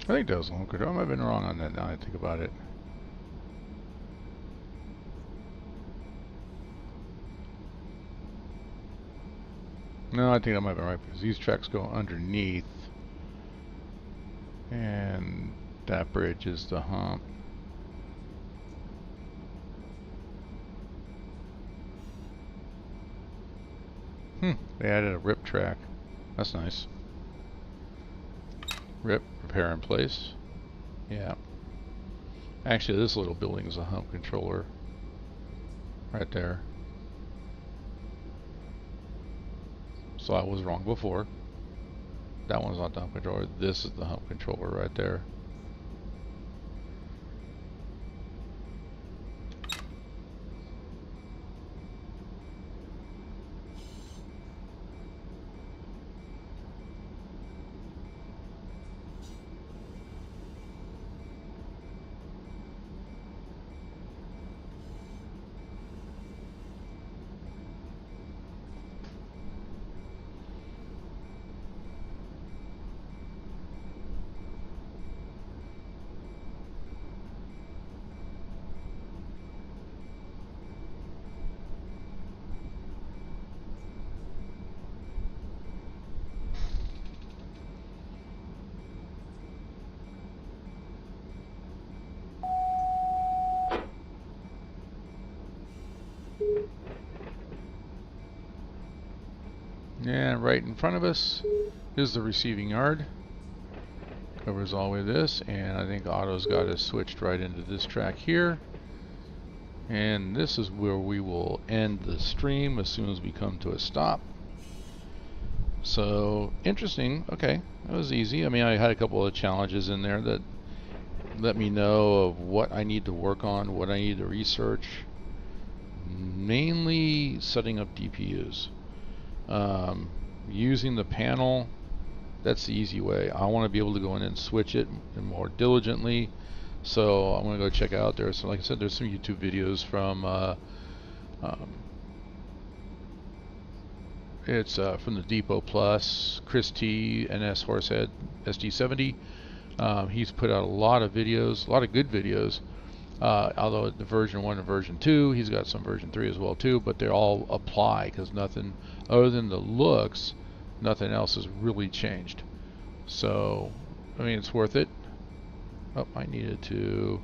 I think that was long control. I might have been wrong on that now I think about it. No, I think I might be right because these tracks go underneath and that bridge is the hump. They added a rip track. That's nice. Rip, repair in place. Yeah. Actually, this little building is a hump controller. Right there. So I was wrong before. That one's not the hump controller. This is the hump controller right there. And right in front of us is the receiving yard. Covers all the way this, and I think Otto's got us switched right into this track here. And this is where we will end the stream as soon as we come to a stop. So, interesting. Okay, that was easy. I mean, I had a couple of challenges in there that let me know of what I need to work on, what I need to research. Mainly setting up DPUs. Using the panel, that's the easy way. I want to be able to go in and switch it more diligently. So I'm going to go check out there. So like I said, there's some YouTube videos from It's from the Depot Plus, Chris T, NS Horsehead, SD70. He's put out a lot of videos, a lot of good videos. Although the version 1 and version 2, he's got some version 3 as well too, but they all apply because nothing other than the looks, nothing else has really changed. So, I mean, it's worth it. Oh, I needed to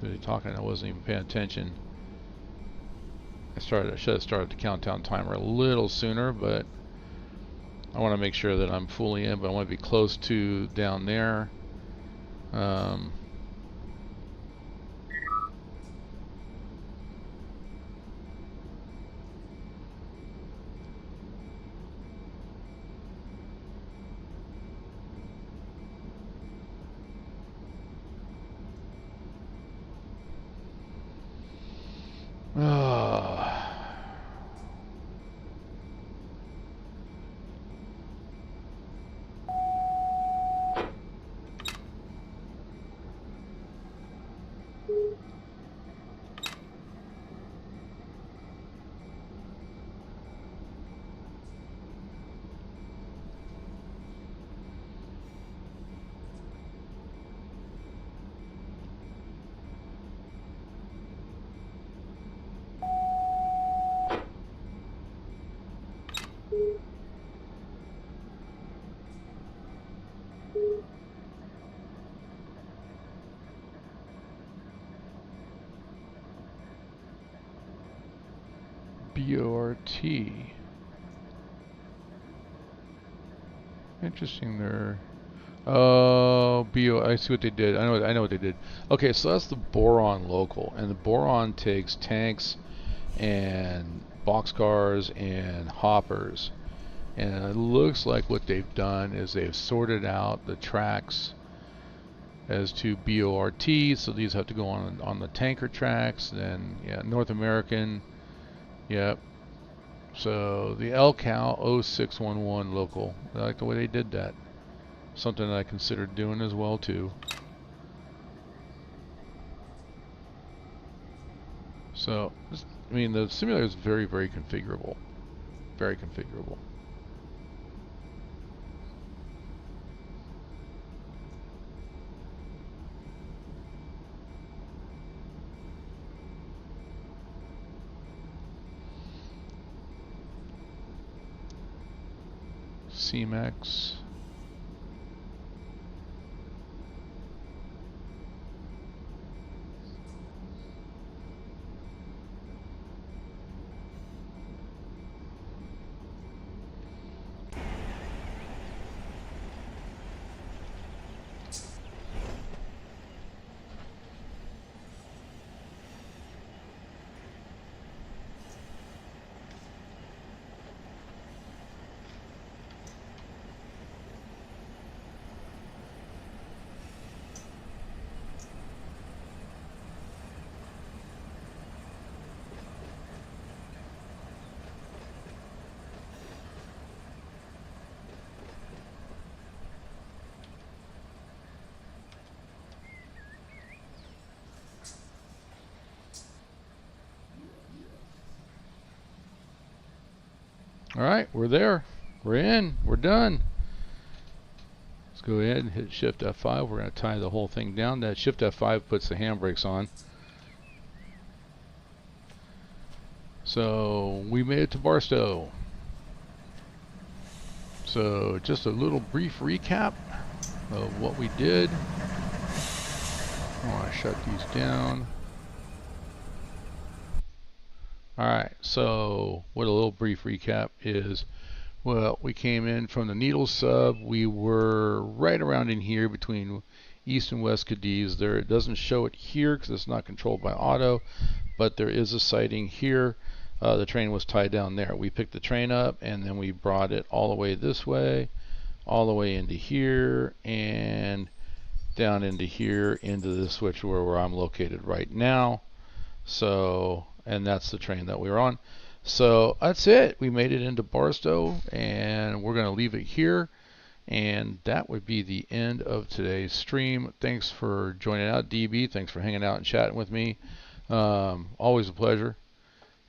be talking. I wasn't even paying attention. I should have started the countdown timer a little sooner, but I want to make sure that I'm fully in, but I want to be close to down there. BORT. Interesting there. Oh, I see what they did. I know what they did. Okay, so that's the boron local, and the boron takes tanks and boxcars and hoppers, and it looks like what they've done is they've sorted out the tracks as to BORT, so these have to go on the tanker tracks. Then yeah, North American. Yep. So the LCAL 0611 local. I like the way they did that. Something that I considered doing as well too. So, I mean, the simulator is very, very configurable. Very configurable. CMAX. Alright, we're there. We're in. We're done. Let's go ahead and hit Shift F5. We're going to tie the whole thing down. That Shift F5 puts the handbrakes on. So we made it to Barstow. So just a little brief recap of what we did. I want to shut these down. Alright, so what a little brief recap is, well, we came in from the Needle sub. We were right around in here between East and West Cadiz. There, it doesn't show it here because it's not controlled by auto, but there is a sighting here. The train was tied down there. We picked the train up and then we brought it all the way this way, all the way into here, and down into here, into the switch where I'm located right now. So, and that's the train that we were on. So that's it. We made it into Barstow, and we're going to leave it here. And that would be the end of today's stream. Thanks for joining out, DB. Thanks for hanging out and chatting with me. Always a pleasure.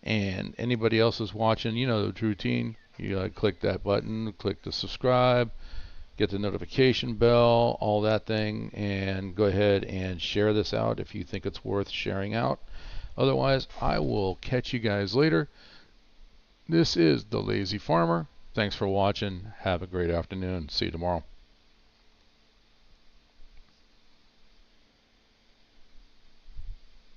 And anybody else is watching, you know the routine. You click that button, click the subscribe, get the notification bell, all that thing, and go ahead and share this out if you think it's worth sharing out. Otherwise, I will catch you guys later. This is The Lazy Farmer. Thanks for watching. Have a great afternoon. See you tomorrow.